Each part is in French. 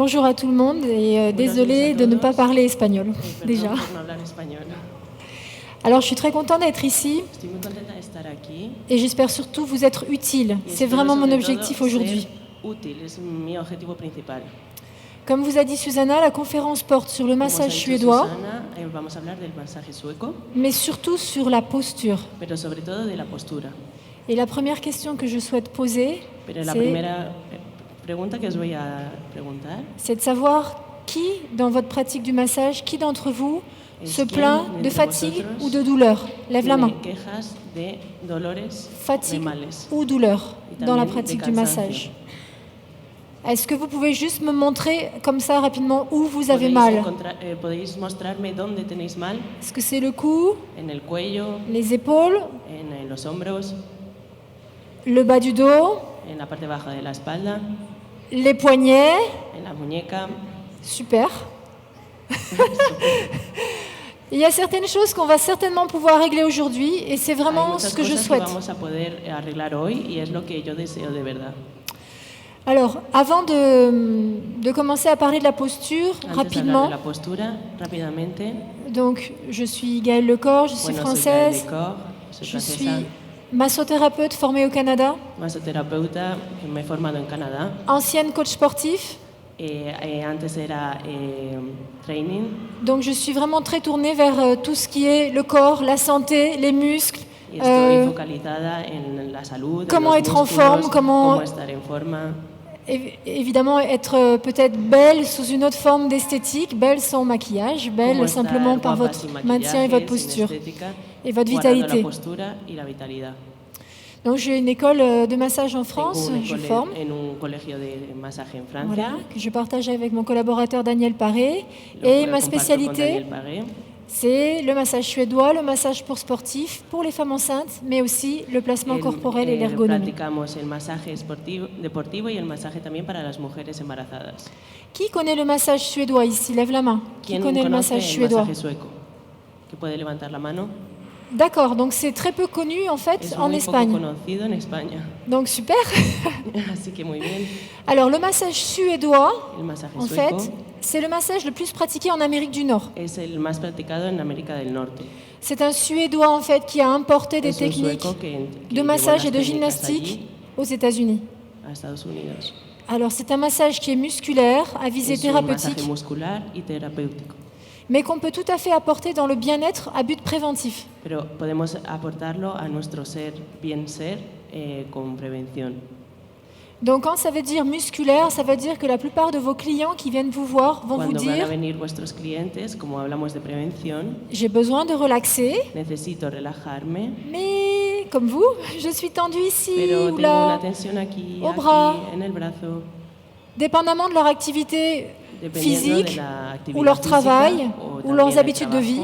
Bonjour à tout le monde et désolée de ne pas parler espagnol déjà. Alors je suis très contente d'être ici et j'espère surtout vous être utile. C'est vraiment mon objectif aujourd'hui. Comme vous a dit Susanna, la conférence porte sur le massage suédois, mais surtout sur la posture. Et la première question que je souhaite poser, c'est de savoir qui, dans votre pratique du massage, qui d'entre vous se plaint de fatigue ou de douleur? Lève la main. Fatigue ou douleur dans la pratique du massage. Est-ce que vous pouvez juste me montrer comme ça rapidement où vous avez mal? Est-ce que c'est le cou, les épaules, le bas du dos, les poignets? Super. Il y a certaines choses qu'on va certainement pouvoir régler aujourd'hui et c'est vraiment ce que je souhaite. Alors, avant de commencer à parler de la posture, rapidement, donc je suis Gaëlle Lecor, je suis française, je suis massothérapeute formée au Canada, ancienne coach sportif. Donc je suis vraiment très tournée vers tout ce qui est le corps, la santé, les muscles, comment être en forme, comment évidemment être peut-être belle sous une autre forme d'esthétique, belle sans maquillage, belle simplement par votre maintien et votre posture et votre vitalité. Donc j'ai une école de massage en France, je forme, voilà, que je partage avec mon collaborateur Daniel Paré. Et ma spécialité, c'est le massage suédois, le massage pour sportifs, pour les femmes enceintes, mais aussi le placement corporel et l'ergonomie. Qui connaît le massage suédois ici? Lève la main. Qui connaît le massage suédois? D'accord, donc c'est très peu connu en fait en Espagne. Donc super. Alors le massage suédois, en fait, c'est le massage le plus pratiqué en Amérique du Nord. C'est un Suédois en fait qui a importé des techniques de massage et de gymnastique aux États-Unis. Alors c'est un massage qui est musculaire, à visée thérapeutique, mais qu'on peut tout à fait apporter dans le bien-être à but préventif. Donc quand ça veut dire musculaire, ça veut dire que la plupart de vos clients qui viennent vous voir vont vous dire « J'ai besoin de relaxer, mais comme vous, je suis tendue ici ou là, au bras. » Dépendamment de leur activité physique ou leur travail ou leurs habitudes de vie.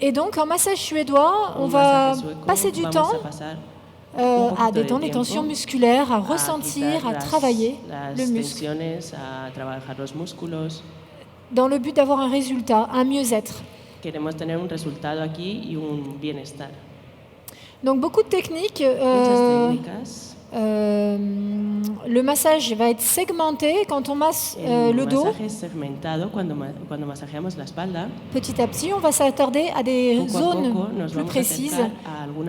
Et donc en massage suédois, on va passer du temps à détendre les tensions musculaires, à ressentir, à travailler le muscle dans le but d'avoir un résultat, un mieux-être. Donc beaucoup de techniques. Le massage va être segmenté quand on masse le dos. Petit à petit, on va s'attarder à des zones plus précises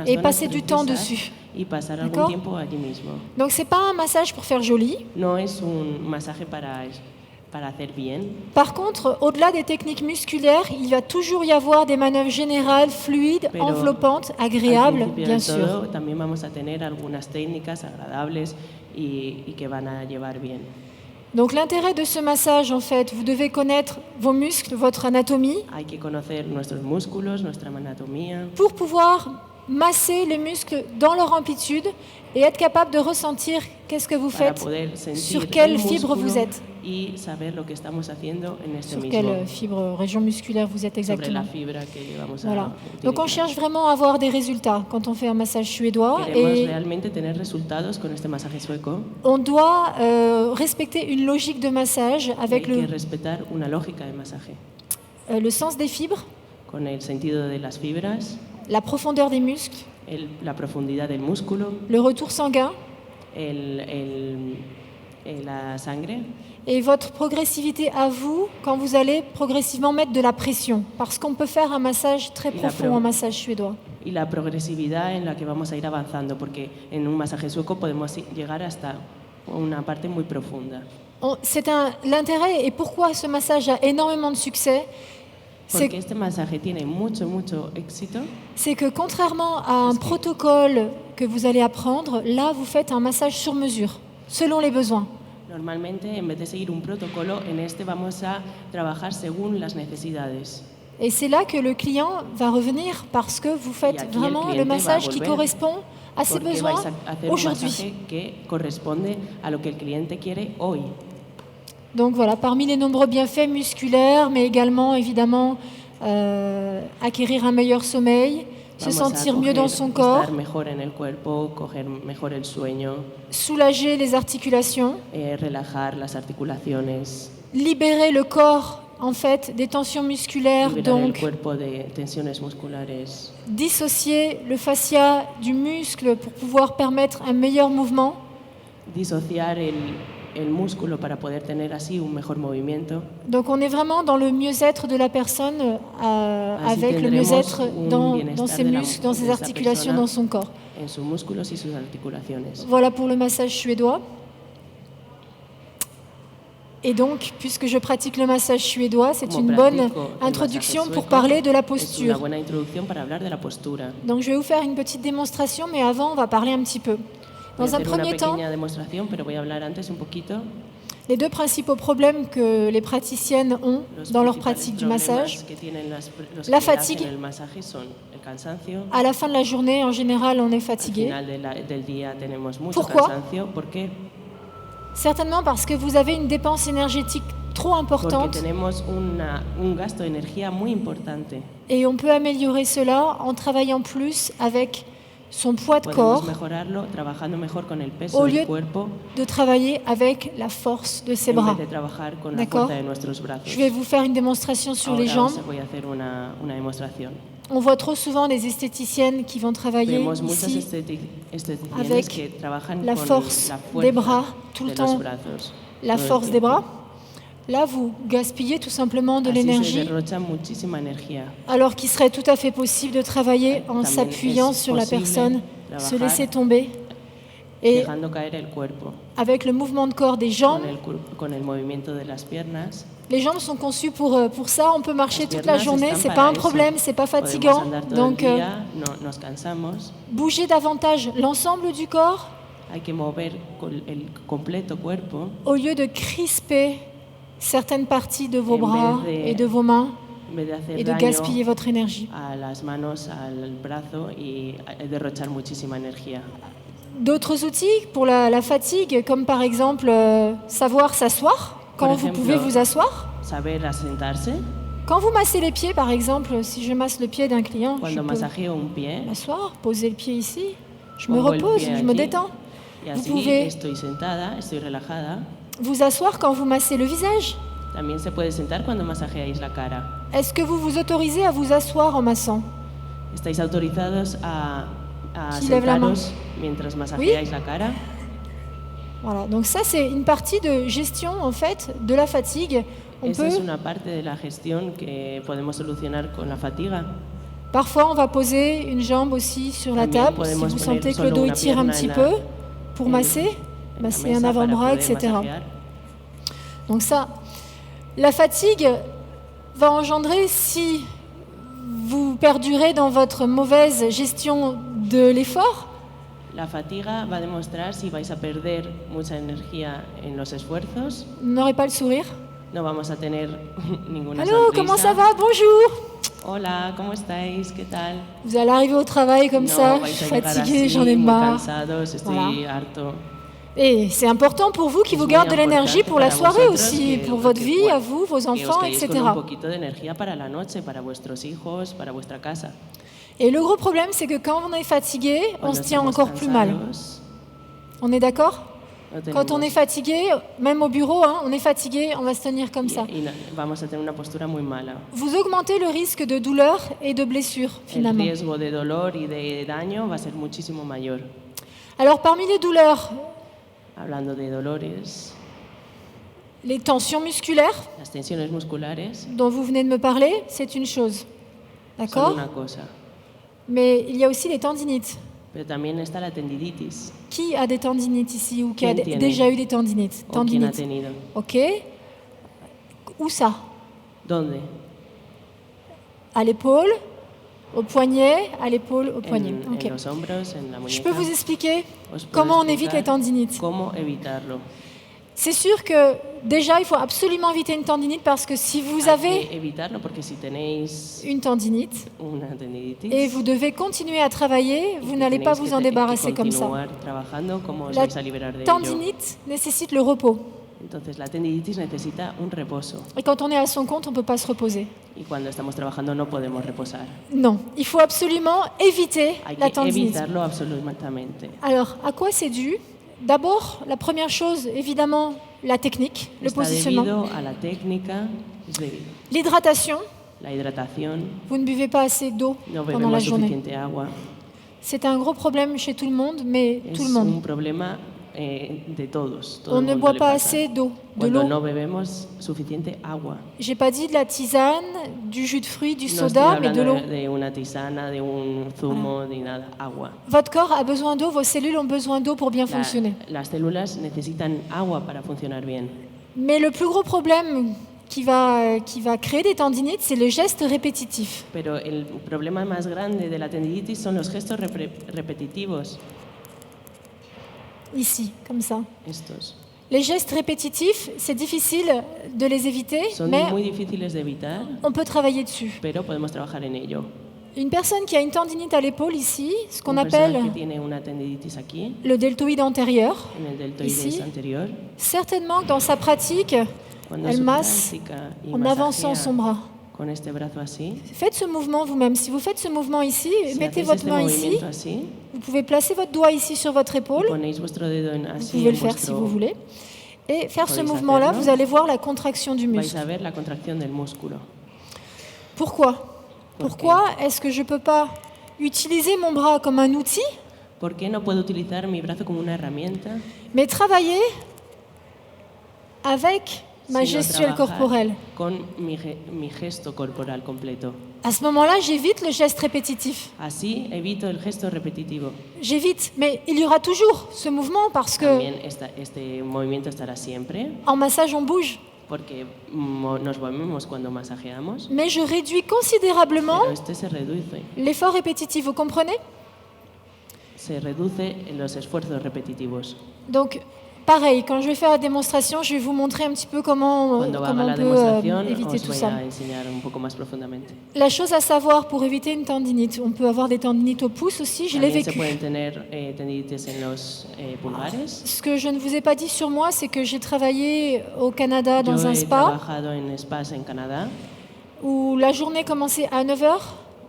et passer du temps dessus. D'accord ? Donc c'est pas un massage pour faire joli. Par contre, au-delà des techniques musculaires, il va toujours y avoir des manœuvres générales, fluides, enveloppantes, agréables, bien sûr. Donc l'intérêt de ce massage, en fait, vous devez connaître vos muscles, votre anatomie, pour pouvoir masser les muscles dans leur amplitude et être capable de ressentir qu'est-ce que vous faites, sur quelle fibre vous êtes. Sur quelle fibre, région musculaire vous êtes exactement. Voilà. Donc on cherche vraiment à avoir des résultats quand on fait un massage suédois et on doit respecter une logique de massage avec le sens des fibres, la profondeur des muscles, le retour sanguin, la sangre. Et votre progressivité à vous, quand vous allez progressivement mettre de la pression, parce qu'on peut faire un massage très profond, un massage suédois. Y la progresividad en la que vamos a ir avanzando, porque en un masaje sueco podemos llegar hasta una parte muy profunda. L'intérêt et pourquoi ce massage a énormément de succès, Porque este masaje tiene mucho éxito. C'est que contrairement à un protocole que vous allez apprendre, là vous faites un massage sur mesure, selon les besoins. Normalmente, en vez de seguir un protocolo, en este vamos a trabajar según las necesidades. Et c'est là que le client va revenir parce que vous faites vraiment le massage qui correspond à ses besoins aujourd'hui. Donc voilà, parmi les nombreux bienfaits musculaires, mais également évidemment acquérir un meilleur sommeil, se sentir mieux dans son corps, soulager les articulations, libérer le corps en fait des tensions musculaires, donc dissocier le fascia du muscle pour pouvoir permettre un meilleur mouvement. El músculo para poder tener así un mejor movimiento. Donc on est vraiment dans le mieux-être de la personne avec le mieux-être dans ses muscles, dans ses articulations, dans son corps. En sus músculos y sus articulaciones. Voilà pour le massage suédois. Et donc, puisque je pratique le massage suédois, c'est une bonne introduction pour parler de la posture. Donc je vais vous faire une petite démonstration, mais avant on va parler un petit peu. Dans un premier temps, les deux principaux problèmes que les praticiennes ont dans leur pratique du massage, la fatigue. À la fin de la journée, en général, on est fatigué. Pourquoi ? Certainement parce que vous avez une dépense énergétique trop importante. Et on peut améliorer cela en travaillant plus avec son poids de corps, au lieu de travailler avec la force de ses bras. D'accord ? Je vais vous faire une démonstration sur les jambes. On voit trop souvent des esthéticiennes qui vont travailler ici avec la force des bras, tout le temps la force des bras. Là, vous gaspillez tout simplement de l'énergie, alors qu'il serait tout à fait possible de travailler en s'appuyant sur la personne, se laisser tomber, et avec le mouvement de corps des jambes. Les jambes sont conçues pour ça. On peut marcher toute la journée, c'est pas un problème, c'est pas fatigant. Donc, bougez davantage l'ensemble du corps, au lieu de crisper certaines parties de vos bras et de vos mains et de gaspiller votre énergie. D'autres outils pour la fatigue, comme par exemple savoir s'asseoir quand vous pouvez vous asseoir. Quand vous massez les pieds, par exemple, si je masse le pied d'un client, je peux m'asseoir, poser le pied ici, je me repose, je me détends. Vous pouvez vous asseoir quand vous massez le visage. Est-ce que vous vous autorisez à vous asseoir en massant? Qui lève la main? Oui. Voilà, donc ça c'est une partie de gestion en fait de la fatigue. Parfois on va poser une jambe aussi sur la table si vous sentez que le dos tire un petit peu pour masser un avant-bras, etc. Donc ça, la fatigue va engendrer, si vous perdurez dans votre mauvaise gestion de l'effort, la fatiga va a demostrar si vais a perder mucha energía en los esfuerzos. N'aurez pas le sourire. No vamos a tener ninguna Allô, sonrisa. comment ça va? Bonjour. Hola, ¿cómo estáis? ¿Qué tal? Vous allez arriver au travail comme ça, je suis fatiguée, j'en ai marre. Voilà. Et c'est important pour vous qui vous garde de l'énergie pour la soirée aussi, pour votre vie, à vous, vos enfants, etc. Et le gros problème, c'est que quand on est fatigué, on se tient encore plus mal. On est d'accord? Quand on est fatigué, même au bureau, on est fatigué, on va se tenir comme ça. Vous augmentez le risque de douleur et de blessure, finalement. Alors, parmi les douleurs, Hablando de dolores, Les tensions musculaires las tensiones musculares dont vous venez de me parler, c'est une chose. son D'accord? una cosa, Mais il y a aussi les tendinites. pero también está la tendinitis. Qui a des tendinites ici ou qui a Qui tiene? déjà eu des tendinites? ¿O quién ha Tendinites. tenido? Ok. Où ça? ¿Dónde? À l'épaule, au poignet, à l'épaule, au poignet. En Ok. los hombros, en la Je muñeca. peux vous expliquer Os puedo comment on évite explicar les tendinites. Cómo evitarlo. C'est sûr que déjà, il faut absolument éviter une tendinite parce que si vous Hay avez que evitarlo porque si tenéis une tendinite una tendinitis et vous devez continuer à travailler, vous n'allez pas vous en débarrasser comme ça. continuar trabajando, ¿cómo os La vais a liberar de ello? tendinite nécessite le repos. Entonces la tendinitis necesita un reposo Et quand on est à son compte, on ne peut pas se reposer. y cuando estamos trabajando no podemos reposar. Non, il faut absolument éviter Hay la que tendinite. evitarlo absolutamente. Alors, à quoi c'est dû? D'abord, la première chose, évidemment, la technique, le Está positionnement. debido a la técnica, es debido L'hydratation, la hidratación, vous ne buvez pas assez d'eau no pendant la bebemos journée. suficiente agua. C'est un gros problème chez tout le monde, mais Es tout le monde. un problema de todos. Todo On el ne mundo boit le pas pasa. assez d'eau, de Cuando l'eau. no bebemos suficiente agua. J'ai pas dit de la tisane, du jus de fruits, du No estoy soda, mais de hablando l'eau. de una tisana, de un zumo, ni nada, agua. Votre corps a besoin d'eau, vos cellules ont besoin d'eau pour bien fonctionner. Las células necesitan agua para funcionar bien. Mais le plus gros problème qui va créer des tendinites, c'est le geste répétitif. Pero el problema más grande de la tendinitis son los gestos repetitivos, Ici, comme ça. estos. Les gestes répétitifs, c'est difficile de les éviter, Son mais muy difíciles de evitar, on peut travailler dessus. pero podemos trabajar en ello. Une personne qui a une tendinite à l'épaule ici, ce qu'on Una persona appelle que tiene una tendinitis aquí, le deltoïde antérieur, en el deltoides Ici. anterior, certainement que dans sa pratique, cuando elle se masse practica y en avançant masajea son bras. con este brazo así, Faites ce mouvement vous-même. Si vous faites ce mouvement ici, si mettez hacéis votre este main ici. movimiento así, Vous pouvez placer votre doigt ici sur votre y épaule. ponéis vuestro dedo Vous así pouvez en le faire si vuestro, vous voulez. Et faire ce Podéis mouvement-là, hacerlo. vous allez voir la contraction du vais muscle. a ver la contracción del músculo. Pourquoi? Pourquoi est-ce que je ne peux pas utiliser mon bras comme un outil, ¿Por qué no puedo utilizar mi brazo como una herramienta, mais travailler avec ma sino gestuelle trabajar corporelle? con mi gesto corporal completo? À ce moment-là, j'évite le geste répétitif. Así evito el gesto repetitivo. J'évite, mais il y aura toujours ce mouvement parce que También este movimiento estará siempre, en massage, on bouge. porque nos movemos cuando masajeamos, Mais je réduis considérablement pero este se reduce. l'effort répétitif, vous comprenez? Se reduce en los esfuerzos repetitivos. Donc, pareil, quand je vais faire la démonstration, je vais vous montrer un petit peu comment Cuando haga on la peut demostración éviter os tout voy ça. a enseñar un poco más profundamente. La chose à savoir pour éviter une tendinite, on peut avoir des tendinites au pouce aussi, je l'ai También se vécu. pueden tener tendinitis en los pulgares. Ce que je ne vous ai pas dit sur moi, c'est que j'ai travaillé au Canada dans Yo un he spa trabajado en spas en Canadá, où la journée commençait à 9h,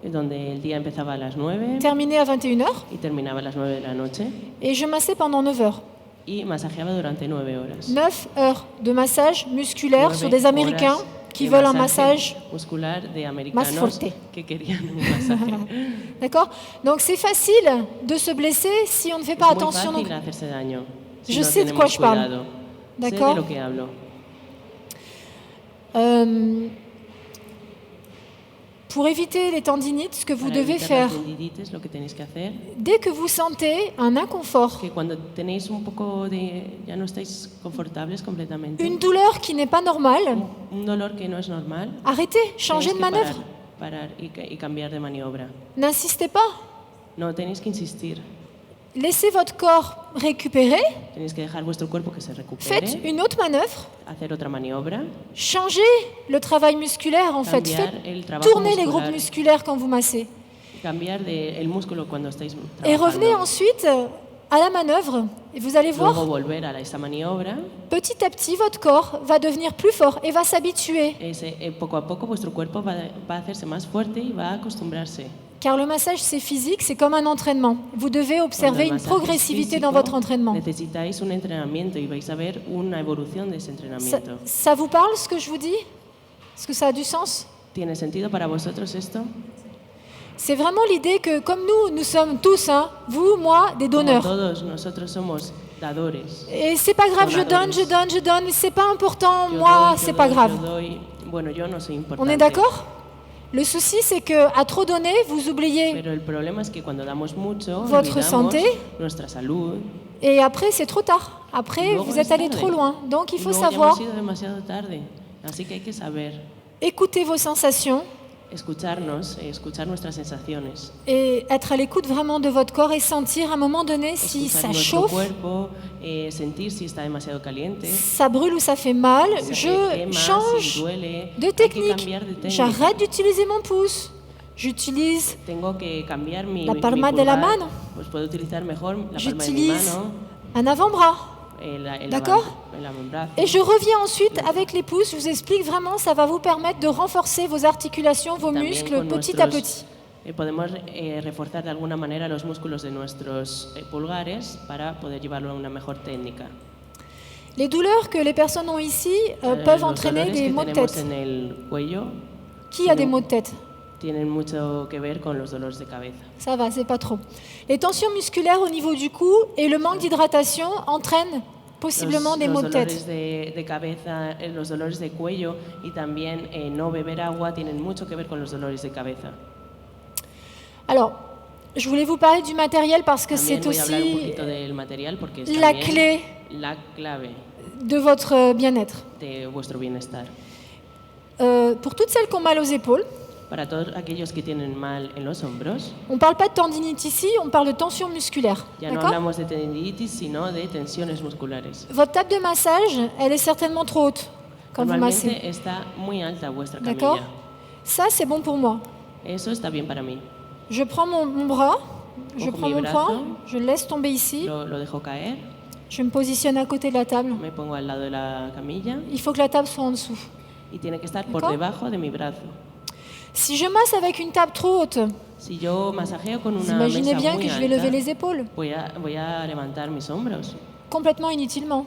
donde el día empezaba a las 9 terminait à 21h, y terminaba a las 9 de la noche, et je massais pendant 9 heures. y masajeaba durante 9 horas. 9 heures de massage musculaire 9 sur des Américains horas qui de veulent un masaje massage. muscular de americanos fuerte. que querían un masaje. D'accord? Donc c'est facile de se blesser si on ne fait pas Es muy attention. fácil Donc, hacerse daño si Je no sais de quoi tenemos je parle. cuidado. Sé D'accord. de lo que hablo. Pour éviter les tendinites, ce que vous Para devez evitar faire, las tendinitis, lo que tenéis que hacer, dès que vous sentez un inconfort, que cuando tenéis un poco de, ya no estáis confortables completamente, une douleur qui n'est pas normale, un dolor que no es normal, arrêtez, changez de tenéis que manœuvre. parar y cambiar de maniobra. N'insistez pas. No, tenéis que insistir. Laissez votre corps récupérer, Tenéis que dejar vuestro cuerpo que se faites recupere, une autre manœuvre, hacer otra maniobra, changez le travail musculaire en fait, cambiar faites el trabajo tourner les groupes muscular, musculaires quand vous massez. cambiar el músculo cuando estáis Et revenez trabajando. ensuite à la manœuvre et vous allez Luego voir, volver a esa maniobra. petit à petit, votre corps va devenir plus fort et va s'habituer. Poco a poco vuestro cuerpo va a hacerse más fuerte y va a acostumbrarse. Car le massage, c'est physique, c'est comme un entraînement. Vous devez Cuando observer el une masaje es progressivité físico, dans votre entraînement. necesitáis un entrenamiento y vais a ver una evolución de ese Ça, entrenamiento. ça vous parle ce que je vous dis? Est-ce que ça a du sens? ¿Tiene sentido para vosotros esto? C'est vraiment l'idée que comme nous sommes tous, hein, vous, moi, des Como donneurs. todos nosotros somos dadores. Et c'est pas grave, je donne, c'est pas important, Yo moi, doy, c'est yo pas doy, grave. yo doy. Bueno, yo no soy importante. On est d'accord? Le souci, c'est que à trop donner, vous oubliez, Pero el problema es que cuando damos mucho, Votre olvidamos santé. nuestra salud. et après, c'est trop tard. Après, Luego vous es êtes allé tarde. trop loin. Donc, il Y faut luego ya savoir hemos ido demasiado tarde. Así que hay que saber écouter vos sensations escucharnos, escuchar nuestras sensaciones, et être à l'écoute vraiment de votre corps et sentir à un moment donné si escuchar ça nuestro chauffe, cuerpo, sentir si está demasiado caliente, ça brûle ou ça fait mal. si Je quema, si change duele. de Hay que technique. cambiar de técnica. J'arrête d'utiliser mon pouce. J'utilise Tengo que cambiar mi, La mi palma de la pulgar, mano. Pues puedo utilizar mejor la palma de mi J'utilise mano, un avant-bras. el D'accord? avambrazo. Et je reviens ensuite avec les pouces. Je vous explique vraiment, ça va vous permettre de renforcer vos articulations, vos También muscles con petit à nuestros- petit. podemos reforzar de alguna manera los músculos de nuestros pulgares para poder llevarlo a una mejor técnica. Les douleurs que les personnes ont ici peuvent Los entraîner dolores des que maux de tenemos tête. en el cuello Qui a des maux de tête? tienen mucho que ver con los dolores de cabeza. Ça va, c'est pas trop. Les tensions musculaires au niveau du cou et le manque d'hydratation entraînent possiblement des maux de dolores tête. de cabeza, los dolores de cuello y también no beber agua tienen mucho que ver con los dolores de cabeza. Alors, je voulais vous parler du matériel parce que También c'est voy a hablar un aussi poquito del material porque es la también clé la clave de votre bien-être. de vuestro bienestar. Pour toutes celles qui ont mal aux épaules, Para todos aquellos que tienen mal en los hombros, on ne parle pas de tendinite ici, on parle de tension musculaire. ya no D'accord? hablamos de tendinitis, sino de tensiones musculares. Votre table de massage, elle est certainement trop haute quand vous massez. Normalmente está muy alta vuestra D'accord? camilla. Ça, c'est bon pour moi. Eso está bien para mí. Je prends mon bras, je Cojo prends mi mon brazo. poing, je le laisse tomber ici, Lo dejo caer, je me positionne à côté de la table. me pongo al lado de la camilla Il faut que la table soit en dessous. y tiene que estar por D'accord. debajo de mi brazo. Si je masse avec une table trop haute, Si yo masajeo con vous una imaginez mesa bien muy que je vais lever alta, les épaules, voy a levantar mis hombros complètement inutilement.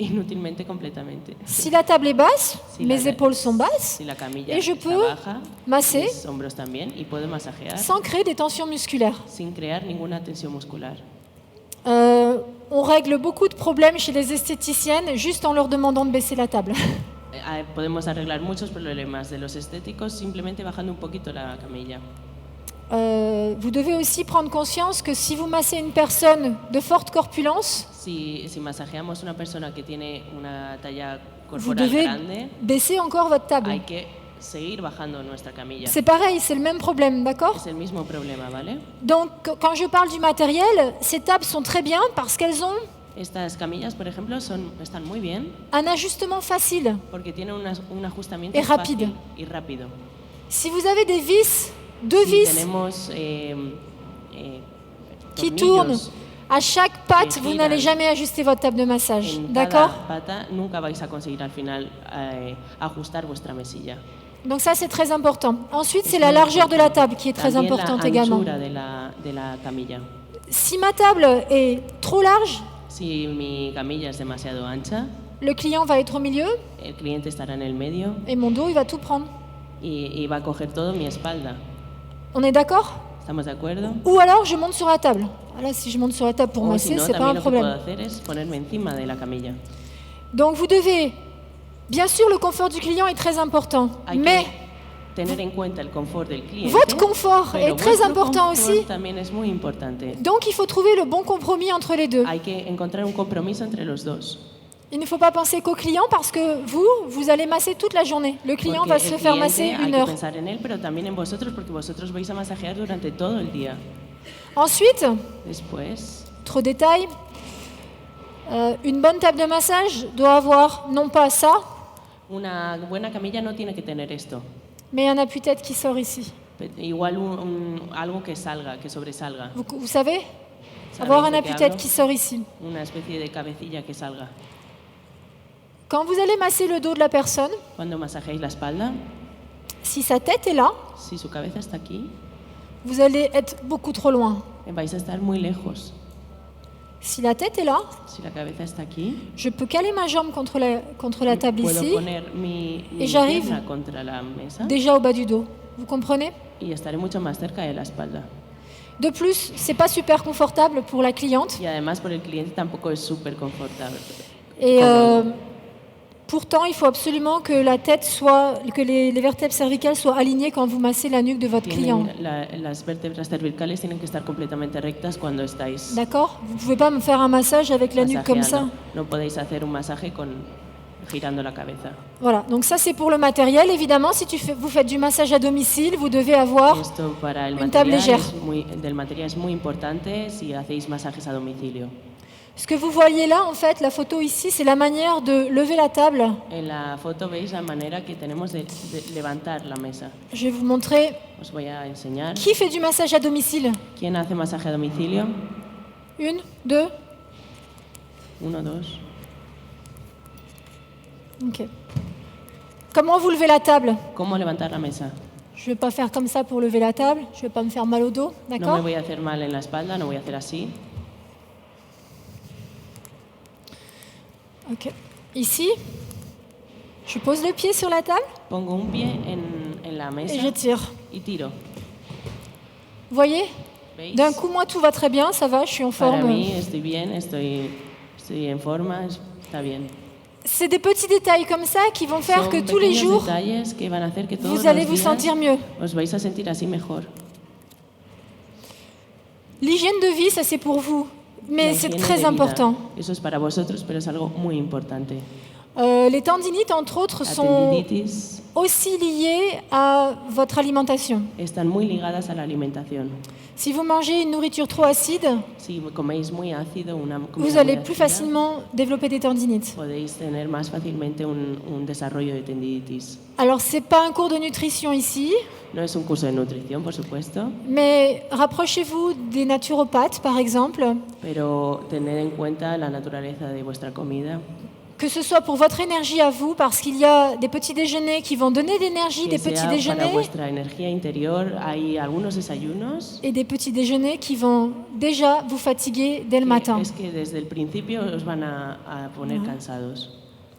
inútilmente completamente. Si la table est basse, Si mes la- épaules sont basses, Si la camilla Et je está peux baja, masser mis hombros también, y puedo masajear sans créer des tensions musculaires. sin crear ninguna tensión muscular. On règle beaucoup de problèmes chez les esthéticiennes juste en leur demandant de baisser la table. Podemos arreglar muchos problemas de los estéticos simplemente bajando un poquito la camilla. Vous devez aussi prendre conscience que si vous massez une personne de forte corpulence, Si masajeamos a una persona que tiene una talla vous corporal devez grande, baisser encore votre table. hay que seguir bajando nuestra camilla. C'est pareil, c'est le même problème, d'accord? Es el mismo problema, ¿vale? Donc, quand je parle du matériel, ces tables sont très bien parce qu'elles ont Estas camillas, por ejemplo, están muy bien un ajustement facile. porque tienen un ajustamiento Y rápido. fácil y rápido. Si vous avez des vis, deux Si vis tenemos qui tornillos tournent à chaque patte, que vous giran n'allez jamais ajuster votre table de massage, en d'accord? cada pata, nunca vais a conseguir al final ajustar vuestra mesilla. Donc ça, c'est très important. Ensuite, c'est la largeur de la table qui est très También importante la également. anchura de la camilla. Si ma table est trop large, Si mi camilla es demasiado ancha, le client va être au milieu el cliente estará en el medio et mon dos, il va tout prendre. y va a coger todo mi espalda. On est d'accord? ¿Estamos de acuerdo? Ou alors, je monte sur la table. Là, si je monte sur la table pour O si masser, no, c'est pas también un lo que puedo problème. hacer es ponerme encima de la camilla. Donc, vous devez... Bien sûr, le confort du client est très important, Hay mais que tener en cuenta el confort del cliente. votre confort pero est très vuestro important confort aussi. también es muy importante. Donc, il faut trouver le bon compromis entre les deux. Hay que encontrar un compromiso entre los dos. Il ne faut pas penser qu'au client parce que vous allez masser toute la journée. Le client Porque va el se faire cliente masser hay une que heure. pensar en él, pero también en vosotros, porque vosotros vais a masajear durante todo el día. Ensuite, Después, trop détail, une bonne table de massage doit avoir non pas ça, una buena camilla no tiene que tener esto. mais un appui-tête qui sort ici. Igual algo que salga, que sobresalga. Vous savez? ¿Sabéis Avoir un de qué appui-tête hablo? qui sort ici. Una especie de cabecilla que salga. Quand vous allez masser le dos de la personne, Cuando masajeéis la espalda, si sa tête est là, si su cabeza está aquí, vous allez être beaucoup trop loin. vais a estar muy lejos. Si la tête est là, Si la cabeza está aquí, je peux caler ma jambe contre la table puedo ici, poner mi j'arrive. pierna contra la mesa déjà au bas du dos. Vous comprenez? y estaré mucho más cerca de la espalda. De plus, c'est pas super confortable pour la cliente. Y además por el cliente tampoco es súper confortable. Et pourtant, il faut absolument que la tête que les vertèbres cervicales soient alignées quand vous massez la nuque de votre client. Las vértebras cervicales tienen que estar completamente rectas cuando estáis. D'accord? Vous pouvez pas me faire un massage avec la nuque comme ça. No podéis hacer un masaje girando la cabeza. Voilà, donc ça c'est pour le matériel. Évidemment, si vous faites du massage à domicile, vous devez avoir une table légère. Del material es muy importante si hacéis masajes a domicilio. Ce que vous voyez là, en fait, la photo ici, c'est la manière de lever la table. En la foto veis la manera que tenemos de levantar la mesa. Je vais vous montrer. Os voy a enseñar. Qui fait du massage à domicile? ¿Quién hace masaje a domicilio? Une, deux. Uno, dos. Ok. Comment vous levez la table? ¿Cómo levantar la mesa? Je ne vais pas faire comme ça pour lever la table. Je ne vais pas me faire mal au dos, No d'accord? me voy a hacer mal en la espalda, no voy a hacer así. Ok. Ici, je pose le pied sur la table. Pongo un pie en la mesa et je tire. y tiro. Vous voyez? ¿Veis? D'un coup, moi, tout va très bien, ça va, je suis en Para forme. mí estoy bien, estoy en forma, está bien. C'est des petits détails comme ça qui vont faire Son que tous les pequeños jours, detalles que van a hacer que todos vous allez los vous días sentir mieux. os vais a sentir así mejor. L'hygiène de vie, ça c'est pour vous, mais La c'est higiene très de vida, important. Eso es para vosotros, pero es algo muy importante. Les tendinites, entre autres, La sont tendinitis aussi liées à votre alimentation. están muy ligadas a la alimentación. Si vous mangez une nourriture trop acide, Si coméis muy ácido, una comida vous muy allez plus ácida, facilement développer des tendinites. podéis tener más fácilmente un desarrollo de tendinitis. Alors, c'est pas un cours de nutrition ici, No es un curso de nutrición, por supuesto, mais rapprochez-vous des naturopathes, par exemple, pero tened en cuenta la naturaleza de vuestra comida. que ce soit pour votre énergie à vous, parce qu'il y a des petits déjeuners qui vont donner de l'énergie, Que des petits sea para déjeuners vuestra energía interior, hay algunos desayunos et des petits déjeuners qui vont déjà vous fatiguer dès le matin. es que desde el principio os van a poner cansados.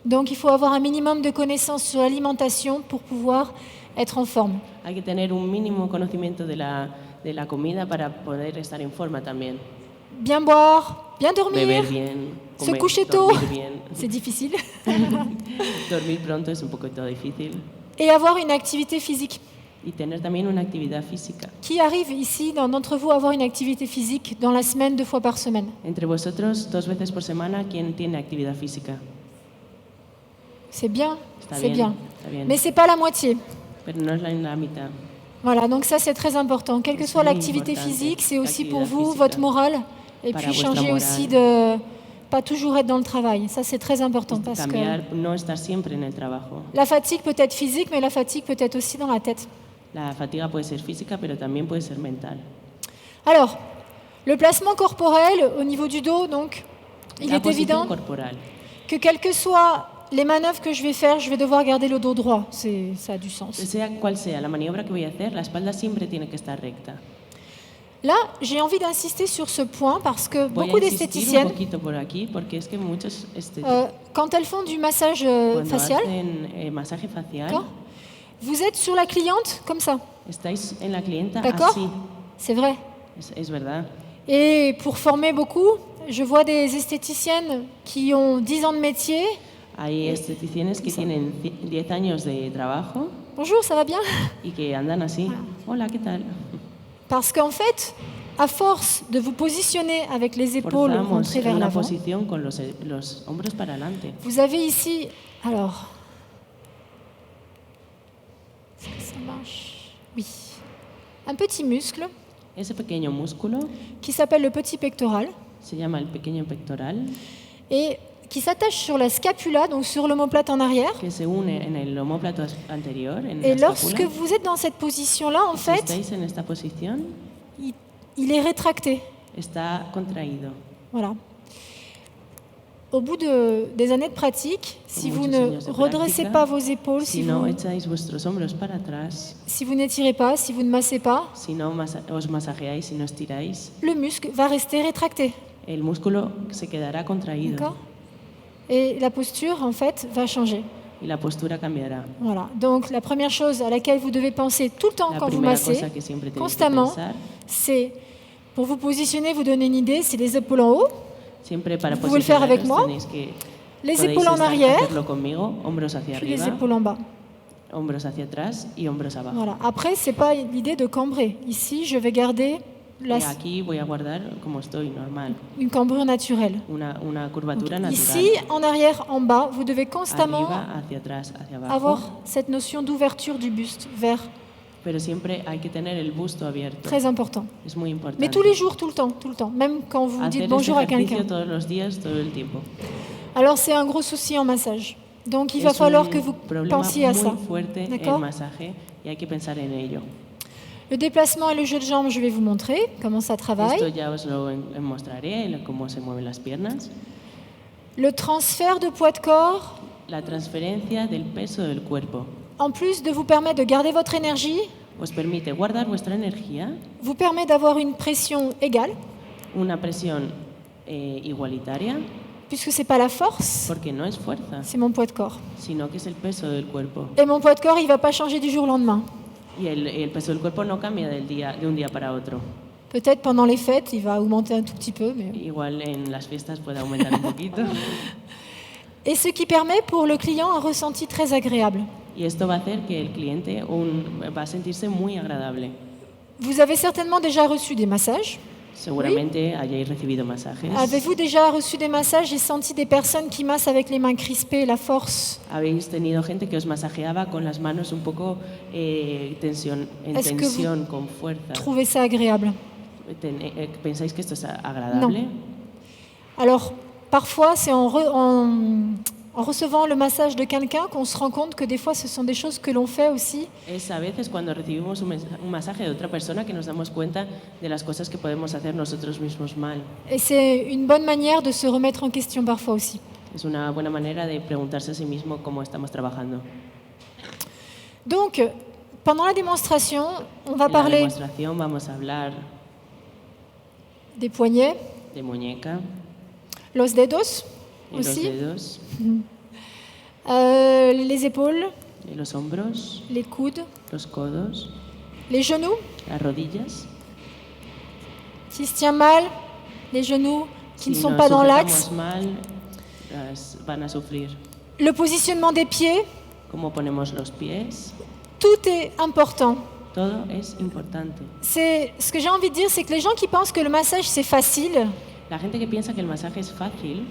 Donc il faut avoir un minimum de connaissances sur l'alimentation pour pouvoir être en forme. Hay que tener un mínimo conocimiento de la comida para poder estar en forma también. Bien boire, bien dormir, Beber bien, se coucher tôt, dormir bien. c'est difficile, Dormir pronto es un poquito difícil. et avoir une activité physique. Y tener también una actividad física. Qui arrive ici, d'entre vous, à avoir une activité physique dans la semaine, 2 fois par semaine? Entre vosotros, 2 veces por semana, ¿quién tiene actividad física? C'est bien, Está c'est bien, bien. está bien. Mais c'est pas la moitié. Pero no es la mitad. Voilà, donc ça c'est très important. Quelle que C'est soit muy l'activité importante, physique, c'est aussi pour l'actividad vous, física. votre morale, et Para puis vuestra changer moral. aussi de pas toujours être dans le travail. Ça c'est très important parce que Cambiar, no estar siempre en el trabajo. la fatigue peut être physique, mais la fatigue peut être aussi dans la tête. La fatiga puede ser física, pero también puede ser mental. Alors, le placement corporel au niveau du dos, donc, il La est posición évident corporal. que quelles que soient les manœuvres que je vais faire, je vais devoir garder le dos droit. Ça a du sens. Sea cual sea la maniobra que voy a hacer, la espalda siempre tiene que estar recta. Là, j'ai envie d'insister sur ce point parce que Voy beaucoup a insistir un d'esthéticiennes, poquito por aquí, porque es que muchos quand elles font du massage cuando facial, hacen masaje facial, d'accord, vous êtes sur la cliente comme ça, estáis en la clienta d'accord? así. C'est vrai. Es verdad. Et pour former beaucoup, je vois des esthéticiennes qui ont 10 ans de métier. Hay esteticienes que tienen 10 años de trabajo Bonjour, ça va bien? y que andan así. Hola, ¿qué tal? Parce qu'en fait, à force de vous positionner avec les épaules Forzamos rentrées vers en la l'avant, posición con los hombros para adelante. vous avez ici, alors, est-ce que ça marche? Oui, un petit muscle Ese pequeño músculo qui s'appelle le petit pectoral se llama el pequeño pectoral, et qui s'attache sur la scapula, donc sur l'omoplate en arrière. que se une en el omóplato anterior, en Et la lorsque escápula. vous êtes dans cette position-là, en Si fait, estáis en esta posición, il est rétracté. está contraído. Voilà. Au bout des années de pratique, si vous muchos ne años de redressez práctica, pas vos épaules, Si no echáis vuestros hombros para atrás, si vous n'étirez pas, si vous ne massez pas, si no os masajeáis, si no estiráis, le muscle va rester rétracté. el músculo se quedará contraído D'accord? Et la posture, en fait, va changer. y la postura cambiará. Voilà. Donc, la première chose à laquelle vous devez penser tout le temps La quand vous primera massez, cosa que siempre tenéis que constamment, pensar c'est Pour vous positionner, vous donner une idée, c'est les épaules en haut. Siempre para Vous pouvez le faire avec moi. tenéis que Les podéis épaules en estar- arrière, hacerlo conmigo, hombros hacia puis les arriba, épaules en bas. hombros hacia atrás y hombros abajo. Voilà. Après, c'est pas l'idée de cambrer. Ici, je vais garder Y aquí voy a guardar como estoy, normal, une cambrure naturelle. una curvatura natural. Ici, en arrière, en bas, vous devez constamment Arriba, hacia atrás, hacia abajo. avoir cette notion d'ouverture du buste vers. Pero siempre hay que tener el busto abierto. Très important. Es muy importante. Mais tous les jours, tout le temps. Même quand vous Hacer dites bonjour à ese ejercicio quelqu'un. todos los días, todo el tiempo. Alors, c'est un gros souci en massage. Donc, il va Es falloir un que vous problema pensiez à muy ça. fuerte D'accord? el masaje y hay que pensar en ello. Le déplacement et le jeu de jambes, je vais vous montrer comment ça Esto travaille. ya os lo mostraré, cómo se mueven las piernas. Le transfert de poids de corps, La transferencia del peso del cuerpo en plus de vous permettre de garder votre énergie, os permite guardar vuestra energía, vous permet d'avoir une pression égale, una presión igualitaria, puisque ce n'est pas la force, porque no es fuerza, c'est mon poids de corps. sino que es el peso del cuerpo. Et mon poids de corps, il ne va pas changer du jour au lendemain. Y el peso del cuerpo no cambia de un día para otro. Peut-être pendant les fêtes, il va augmenter un tout petit peu. Mais... Igual en las fiestas puede aumentar un poquito. Et ce qui permet pour le client un ressenti très agréable. Y esto va a hacer que el cliente va a sentirse muy agradable. Vous avez certainement déjà reçu des massages. Seguramente hayáis recibido masajes. Avez-vous déjà reçu des massages et senti des personnes qui massent avec les mains crispées, la force? Habéis tenido gente que os masajeaba con las manos un poco en tensión, con fuerza. Trouvez ça agréable? ¿Pensáis que esto es agradable? Non. Alors, parfois, c'est en recevant le massage de quelqu'un qu'on se rend compte que des fois, ce sont des choses que l'on fait aussi. Es a veces cuando recibimos un masaje de otra persona que nos damos cuenta de las cosas que podemos hacer nosotros mismos mal. Et c'est une bonne manière de se remettre en question parfois aussi. Es una buena manera de preguntarse a sí mismo cómo estamos trabajando. Donc, pendant la démonstration, on va En la parler demostración vamos a hablar des poignets, de muñeca, los dedos de los aussi, dedos, les épaules, de los hombros, les coudes, los codos, les genoux. las rodillas. Si se tient mal, les genoux qui ne Si sont nos pas dans sujetamos l'axe. mal, van a sufrir. Le positionnement des pieds, Cómo ponemos los pies, tout est important. todo es importante. C'est ce que j'ai envie de dire, c'est que les gens qui pensent que le massage c'est facile, La gente que piensa que el masaje es facile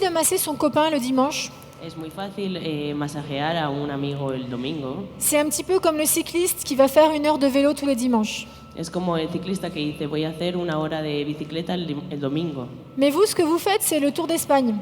de masser son copain le dimanche. es muy fácil masajear a un amigo el domingo. C'est un petit peu comme le cycliste qui va faire 1 heure de vélo tous les dimanches. Es como el ciclista que dice voy a hacer 1 hora de bicicleta el domingo. Mais vous, ce que vous faites, c'est le Tour d'Espagne,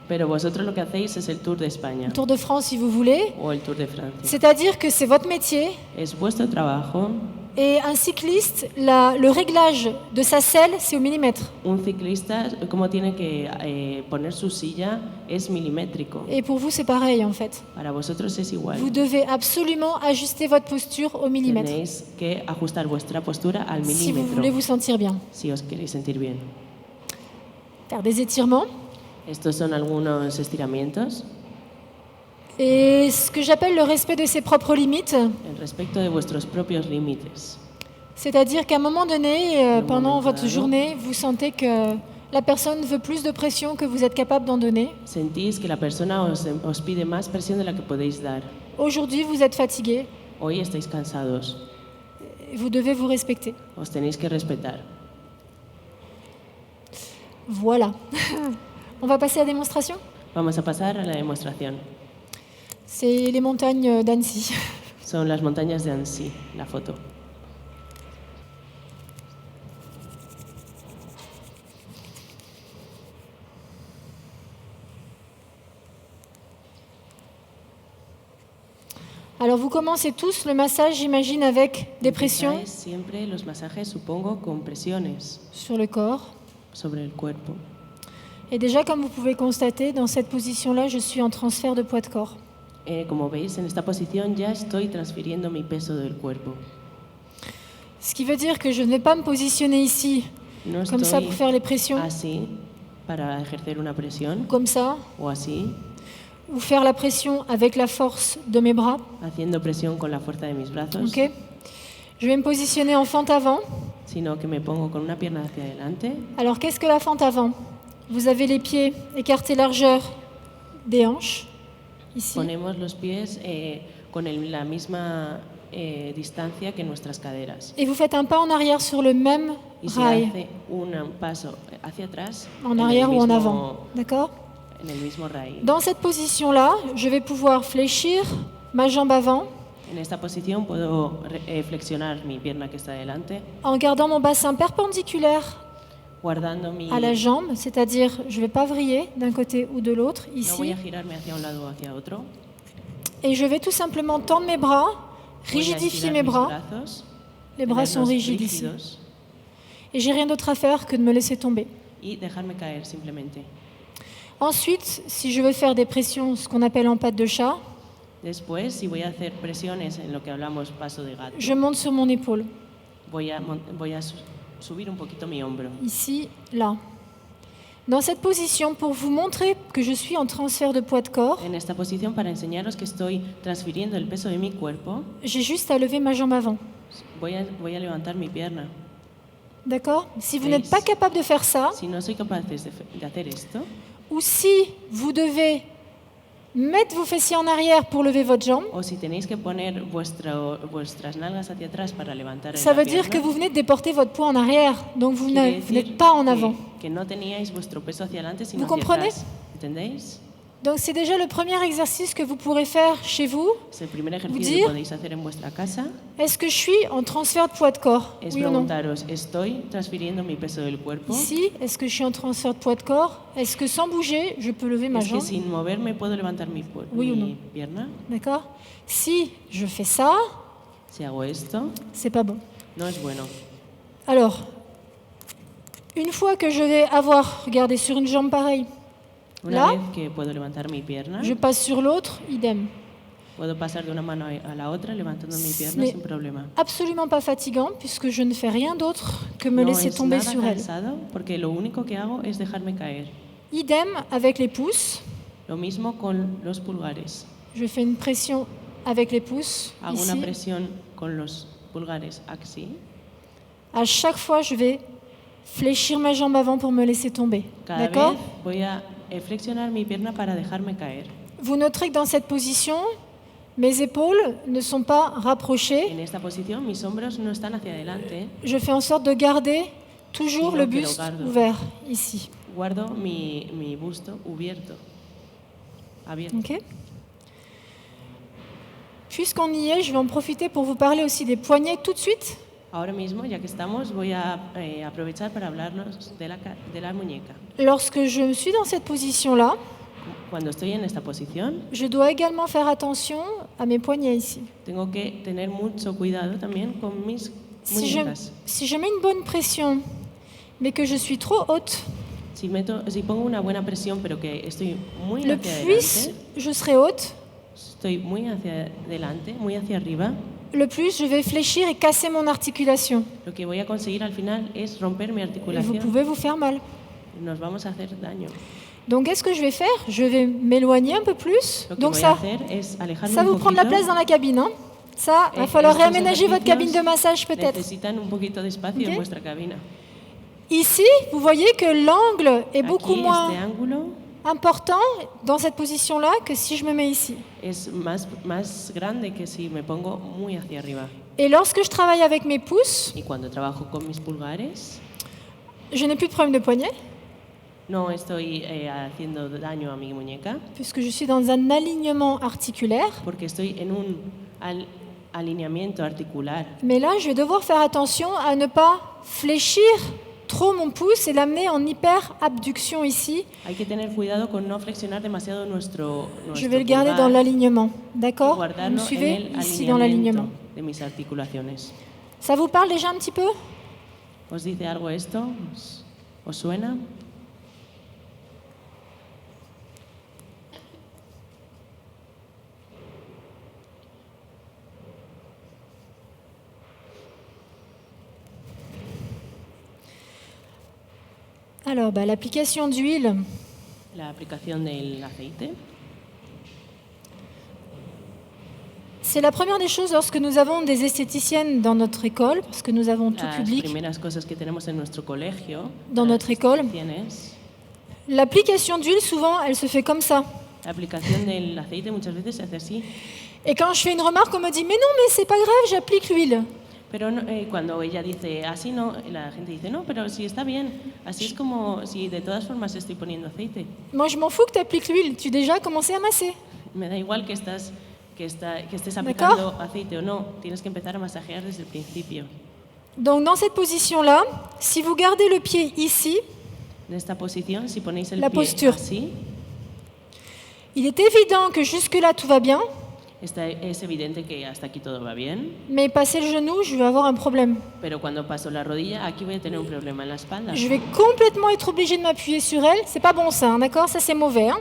Pero vosotros lo que hacéis es el Tour de España le Tour de France si vous voulez. o el Tour de Francia. C'est-à-dire que c'est votre métier Es vuestro trabajo. et un cycliste, le réglage de sa selle, c'est au millimètre. Un ciclista, cómo tiene que poner su silla es milimétrico. Et pour vous, c'est pareil en fait. Para vosotros es igual. Vous devez absolument ajuster votre posture au millimètre Tenéis que ajustar vuestra postura al si vous milímetro voulez vous sentir bien. si os queréis sentir bien. Faire des étirements. Estos son algunos estiramientos. Et ce que j'appelle le respect de ses propres limites, En respecto de vuestros propios límites. c'est-à-dire qu'à un moment donné, un pendant moment votre dado. journée, vous sentez que la personne veut plus de pression que vous êtes capable d'en donner. Sentís que la persona os pide más presión de la que podéis dar. Aujourd'hui, vous êtes fatigué Hoy estáis cansados. et vous devez vous respecter. Os tenéis que respetar. Voilà. On va passer à la démonstration. Vamos a pasar a la demostración. C'est les montagnes d'Annecy. Son las montañas de Annecy, la foto. Alors vous commencez tous le massage, j'imagine, avec des pressions Empezáis siempre los masajes, supongo, con presiones sur le corps. sobre el cuerpo. Et déjà, comme vous pouvez constater, dans cette position-là, je suis en transfert de poids de corps. Como veis, en esta posición ya estoy transfiriendo mi peso del cuerpo. Ce qui veut dire que je ne vais pas me positionner ici, No comme ça, estoy pour faire les pressions, así para ejercer una presión comme ça, o así, ou faire la pression avec la force de mes bras. haciendo presión con la fuerza de mis brazos, Ok. Je vais me positionner en fente avant. sino que me pongo con una pierna hacia adelante. Alors, qu'est-ce que la fente avant? Vous avez les pieds écartés largeur des hanches, ici. Ponemos los pies con la misma distancia que nuestras caderas. Et vous faites un pas en arrière sur le même Y se rail, hace un paso hacia atrás en arrière ou en avant. D'accord? en el mismo raíl. Dans cette position-là, je vais pouvoir fléchir ma jambe avant En esta posición puedo flexionar mi pierna que está delante, en gardant mon bassin perpendiculaire guardando mi... à la jambe, c'est-à-dire je ne vais pas vriller d'un côté ou de l'autre, No voy ici. a girarme hacia un lado o hacia otro. Et je vais tout simplement tendre mes bras, Voy a rigidifier estirar mes mis bras. brazos, Les bras sont tenerlos rigides ici. rígidos Et j'ai rien d'autre à faire que de me laisser tomber. y dejarme caer simplemente. Ensuite, si je veux faire des pressions, ce qu'on appelle en patte de chat, Después, si voy a hacer presiones en lo que hablamos paso de gato, je monte sur mon épaule, voy a subir un poquito mi hombro. ici, là. Dans cette position, pour vous montrer que je suis en transfert de poids de corps, En esta posición, para enseñaros que estoy transfiriendo el peso de mi cuerpo, j'ai juste à lever ma jambe avant. voy a levantar mi pierna. D'accord? Si vous Oui. n'êtes pas capable de faire ça, Si no soy capaz de hacer esto, ou si vous devez mettre vos fessiers en arrière pour lever votre jambe, o si tenéis que poner vuestras nalgas hacia atrás para levantar ça la veut dire pierna, que vous venez de déporter votre poids en arrière, donc vous quiere n'êtes decir pas en avant. que no teníais vuestro peso hacia adelante, sino Vous hacia comprenez? atrás. ¿Entendéis? Donc c'est déjà le premier exercice que vous pourrez faire chez vous. Es el primer ejercicio dire- que podéis hacer en vuestra casa. Est-ce que je suis en transfert de poids de corps? Es Oui ou non? preguntaros, ¿estoy transfiriendo mi peso del cuerpo? Ici, est-ce que je suis en transfert de poids de corps? Est-ce que sans bouger, je peux lever ma Es que jambe? sin moverme puedo levantar mi Oui ou non? pierna. D'accord? Si je fais ça, Si hago esto, c'est pas bon. no es bueno. Alors, une fois que je vais avoir, regardez, sur une jambe pareille, Una Là, vez que puedo levantar mi pierna, je passe sur l'autre, idem. puedo pasar de una mano a la otra levantando mi pierna Mais sin problema. absolument pas fatigant puisque je ne fais rien d'autre que me No laisser es tomber nada sur elle. cansado porque lo único que hago es dejarme caer. Idem avec les pouces. Lo mismo con los pulgares. Je fais une pression avec les pouces, Hago ici. una presión con los pulgares así. À chaque fois, je vais fléchir ma jambe avant pour me laisser tomber. Cada D'accord? vez voy a flexionar mi pierna para dejarme caer. Vous noterez que dans cette position, mes épaules ne sont pas rapprochées. En esta posición mis hombros no están hacia adelante. Je fais en sorte de garder toujours Sino le que lo buste guardo. ouvert, ici. Guardo mi busto abierto. Ok? Puisqu'on y est, je vais en profiter pour vous parler aussi des poignets tout de suite. Ahora mismo, ya que estamos, voy a aprovechar para hablarnos de la muñeca. Lorsque je suis dans cette position-là, Cuando estoy en esta posición, je dois également faire attention à mes poignets ici. tengo que tener mucho cuidado también con mis Si je, muñecas. si je mets une bonne pression, mais que je suis trop haute, Si pongo una buena presión, pero que estoy muy le hacia plus adelante, je serai haute, estoy muy hacia adelante, muy hacia arriba, le plus je vais fléchir et casser mon articulation. lo que voy a conseguir al final es romper mi Et vous articulación. pouvez vous faire mal. Nos vamos a hacer daño. Donc, qu'est-ce que je vais faire? Je vais m'éloigner un peu plus. Lo que Donc voy a ça, hacer es alejarme ça un vous prend de la poquito. place dans la cabine. Hein? Ça, il va Eh, falloir estos réaménager votre cabine de ejercicios massage peut-être. Necesitan un poquito de espacio Ok. en vuestra cabina. Ici, vous voyez que l'angle est beaucoup Aquí moins este ángulo important dans cette position-là que si je me mets ici. es más grande que si me pongo muy hacia arriba. Et lorsque je travaille avec mes pouces, Y cuando trabajo con mis pulgares, je n'ai plus de problème de poignet, no estoy haciendo daño a mi muñeca puisque je suis dans un alignement articulaire. porque estoy en un alineamiento articular. Mais là, je vais devoir faire attention à ne pas fléchir trop mon pouce et l'amener en hyperabduction ici. Hay que tener cuidado con no flexionar demasiado nuestro Je vais le garder dans pulgar l'alignement. y D'accord? Vous me guardarlo en suivez el ici dans l'alignement. alineamiento de mis articulaciones. Ça vous parle déjà un petit peu? ¿Os dice algo esto? ¿Os suena? Alors, l'application d'huile, La aplicación del aceite C'est la première des choses lorsque nous avons des esthéticiennes dans notre école, parce que nous avons tout Las public primeras cosas que tenemos en nuestro colegio, dans las notre école. esteticiones, L'application d'huile, souvent, elle se fait comme ça. la aplicación del aceite muchas veces se hace así. Et quand je fais une remarque, on me dit « Mais non, mais c'est pas grave, j'applique l'huile. Pero cuando ella dice así no, la gente dice no, pero si está bien, así es como si de todas formas estoy poniendo aceite. Moi, je m'en fous que tu appliques l'huile, tu as déjà commencé à masser. Me da igual que estés aplicando aceite o no, tienes que empezar a masajear desde el principio. Donc, dans cette position-là, si vous gardez le pied ici, En esta posición, si ponéis el La pie posture. así, il est évident que jusque-là, tout va bien, es evidente que hasta aquí todo va bien, mais passer le genou, je vais avoir un problème. pero cuando paso la rodilla, aquí voy a tener un problema en la espalda. Je vais complètement être obligée de m'appuyer sur elle. C'est pas bon ça, hein, d'accord? Ça, c'est mauvais. Hein.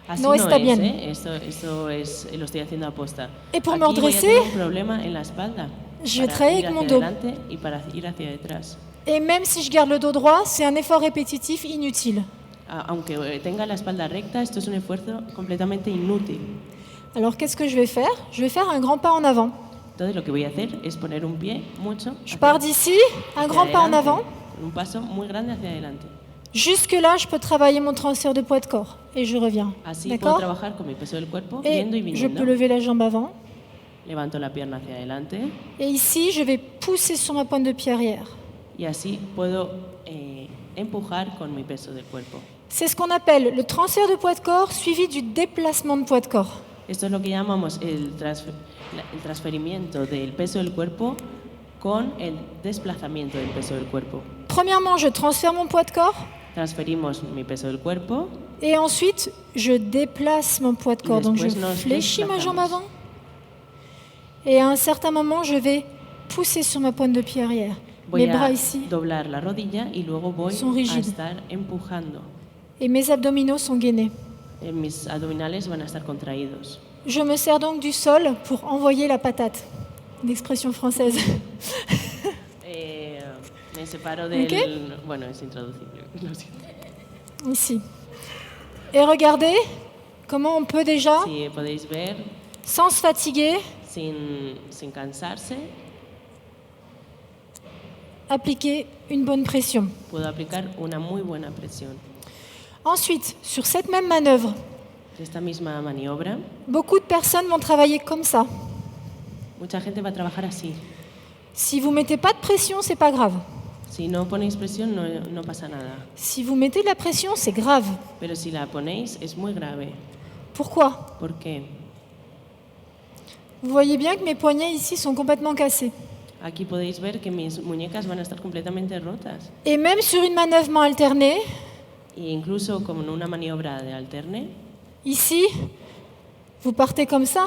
Así No no está es, bien. Eso es, lo estoy haciendo aposta. Et pour me Aquí voy a redresser, tener un problema en la espalda. je vais Para travailler ir avec mon hacia dos. adelante y para ir hacia detrás. Et même si je garde le dos droit, c'est un effort répétitif inutile. Aunque tenga la espalda recta, esto es un esfuerzo completamente inútil. Alors, qu'est-ce que je vais faire? Je vais faire un grand pas en avant. Entonces lo que voy a hacer es poner un pie mucho Je hacia- pars d'ici, un hacia grand pas en adelante, avant. un paso muy grande hacia adelante. Jusque-là, je peux travailler mon transfert de poids de corps. Et je reviens. Así puedo D'accord? trabajar con mi peso del cuerpo, Et yendo y je viniendo. peux lever la jambe avant. Levanto la pierna hacia adelante Et ici, je vais pousser sur ma pointe de pied arrière. y así puedo empujar con mi peso del cuerpo. C'est ce qu'on appelle le transfert de poids de corps suivi du déplacement de poids de corps. Esto es lo que llamamos el transferimiento del peso del cuerpo con el desplazamiento del peso del cuerpo. Premièrement, je transfère mon poids de corps Transferimos mi peso del cuerpo et ensuite, je déplace mon poids de corps. Donc, je después nos fléchis ma jambe desplazamos. avant. Et à un certain moment, je vais pousser sur ma pointe de pied arrière. Voy Mes bras a ici doblar la rodilla y luego voy Son a rigides. estar empujando. et mes abdominaux sont gainés. Mis abdominales van a estar contraídos. Je me sers donc du sol pour envoyer la patate. Une expression française. Me separo del... Ok. Bueno, es intraducible. Lo siento. Ici. Et regardez comment on peut déjà, Si podéis ver, sans se fatiguer, sin cansarse, appliquer une bonne pression. puedo aplicar una muy buena presión. Ensuite, sur cette même manœuvre, Esta misma maniobra, beaucoup de personnes vont travailler comme ça. mucha gente va a trabajar así. Si vous mettez pas de pression, c'est pas grave. Si no ponéis presión, no pasa nada. Si vous mettez de la pression, c'est grave. Pero si la ponéis, es muy grave. Pourquoi? ¿Por qué? Vous voyez bien que mes poignets ici sont complètement cassés. Aquí podéis ver que mis muñecas van a estar completamente rotas. Et même sur une manœuvre alternée, E incluso como en una maniobra de alterne, ici, vous partez comme ça,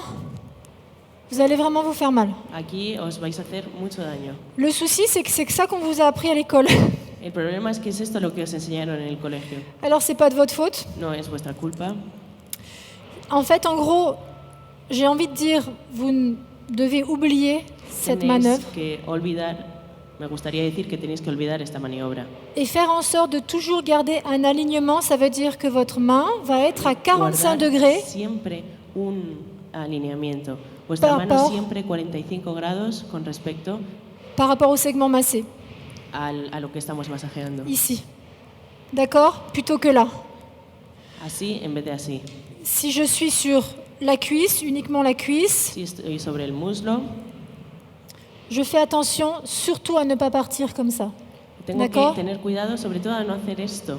vous allez vraiment vous faire mal. aquí os vais a hacer mucho daño. Le souci, c'est que ça qu'on vous a appris à l'école. El problema es que es esto lo que os enseñaron en el colegio. Alors, c'est pas de votre faute. No es vuestra culpa. En fait, en gros, j'ai envie de dire, vous devez oublier cette Tenéis manœuvre que olvidar, me gustaría decir que tenéis que olvidar esta maniobra. et faire en sorte de toujours garder un alignement. Ça veut dire que votre main va être à 45 Guardar degrés siempre un alineamiento. Vuestra Par mano rapport- siempre 45 grados con respecto par rapport au segment massé, a lo que estamos masajeando. ici. D'accord? Plutôt que là. Así en vez de así. Si je suis sur la cuisse, uniquement la cuisse, Si estoy sobre el muslo, je fais attention surtout à ne pas partir comme ça. tengo D'accord. que tener cuidado sobre todo a no hacer esto.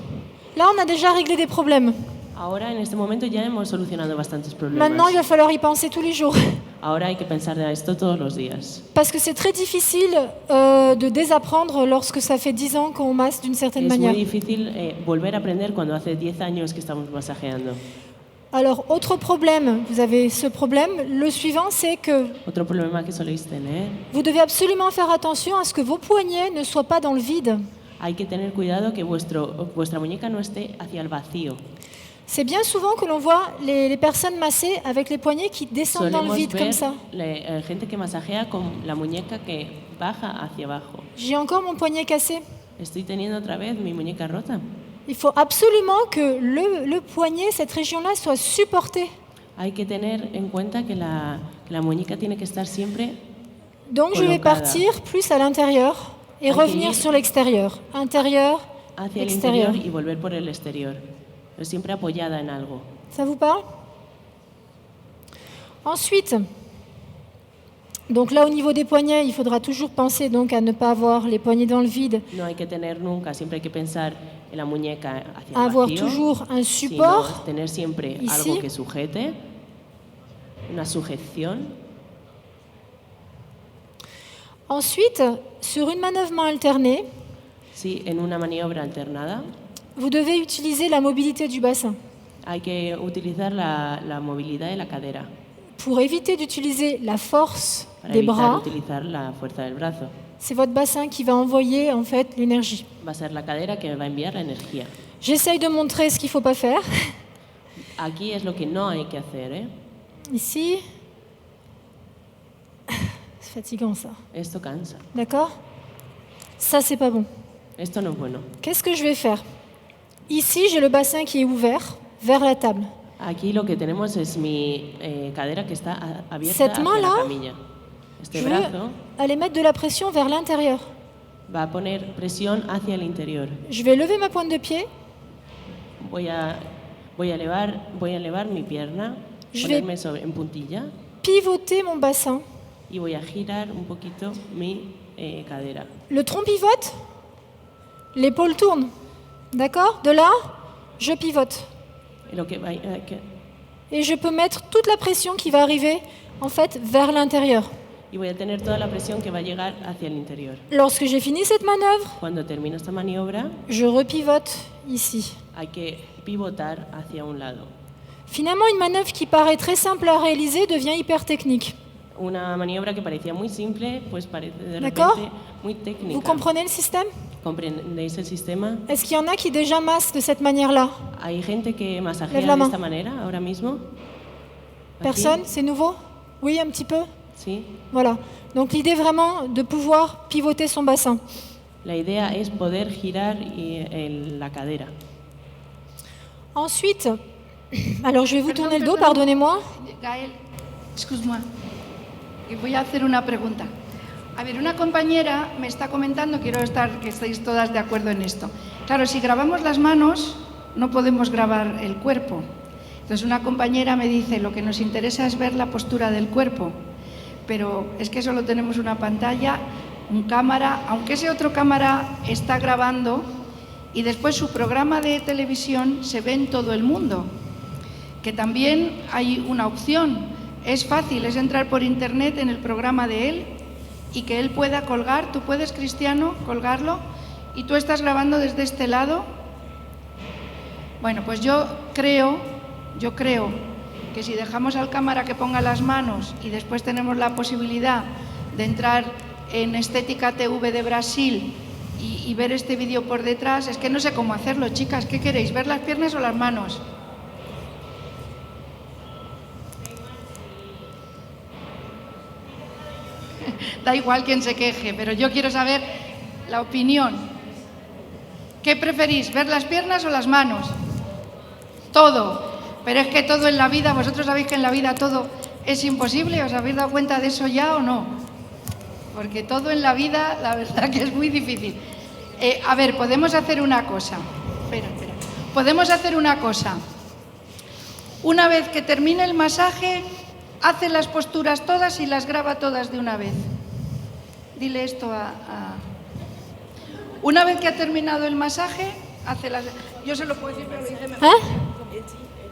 Là, on a déjà réglé des problèmes. Ahora, en este momento, ya hemos solucionado bastantes problemas. Maintenant, il va falloir y penser tous les jours. Ahora hay que pensar en esto todos los días. Parce que c'est très difficile de désapprendre lorsque ça fait 10 ans qu'on masse d'une certaine Es manière. muy difícil volver a aprender cuando hace 10 años que estamos masajeando. Alors, autre problème, vous avez ce problème. Le suivant, c'est que Otro problema que soléis tener, vous devez absolument faire attention à ce que vos poignets ne soient pas dans le vide. hay que tener cuidado que vuestra muñeca no esté hacia el vacío. C'est bien souvent que l'on voit les personnes massées avec les poignets qui descendent dans le Solemos vide ver comme ça. gente que masajea con la muñeca que baja hacia abajo. J'ai encore mon poignet cassé. Estoy teniendo otra vez mi muñeca rota. Il faut absolument que le poignet, cette région-là, soit supportée. Hay que tener en cuenta que la muñeca tiene que estar siempre Donc, je vais colocada partir plus à l'intérieur et revenir sur l'extérieur. Intérieur, hacia el extérieur. interior y volver por el exterior, pero siempre apoyada en algo. Ça vous parle? Ensuite, donc là au niveau des poignets, il faudra toujours penser donc à ne pas avoir les poignets dans le vide, No hay que tener nunca, siempre hay que pensar en la muñeca hacia à el avoir vacío, toujours un sino support. tener siempre ici. algo que sujete, una sujeción. Ensuite, sur une manœuvre alternée, Sí, en una maniobra alternada vous devez utiliser la mobilité du bassin hay que utilizar la movilidad de la cadera pour éviter d'utiliser la force para des evitar bras. utilizar la fuerza del brazo. C'est votre bassin qui va envoyer en fait l'énergie. Va a ser la cadera que va a enviar la energía. J'essaye de montrer ce qu'il ne faut pas faire. Aquí es lo que no hay que hacer, ¿eh? Ici, c'est fatigant ça. Esto cansa. D'accord? Ça, c'est pas bon. Esto no es bueno. Qu'est-ce que je vais faire? Ici, j'ai le bassin qui est ouvert vers la table. Aquí lo que tenemos es mi cadera que está abierta Cette hacia main-là, la camilla. Este Je vais brazo aller mettre de la pression vers l'intérieur. va a poner presión hacia el interior. Je vais lever ma pointe de pied. Voy a elevar mi pierna, Je vais- ponerme en puntilla Pivoter mon bassin. y voy a girar un poquito mi cadera. Le tronc pivote. L'épaule tourne. D'accord? De là, je pivote. Lo que Et je peux mettre toute la pression qui va arriver, en fait, vers l'intérieur. y voy a tener toda la presión que va a llegar hacia el interior. Lorsque j'ai fini cette manœuvre, Cuando termino esta maniobra, je repivote ici. hay que pivotar hacia un lado. Finalement, une manœuvre qui paraît très simple à réaliser devient hyper technique. Una maniobra que parecía muy simple, pues parece de D'accord? repente muy técnica. Vous comprenez le système? ¿Comprendéis el sistema? Est-ce qu'il y en a qui déjà massent de cette manière-là? Hay gente que masajea Lève la de main. esta manera ahora mismo. Aquí. Personne? C'est nouveau? Oui, un petit peu? Sí. Voilà. Donc l'idée vraiment de pouvoir pivoter son bassin. La idea es poder girar la cadera. Ensuite, alors je vais vous Perdón, tourner le dos, perdón. pardonnez-moi. Gael, excuse-moi. Voy a hacer una pregunta. A ver, una compañera me está comentando, quiero que estéis todas de acuerdo en esto. Claro, si grabamos las manos, no podemos grabar el cuerpo. Entonces una compañera me dice, lo que nos interesa es ver la postura del cuerpo, pero es que solo tenemos una pantalla, un cámara, aunque ese otro cámara está grabando y después su programa de televisión se ve en todo el mundo, que también hay una opción. Es fácil, es entrar por internet en el programa de él y que él pueda colgar. Tú puedes, Cristiano, colgarlo y tú estás grabando desde este lado. Bueno, pues yo creo que si dejamos al cámara que ponga las manos y después tenemos la posibilidad de entrar en Estética TV de Brasil y ver este vídeo por detrás, es que no sé cómo hacerlo, chicas. ¿Qué queréis, ver las piernas o las manos? Da igual quien se queje, pero yo quiero saber la opinión. ¿Qué preferís, ver las piernas o las manos? Todo. Pero es que todo en la vida, vosotros sabéis que en la vida todo es imposible. ¿Os habéis dado cuenta de eso ya o no? Porque todo en la vida, la verdad que es muy difícil. A ver, podemos hacer una cosa. Espera. Podemos hacer una cosa. Una vez que termine el masaje, hace las posturas todas y las graba todas de una vez. Dile esto a... Una vez que ha terminado el masaje, hace las... Yo se lo puedo decir, pero lo dice mejor. Elle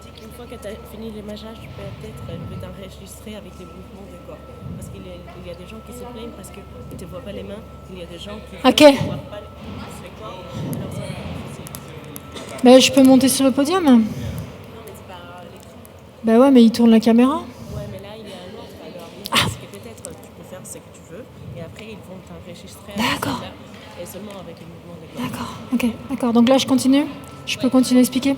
dit qu'une fois que tu as fini les massages, tu peux t'enregistrer avec les mouvements du corps. Parce qu'il y a des gens qui se plaignent parce qu'ils ne te voient pas les mains. Il y a des gens qui Ok. ne voient pas le corps. Alors ça, c'est... Ben, je peux monter sur le podium. Non, mais c'est pas l'écran. Ben ouais, mais il tourne la caméra. Ouais, mais là, il y a un autre. Alors, parce que peut-être tu peux faire ce que tu veux. Et après, ils vont t'enregistrer avec D'accord. celle-là, et seulement avec les mouvements du corps. D'accord, ok, d'accord. Donc là, je continue. Je peux continuer à expliquer.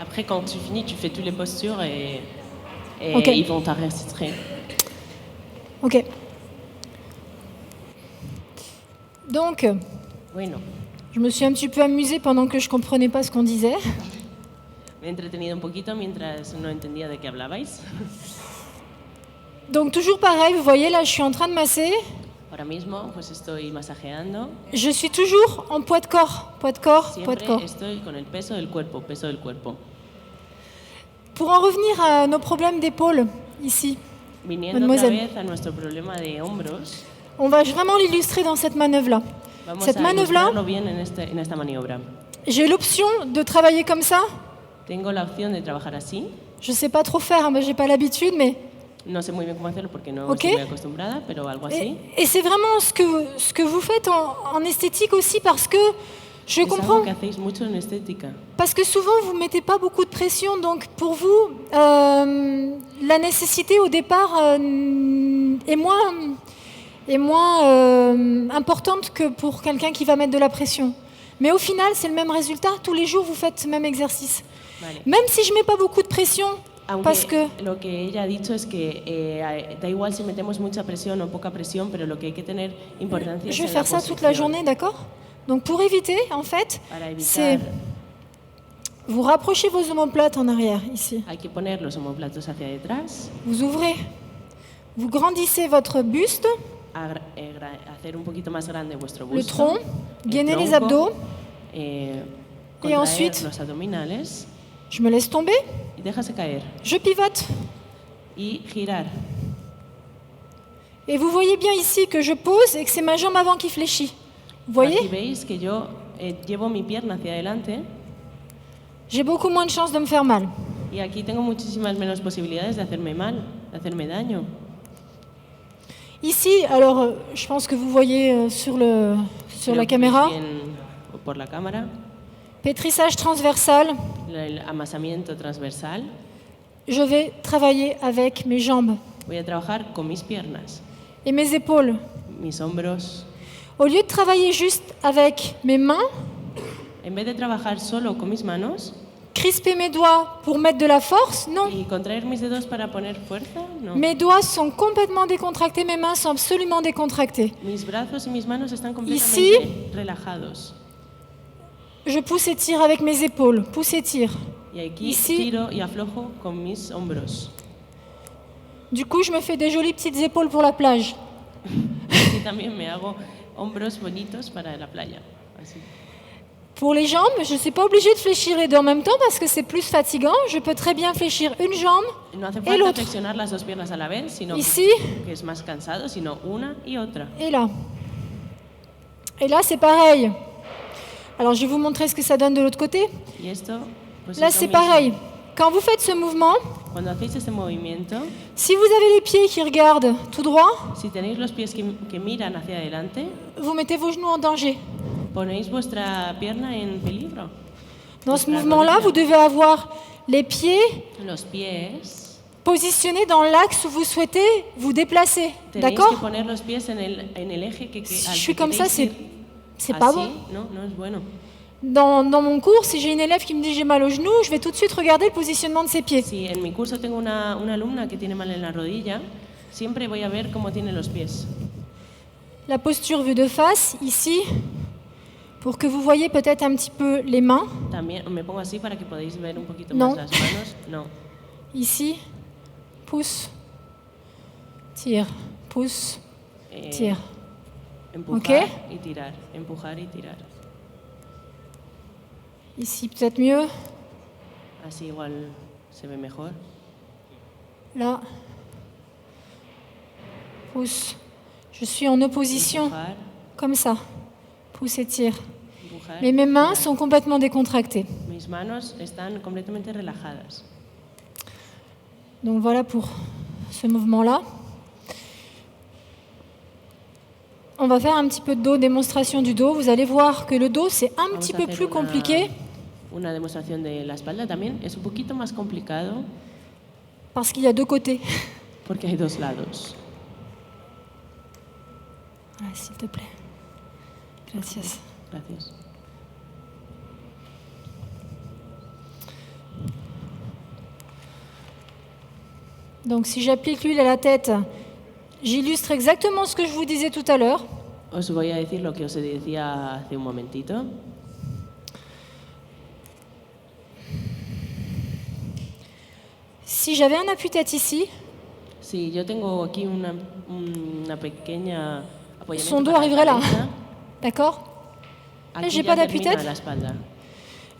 Après, quand tu finis, tu fais toutes les postures et Ok. ils vont t'enregistrer. Ok. Donc, Bueno, je me suis un petit peu amusée pendant que je ne comprenais pas ce qu'on disait. me he entretenido un poquito mientras no entendía de qué hablabais. Donc, toujours pareil, vous voyez, là, je suis en train de masser. Ahora mismo pues estoy masajeando. Je suis toujours en poids de corps, poids de corps, poids de Siempre corps. estoy con el peso del cuerpo, peso del cuerpo. Pour en revenir à nos problèmes d'épaule, ici, Viniendo otra mademoiselle, vez a nuestro problema de hombros, on va vraiment l'illustrer dans cette manœuvre-là. vamos Cette a manœuvre-là, ilustrarlo bien en esta maniobra. j'ai l'option de travailler comme ça. Tengo la opción de trabajar así. Je ne sais pas trop faire, moi j'ai pas l'habitude, mais... No sé muy bien cómo hacerlo porque no Ok. estoy muy acostumbrada, pero algo así. Et c'est vraiment ce que vous faites en esthétique aussi, parce que je Es comprends, algo que hacéis mucho en estética. parce que souvent vous ne mettez pas beaucoup de pression, donc pour vous, la nécessité au départ est moins importante que pour quelqu'un qui va mettre de la pression. Mais au final, c'est le même résultat, tous les jours vous faites ce même exercice. Vale. Même si je ne mets pas beaucoup de pression, Aunque parce que lo que ella ha dicho es que da igual si metemos mucha presión o poca presión, pero lo que hay que tener importancia je es vais en la faire ça toute la posición. journée, d'accord? Donc pour éviter, en fait, Para c'est... evitar, Vous rapprochez vos omoplates en arrière, ici. hay que poner los omoplatos hacia detrás, Vous ouvrez. Vous grandissez votre buste, hacer un poquito más grande vuestro le busto, tronc, el gainer les tronco, abdos. contraer ensuite- los abdominales Je me laisse tomber. y déjase caer Je pivote. y girar. Et vous voyez bien ici que je pose et que c'est ma jambe avant qui fléchit. Vous Aquí voyez? veis que yo llevo mi pierna hacia adelante J'ai beaucoup moins de chances de me faire mal. y aquí tengo muchísimas menos posibilidades de hacerme mal, de hacerme daño. Ici, alors, je pense que vous voyez sur Creo la que caméra, veis bien por la cámara, pétrissage transversal. el amasamiento transversal. Je vais travailler avec mes jambes Voy a trabajar con mis piernas, et mes épaules. mis hombros. Au lieu de travailler juste avec mes mains, En vez de trabajar solo con mis manos crisper mes doigts pour mettre de la force, non. y contraer mis dedos para poner fuerza, no. Mes doigts sont complètement décontractés, mes mains sont absolument décontractées. Mis brazos y mis manos están Ici. completamente relajados. Je pousse et tire avec mes épaules, pousse et tire. Y aquí Ici. tiro y aflojo con mis hombros. Du coup, je me fais des jolies petites épaules pour la plage. Aquí también me hago hombros bonitos para la playa. Así. Pour les jambes, je ne suis pas obligée de fléchir les deux en même temps parce que c'est plus fatigant. Je peux très bien fléchir une jambe No hace et falta l'autre, flexionar las dos piernas a la vez, sino Ici. que es más cansado, sino una y otra. et là. Et là, c'est pareil. Alors, je vais vous montrer ce que ça donne de l'autre côté. Y esto, pues Là, es lo c'est mismo. pareil. Quand vous faites ce mouvement, Cuando hacéis este movimiento, si vous avez les pieds qui regardent tout droit, si tenéis los pies que miran hacia adelante, vous mettez vos genoux en danger. ponéis vuestra pierna en peligro. Dans ce Vuestra mouvement-là, rodilla. vous devez avoir les pieds Los pies, positionnés dans l'axe où vous souhaitez vous déplacer. tenéis que D'accord? poner los pies en el eje que Si al je que suis comme ça, queréis ir. c'est pas Así, bon. no es bueno. Dans mon cours, si j'ai une élève qui me dit j'ai mal au genou, je vais tout de suite regarder le positionnement de ses pieds. Si en mi curso tengo una alumna que tiene mal en la rodilla, siempre voy a ver cómo tiene los pies. La posture vue de face, ici, pour que vous voyez peut-être un petit peu les mains. También me pongo así para que podáis ver un poquito No. más las manos. No. Ici, pousse, tire, pousse, Eh, tire. Empujar Ok. y tirar, empujar y tirar. Ici, peut-être mieux. Así igual se ve mejor. Là, pousse. Je suis en opposition, Empujar, comme ça. Pousse et tire. empujar. Mais mes mains tirar. sont complètement décontractées. Mis manos están completamente relajadas. Donc voilà pour ce mouvement-là. On va faire un petit peu de dos, démonstration du dos. Vous allez voir que le dos, c'est un Vamos petit a peu hacer plus compliqué una demostración de la espalda también. Es un poquito más complicado parce qu'il y a deux côtés. porque hay dos lados. Voilà, s'il te plaît. Gracias. Gracias. Donc si j'applique l'huile à la tête, j'illustre exactement ce que je vous disais tout à l'heure. Os voy a decir lo que os decía hace un momentito. Si j'avais un appui-tête ici, Sí, yo tengo aquí una pequeña apoyamiento son dos para la arriverait là. cabeza. D'accord? Aquí j'ai ya pas termino d'appui-tête. a la espalda.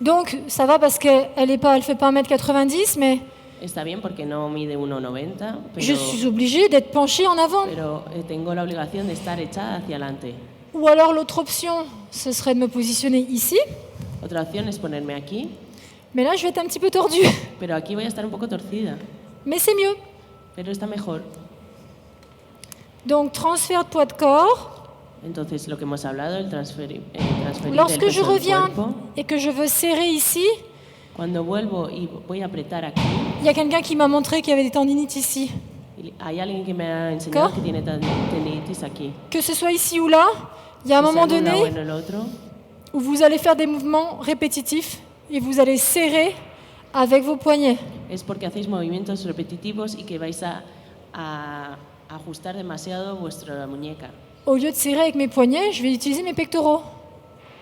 Donc ça va parce qu'elle ne fait pas 1m90, mais Está bien porque no mide 1,90, je suis obligée d'être penchée en avant. pero tengo la obligación de estar echada hacia adelante. Ou alors l'autre option, ce serait de me positionner ici. Otra opción es ponerme aquí, Mais là, je vais être un petit peu tordue. pero aquí voy a estar un poco torcida, Mais c'est mieux. pero está mejor. Donc transfert de poids de corps. Entonces, lo que hemos hablado, el transferir Lorsque el je peso del reviens cuerpo. et que je veux serrer ici, Cuando vuelvo y voy a apretar aquí, il y a quelqu'un qui m'a montré qu'il y avait des tendinites ici. hay alguien que me ha enseñado ¿Qué? que tiene tendinitis aquí. Que ce soit ici ou là, il y a un Que sea moment en un lado o en donné el otro, où vous allez faire des mouvements répétitifs et vous allez serrer avec vos poignets. es porque hacéis movimientos repetitivos y que vais a ajustar demasiado vuestra muñeca. Au lieu de serrer avec mes poignets, je vais utiliser mes pectoraux.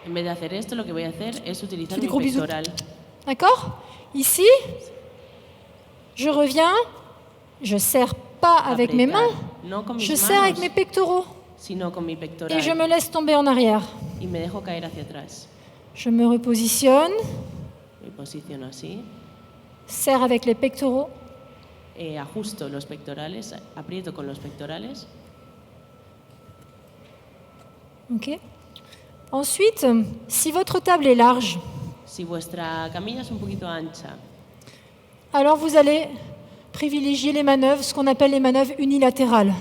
En vez de hacer esto, lo que voy a hacer es utilizar Des mi gros bisous. pectoral. D'accord? Ici, je reviens, je serre pas avec mes Apretar, mains, no con mis je serre avec manos, mes pectoraux sino con mi pectoral. et je me laisse tomber en arrière. Y me dejo caer hacia atrás. Je me repositionne, Me posiciono así, serre avec les pectoraux, ajusto los pectorales, aprieto con los pectorales. ok? Ensuite, si votre table est large, Si vuestra camilla es un poquito ancha, alors vous allez privilégier les manœuvres, ce qu'on appelle les manœuvres unilatérales.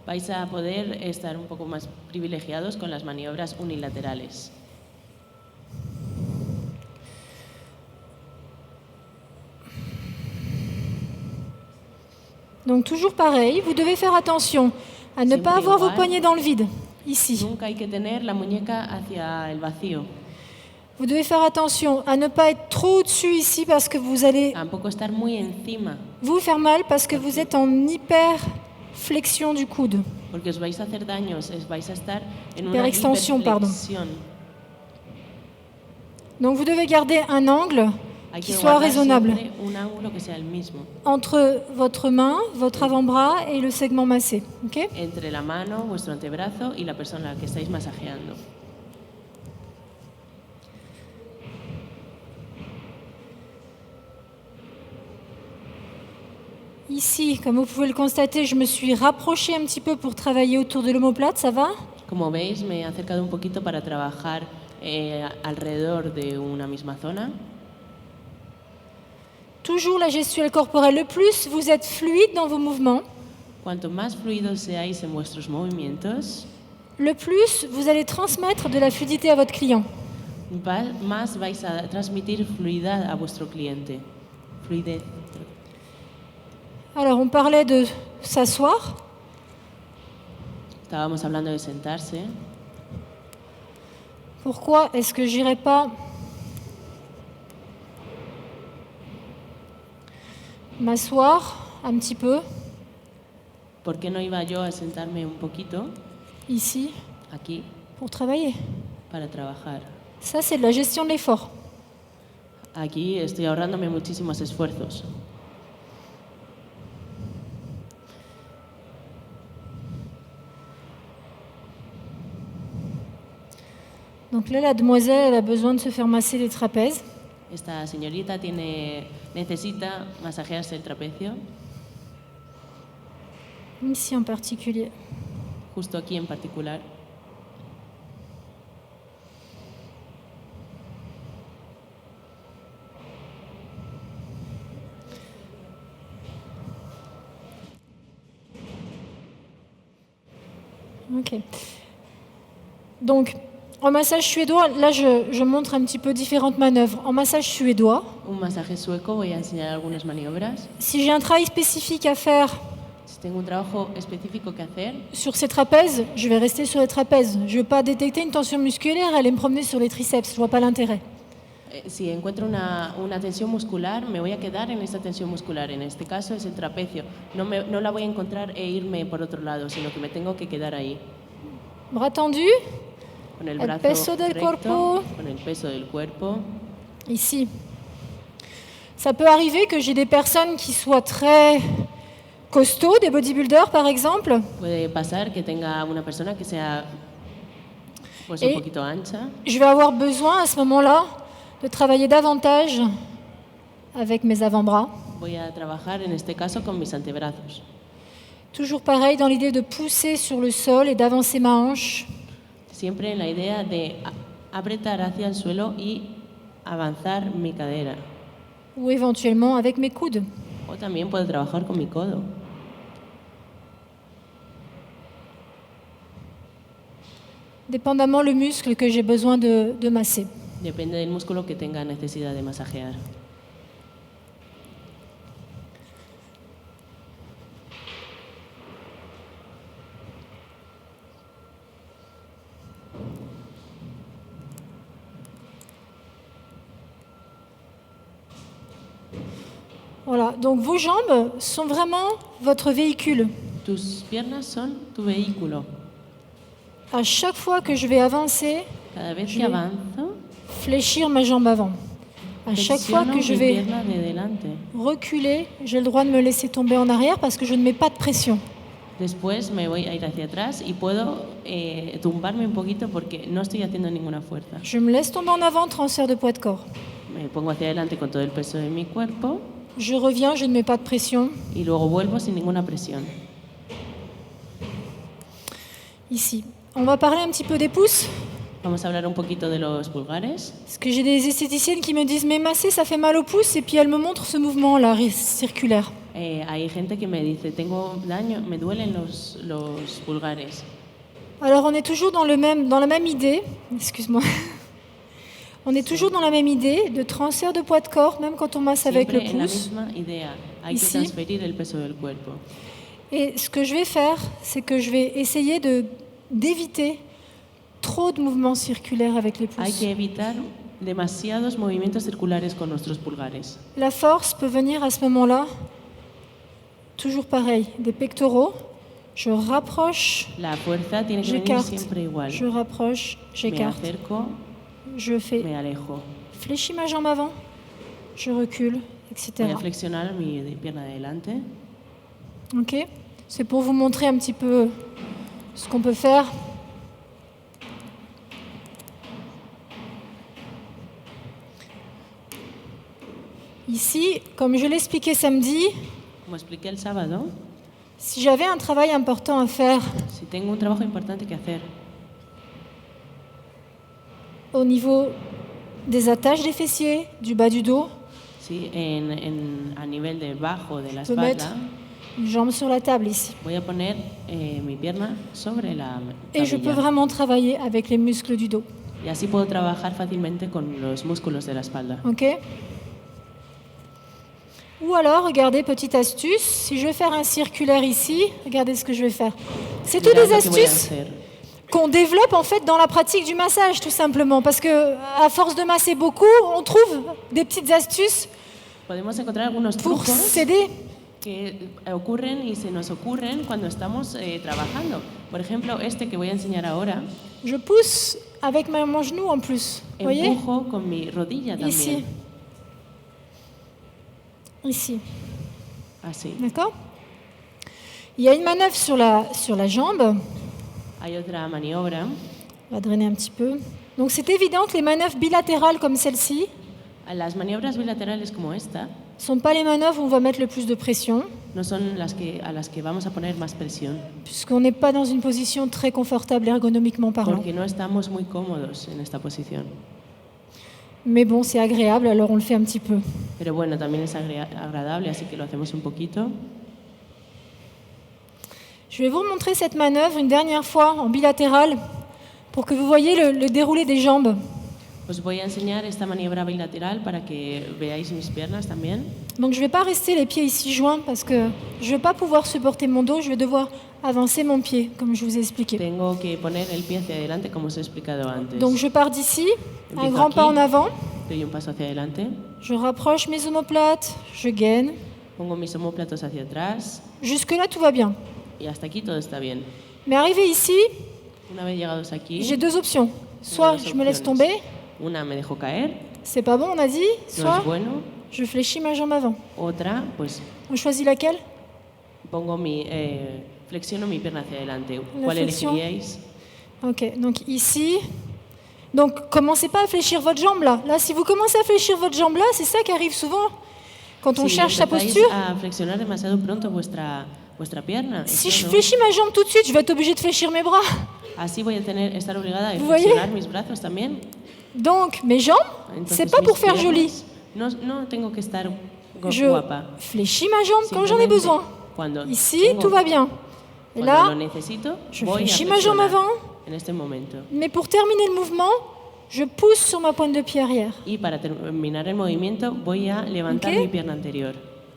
vais a poder estar un poco más privilegiados con las maniobras unilaterales. Donc toujours pareil, vous devez faire attention à ne Siempre pas avoir vos igual. poignets dans le vide, ici. Nunca hay que tener la muñeca hacia el vacío. Vous devez faire attention à ne pas être trop au-dessus ici parce que vous allez Tampoco estar muy encima, vous faire mal parce que vous êtes en hyper flexion du coude. porque os vais a hacer daños, vais a estar en una Hiperextensión, pardon. hiperflexión. Donc vous devez garder un angle Hay qui que soit guardar raisonnable siempre un ángulo que sea el mismo, entre votre main, votre avant-bras et le segment massé. Ok? entre la mano, vuestro antebrazo y la persona a la que estáis masajeando. Ici, comme vous pouvez le constater, je me suis rapprochée un petit peu pour travailler autour de l'omoplate, ça va? Como veis, me he acercado un poquito para trabajar alrededor de una misma zona. Toujours la gestuelle corporelle. Le plus vous êtes fluide dans vos mouvements, Cuanto más fluidos seáis en vuestros movimientos, le plus vous allez transmettre de la fluidité à votre client. más vais a transmitir fluidez a vuestro cliente. Fluidez. Alors, on parlait de s'asseoir. Estábamos hablando de sentarse. Pourquoi est-ce que j'irais pas m'asseoir un petit peu ¿Por qué no iba yo a sentarme un poquito ici aquí pour travailler? para trabajar? Ça, c'est de la gestion de l'effort. Aquí estoy ahorrándome muchísimos esfuerzos. Donc là, la demoiselle, elle a besoin de se faire masser les trapèzes. Esta señorita necesita masajearse el trapecio, Ici en particulier. justo aquí en particular. Ok. Donc, en massage suédois, là, je montre un petit peu différentes manœuvres. En massage suédois, Un masaje sueco, voy a enseñar algunas maniobras. si j'ai un travail spécifique à faire Si tengo un trabajo específico que hacer, sur ces trapèzes, je vais rester sur les trapèzes. Je ne vais pas détecter une tension musculaire et aller me promener sur les triceps. Je vois pas l'intérêt. si encuentro una tensión muscular, me voy a quedar en esa tensión muscular. En este caso es el trapecio. No la voy a encontrar e irme por otro lado, sino que me tengo que quedar ahí. bras tendu, con el el brazo peso del recto, cuerpo. con el peso del cuerpo. Ici. Ça peut arriver que j'ai des personnes qui soient très costauds, des bodybuilders par exemple, Puede pasar que tenga una persona que sea pues, un Et- poquito ancha. je vais avoir besoin à ce moment-là de travailler davantage avec mes avant-bras. Voy a trabajar en este caso con mis antebrazos. Toujours pareil dans l'idée de pousser sur le sol et d'avancer ma hanche. Siempre en la idea de apretar hacia el suelo y avanzar mi cadera. Ou éventuellement avec mes coudes. O también puedo trabajar con mi codo. Dépendamment le muscle que j'ai besoin de masser. Depende del músculo que tenga necesidad de masajear. Voilà, donc vos jambes sont vraiment votre véhicule. Tus piernas son tu vehículo. À chaque fois que je vais avancer, Cada vez Je que vais- avanzo, fléchir ma jambe avant. À chaque fois flexiono que je mi vais pierna de delante. reculer, j'ai le droit de me laisser tomber en arrière parce que je ne mets pas de pression. Después me voy a ir hacia atrás y puedo tumbarme un poquito porque no estoy haciendo ninguna fuerza. Je me laisse tomber en avant, transfert de poids de corps. Me pongo hacia adelante con todo el peso de mi cuerpo Je reviens, je ne mets pas de pression. y luego vuelvo sin ninguna presión. Ici. On va parler un petit peu des pouces. Vamos a hablar un poquito de los pulgares. Parce que j'ai des esthéticiennes qui me disent mais masser ça fait mal au pouce et puis elles me montrent ce mouvement là circulaire. Hay gente que me dice, tengo daño, me duelen los pulgares. Alors on est toujours dans la même idée, excuse-moi. On est toujours dans la même idée de transfert de poids de corps même quand on masse avec le Siempre en la pouce. misma idea. Hay que Ici. transferir el peso del cuerpo. Et ce que je vais faire, c'est que je vais essayer d'éviter trop de mouvements circulaires avec les Hay pouces. que evitar demasiados movimientos circulares con nuestros pulgares. La force peut venir à ce moment-là, toujours pareil, des pectoraux. Je rapproche, La fuerza tiene que venir j'écarte, siempre igual. je rapproche, Me j'écarte. acerco, Je fais me alejo. fléchis ma jambe avant, je recule, Voy etc. a flexionar mi pierna de delante. Ok. C'est pour vous montrer un petit peu ce qu'on peut faire. Ici, comme je l'expliquais samedi, Como expliqué el sábado, si j'avais un travail important à faire si tengo un trabajo importante que hacer au niveau des attaches des fessiers, du bas du dos, sí, a nivel de bajo de la je peux mettre espalda, une jambe sur la table ici. voy a poner mi pierna sobre la Et je peux tabilla. vraiment travailler avec les muscles du dos. Y así puedo trabajar fácilmente con los músculos de la espalda. Ok. Ou alors, regardez, petite astuce, si je veux faire un circulaire ici, regardez ce que je vais faire. C'est toutes Mirad des lo que voy a astuces hacer. qu'on développe en fait dans la pratique du massage, tout simplement. Parce que à force de masser beaucoup, on trouve des petites astuces Podemos encontrar algunos pour trucos s'aider. que ocurren y se nos ocurren cuando estamos trabajando. Por ejemplo, este que voy a enseñar ahora, Je pousse avec mon genou en plus. Vous voyez? empujo con mi rodilla también. Ici. Ici. Así. D'accord? Il y a une manœuvre sur la jambe. Hay otra maniobra. On va drainer un petit peu. Donc c'est évident que les manœuvres bilatérales comme celle-ci Las maniobras bilaterales como esta ne sont pas les manœuvres où on va mettre le plus de pression, no son a las que vamos a poner más presión, puisqu'on n'est pas dans une position très confortable ergonomiquement parlant. porque no estamos muy cómodos en esta posición. Mais bon, c'est agréable, alors on le fait un petit peu. Pero bueno, también es agradable, así que lo hacemos un poquito. Je vais vous montrer cette manœuvre une dernière fois en bilatéral pour que vous voyez le déroulé des jambes. Os voy a enseñar esta maniobra bilateral para que veáis mis piernas también. Donc je ne vais pas rester les pieds ici joints parce que je ne vais pas pouvoir supporter mon dos, je vais devoir avancer mon pied, comme je vous ai expliqué. Tengo que poner el pie hacia adelante, como os he explicado antes. Donc je pars d'ici, un Empiezo grand aquí. pas en avant, Doy un paso hacia adelante, je rapproche mes omoplates, je gaine. pongo mis omóplatos hacia atrás Jusque-là, tout va bien. y hasta aquí todo está bien. Mais arrivé ici, Una vez llegados aquí, j'ai deux options. Soit je me laisse tomber, una me dejo caer, c'est pas bon, on a dit. no Soit es bueno. je fléchis ma jambe avant. Otra, pues On choisit laquelle? flexiono mi pierna hacia adelante. La ¿Cuál flexion. elegiríais? Ok, donc ici. Donc commencez pas à fléchir votre jambe là. Là, si vous commencez à fléchir votre jambe là, c'est ça qui arrive souvent quand on Si cherche sa empezáis posture. a flexionar demasiado pronto vuestra pierna, Si eso je no. fléchis ma jambe tout de suite, je vais être obligée de fléchir mes bras. Así voy a estar obligada a Vous flexionar mis brazos también. Donc mes jambes, Entonces, c'est pas pour mis faire joli. piernas, no tengo que estar Je guapa. fléchis ma jambe quand j'en ai Simplemente besoin. cuando Ici, tengo- tout va bien. Et Cuando lo là, necesito, je voy a fléchis ma jambe flexionar avant. en este momento. Mais pour terminer le mouvement, je pousse sur ma pointe de pied arrière Y para terminar el movimiento, voy a levantar Ok. mi pierna anterior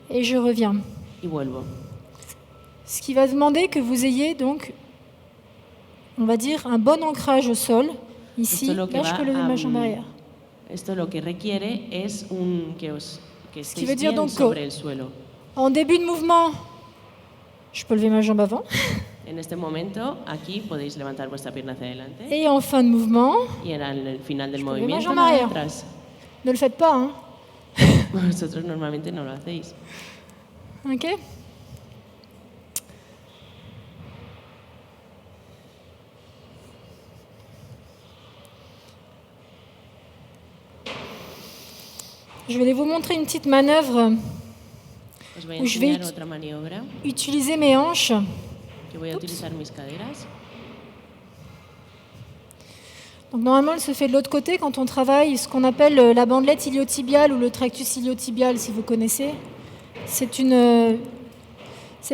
et je reviens. y vuelvo. Ce qui va demander que vous ayez donc, on va dire, un bon ancrage au sol. Ici, Esto lo que là, je va peux lever a, ma jambe arrière. Esto lo que requiere es que qui estéis veut dire bien donc que- sobre el suelo. En début de mouvement, je peux lever ma jambe avant. En este momento, aquí podéis levantar vuestra pierna hacia adelante Et en fin de mouvement, y en el final del lever ma movimiento, jambe nada arrière. atrás. ne le faites pas, hein. Vosotros normalmente no lo hacéis. Ok? Je vais vous montrer une petite manœuvre. Os voy a Pues enseñar veis- otra maniobra Utiliser mes hanches. que voy a utilizar mis caderas. Donc normalement, elle se fait de l'autre côté quand on travaille ce qu'on appelle la bandelette iliotibiale ou le tractus iliotibial, si vous connaissez. C'est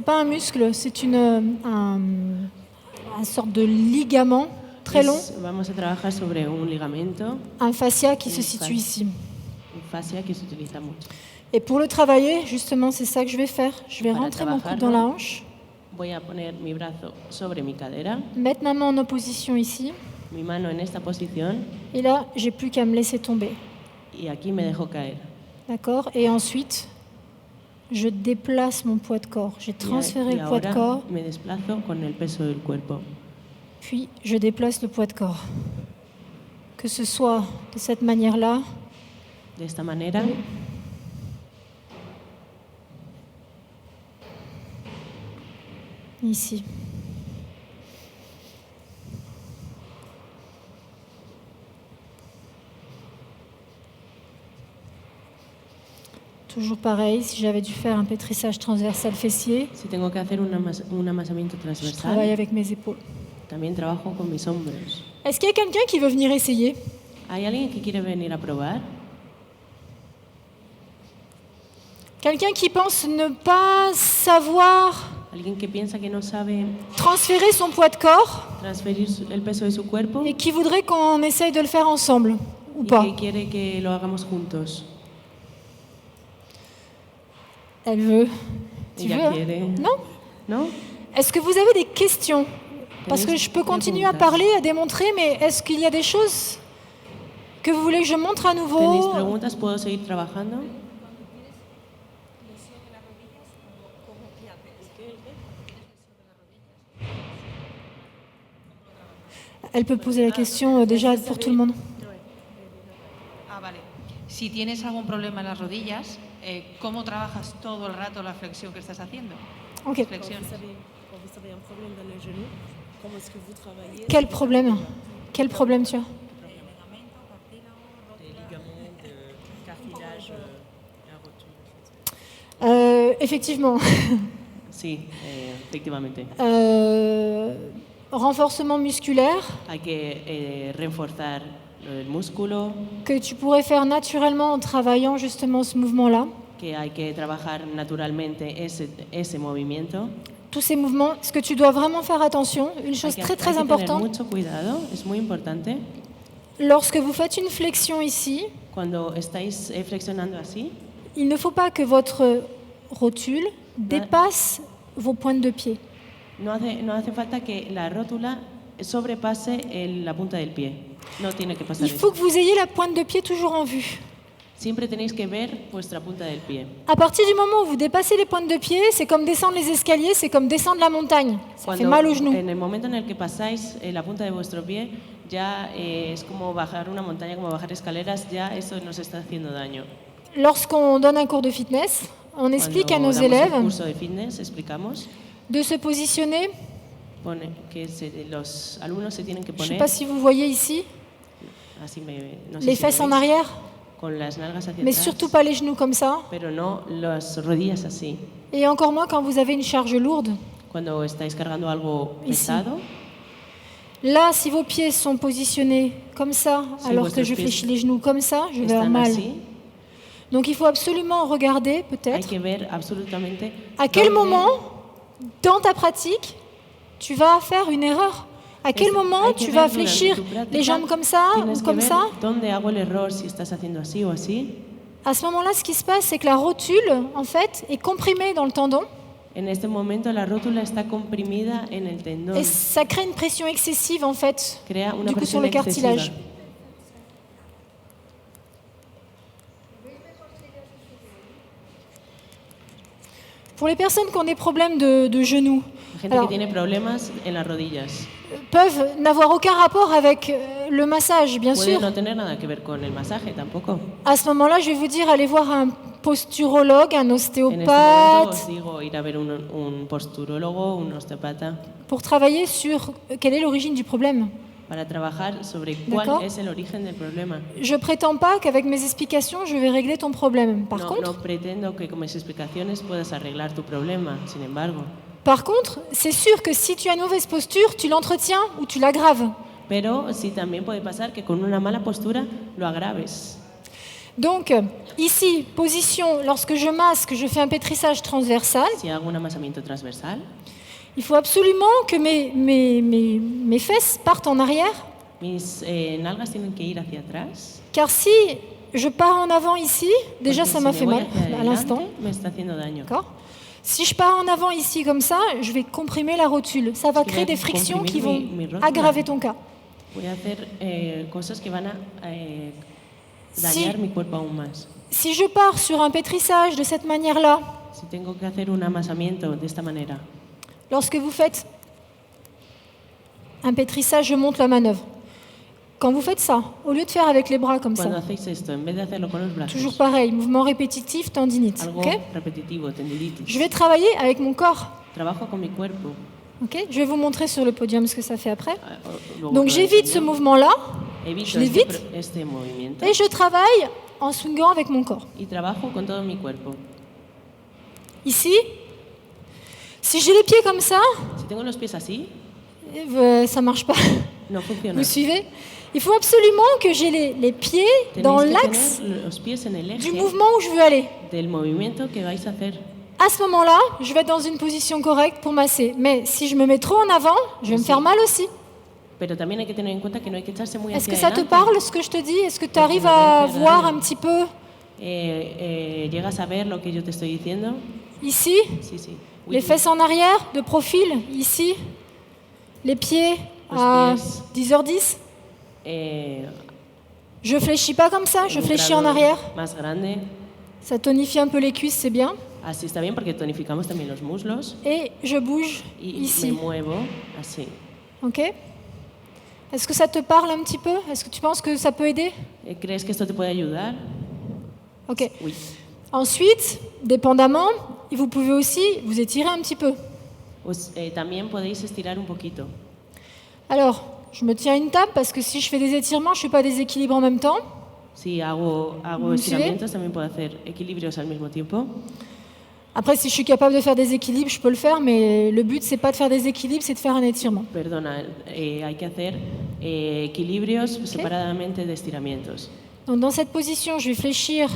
pas un muscle, c'est un sorte de ligament très long, Vamos a trabajar sobre un ligamento, un fascia qui se Un situe fascia. ici. un fascia que se utiliza mucho. Et pour le travailler, justement, c'est ça que je vais faire. Je vais Para rentrer mon coude trabajarlo. dans la hanche, Voy a poner mi brazo sobre mi cadera, mettre ma main en opposition ici, mi mano en esta posición et là, j'ai plus qu'à me laisser tomber. y aquí me dejo caer. D'accord? Et ensuite, je déplace mon poids de corps. J'ai transféré Y le poids de ahora corps, me desplazo con el peso del cuerpo. puis je déplace le poids de corps. Que ce soit de cette manière-là, De esta manera, ici. Toujours pareil, si j'avais dû faire un pétrissage transversal fessier, si tengo que hacer un amasamiento je transversal, travaille avec mes épaules. también trabajo con mis hombros. Est-ce qu'il y a quelqu'un qui veut venir essayer? ¿Hay alguien que quiere venir a probar? Quelqu'un qui pense ne pas savoir ¿Alguien que piensa que no sabe transférer son poids de corps transferir el peso de su cuerpo et qui voudrait qu'on essaye de le faire ensemble ou y pas? que quiere que lo hagamos juntos? Elle veut. Tu Ella veux? quiere. Non? ¿No? Est-ce que vous avez des questions? Parce que je peux continuer à parler, à démontrer, mais est-ce qu'il y a des choses que vous voulez que je montre à ¿Tenéis nouveau? preguntas? ¿Puedo seguir trabajando? Elle peut poser la question déjà pour tout le monde. Ah, vale. Si tienes algún problema en las rodillas, ¿cómo trabajas todo el rato la flexión que estás haciendo? Ok. Pues, Flexiones. Quand vous avez un problème dans le genou, comment est-ce que vous travaillez? Quel problème? Quel problème tu as? Des ligaments, de cartilage, la rotule. Effectivement. Sí, efectivamente. Renforcement musculaire Hay que reforzar el músculo, que tu pourrais faire naturellement en travaillant justement ce mouvement-là. que hay que trabajar naturalmente ese movimiento. Tous ces mouvements, ce que tu dois vraiment faire attention, une Hay chose que, très hay très que tener importante, mucho cuidado, es muy importante. lorsque vous faites une flexion ici, Cuando estáis flexionando así, il ne faut pas que votre rotule dépasse vos pointes de pied. no hace falta que la rótula sobrepase la punta del pie. No tiene que pasar Il eso. faut que vous ayez la pointe de pied toujours en vue. Siempre tenéis que ver vuestra punta del pie. À partir du moment où vous dépassez les pointes de pied, c'est comme descendre les escaliers, c'est comme descendre la montagne. Ça fait mal aux genoux. En el momento en el que pasáis la punta de vuestro pie, ya es como bajar una montaña, como bajar escaleras, ya eso nos está haciendo daño. Lorsqu'on donne un cours de fitness, on explique à nos Cuando damos élèves un curso de fitness, explicamos de se positionner. que los alumnos se tienen que Je ne sais poner pas si vous voyez ici, así no sé les si fesses lo en veis, arrière, con las nalgas hacia mais atrás, surtout pas les genoux comme ça. pero no las rodillas así. Et encore moins quand vous avez une charge lourde. Cuando estáis cargando algo Ici. pesado, Là, si vos pieds sont positionnés comme ça, Si alors vuestros que je pies fléchis les genoux comme ça, je vais avoir están mal. así, Donc il faut absolument regarder hay peut-être que ver absolutamente à quel dónde- moment dans ta pratique tu vas faire une erreur. À quel moment hay que tu ver vas durante fléchir tu práctica, les jambes comme ça tienes ou que comme ver ça. dónde hago el error, si estás haciendo así o así. À ce moment-là, ce qui se passe, c'est que la rotule, en fait, est comprimée dans le tendon En este momento la rótula está comprimida en el tendón. et ça crée une pression excessive, en fait, Crea una du coup sur presión le cartilage. excesiva. Pour les personnes qui ont des problèmes de genoux, La gente alors, que tiene problemas en las rodillas peuvent n'avoir aucun rapport avec le massage, bien puede sûr. no tener nada que ver con el masaje tampoco. À ce moment-là, je vais vous dire, allez voir un posturologue, un En este momento ostéopathe, os digo ir a ver un posturólogo, un osteopata, pour travailler sur quelle est l'origine du problème. para trabajar sobre cuál D'accord. es el origen del problema. Je prétends pas qu'avec mes explications, je vais régler ton problème. No pretendo que con mis explicaciones puedas arreglar tu problema, sin embargo. Par contre, c'est sûr que si tu as une mauvaise posture, tu l'entretiens ou tu l'aggraves. Pero sí también puede pasar que con una mala postura lo agraves. Donc, ici, position, lorsque je masse, que je fais un pétrissage transversal, Si hago un amasamiento transversal, il faut absolument que mes fesses partent en arrière, mis nalgas tienen que ir hacia atrás. car si je pars en avant ici, déjà porque ça si m'a me fait voy mal hacia à adelante, l'instant. me está haciendo daño. D'accord. Si je pars en avant ici comme ça, je vais comprimer la rotule. Ça va Parce que créer va des frictions qui vont comprimer mi rótula. aggraver ton cas. Voy a hacer cosas que van a Si- dañar mi cuerpo aún más. Si je pars sur un pétrissage de cette manière-là, Si tengo que hacer un amasamiento de esta manera, lorsque vous faites un pétrissage, je monte la manœuvre. Quand vous faites ça, au lieu de faire avec les bras comme cuando ça, hacéis esto, en vez de hacerlo con los brazos, toujours pareil, mouvement répétitif, tendinite. algo Ok. repetitivo, tendinitis, Je vais travailler avec mon corps. trabajo con mi cuerpo. Ok. Je vais vous montrer sur le podium ce que ça fait après. Luego Donc lo j'évite ce enseño. mouvement-là Evito je l'évite. este movimiento et je travaille en swingant avec mon corps. y trabajo con todo mi cuerpo. Ici, si j'ai les pieds comme ça, Si tengo los pies así, ça marche pas. no funciona. Vous suivez? Il faut absolument que j'ai les pieds dans Tenéis que l'axe tener los pies en el du eje mouvement où je veux aller. del movimiento que vais a hacer. À ce moment-là, je vais être dans une position correcte pour masser. Mais si je me mets trop en avant, je vais me faire mal aussi. Pero también hay que tener en cuenta que no hay que echarse muy Est-ce hacia que ça te adelante. parle ce que je te dis? Est-ce que tu arrives me à parece voir raro. un petit peu ¿Llegas a ver lo que yo te estoy diciendo? ici? Sí, sí. Les fesses en arrière, de profil, ici. Les pieds Los à pies. 10h10. Eh, Je fléchis pas comme ça, je en un fléchis en grado arrière. Más grande. Ça tonifie un peu les cuisses, c'est bien. Así está bien porque tonificamos también los muslos. Et je bouge Y ici. me muevo así. Ok? Est-ce que ça te parle un petit peu? Est-ce que tu penses que ça peut aider? ¿Crees que esto te puede ayudar? Ok. Uy. Ensuite, dépendamment, vous pouvez aussi vous étirer un petit peu. Pues, también podéis estirar un poquito. Alors, je me tiens à une table parce que si je fais des étirements, je ne fais pas des équilibres en même temps. Si hago ¿Me sigue? estiramientos, también puedo hacer equilibrios al mismo tiempo. Après, si je suis capable de faire des équilibres, je peux le faire, mais le but, c'est pas de faire des équilibres, c'est de faire un étirement. Perdona, hay que hacer equilibrios separadamente de estiramientos. Donc, dans cette position, je vais fléchir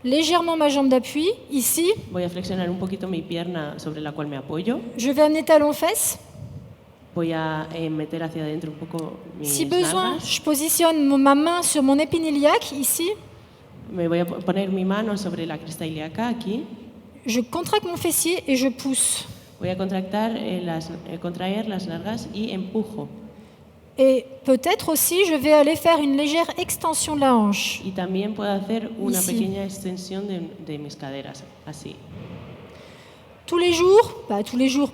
légèrement ma jambe d'appui, ici. Voy a flexionar un poquito mi pierna sobre la cual me apoyo. Je vais amener talon-fesse. Voy a meter hacia adentro un poco mis Si besoin, nalgas. je positionne ma main sur mon épine iliaque, ici. Me voy a poner mi mano sobre la cresta ilíaca aquí. Je contracte mon fessier et je pousse. Voy a contraer las nalgas y empujo. Et peut-être aussi, je vais aller faire une légère extension de la hanche. Y también puedo hacer una Ici. pequeña extensión de mis caderas, así. Tous les jours, pas tous les jours,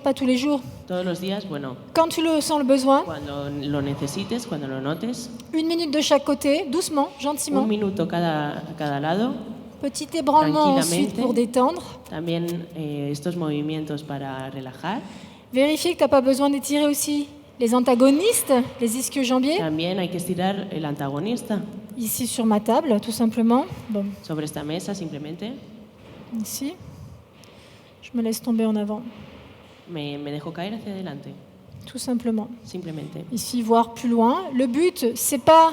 Todos los días, bueno, quand tu le sens le besoin, cuando lo necesites, cuando lo notes, 1 minute de chaque côté, doucement, un gentiment. minuto cada lado. Petit ébranlement ensuite Tranquilamente. pour détendre. También estos movimientos para relajar. Vérifiez que tu n'as pas besoin d'étirer aussi les antagonistes, les ischio-jambiers, También hay que estirar el antagonista ici sur ma table, tout simplement. Bon, sobre esta mesa, simplemente. ici. Je me laisse tomber en avant, Me dejo caer hacia adelante, tout simplement. simplemente. Ici, voire plus loin. Le but, c'est pas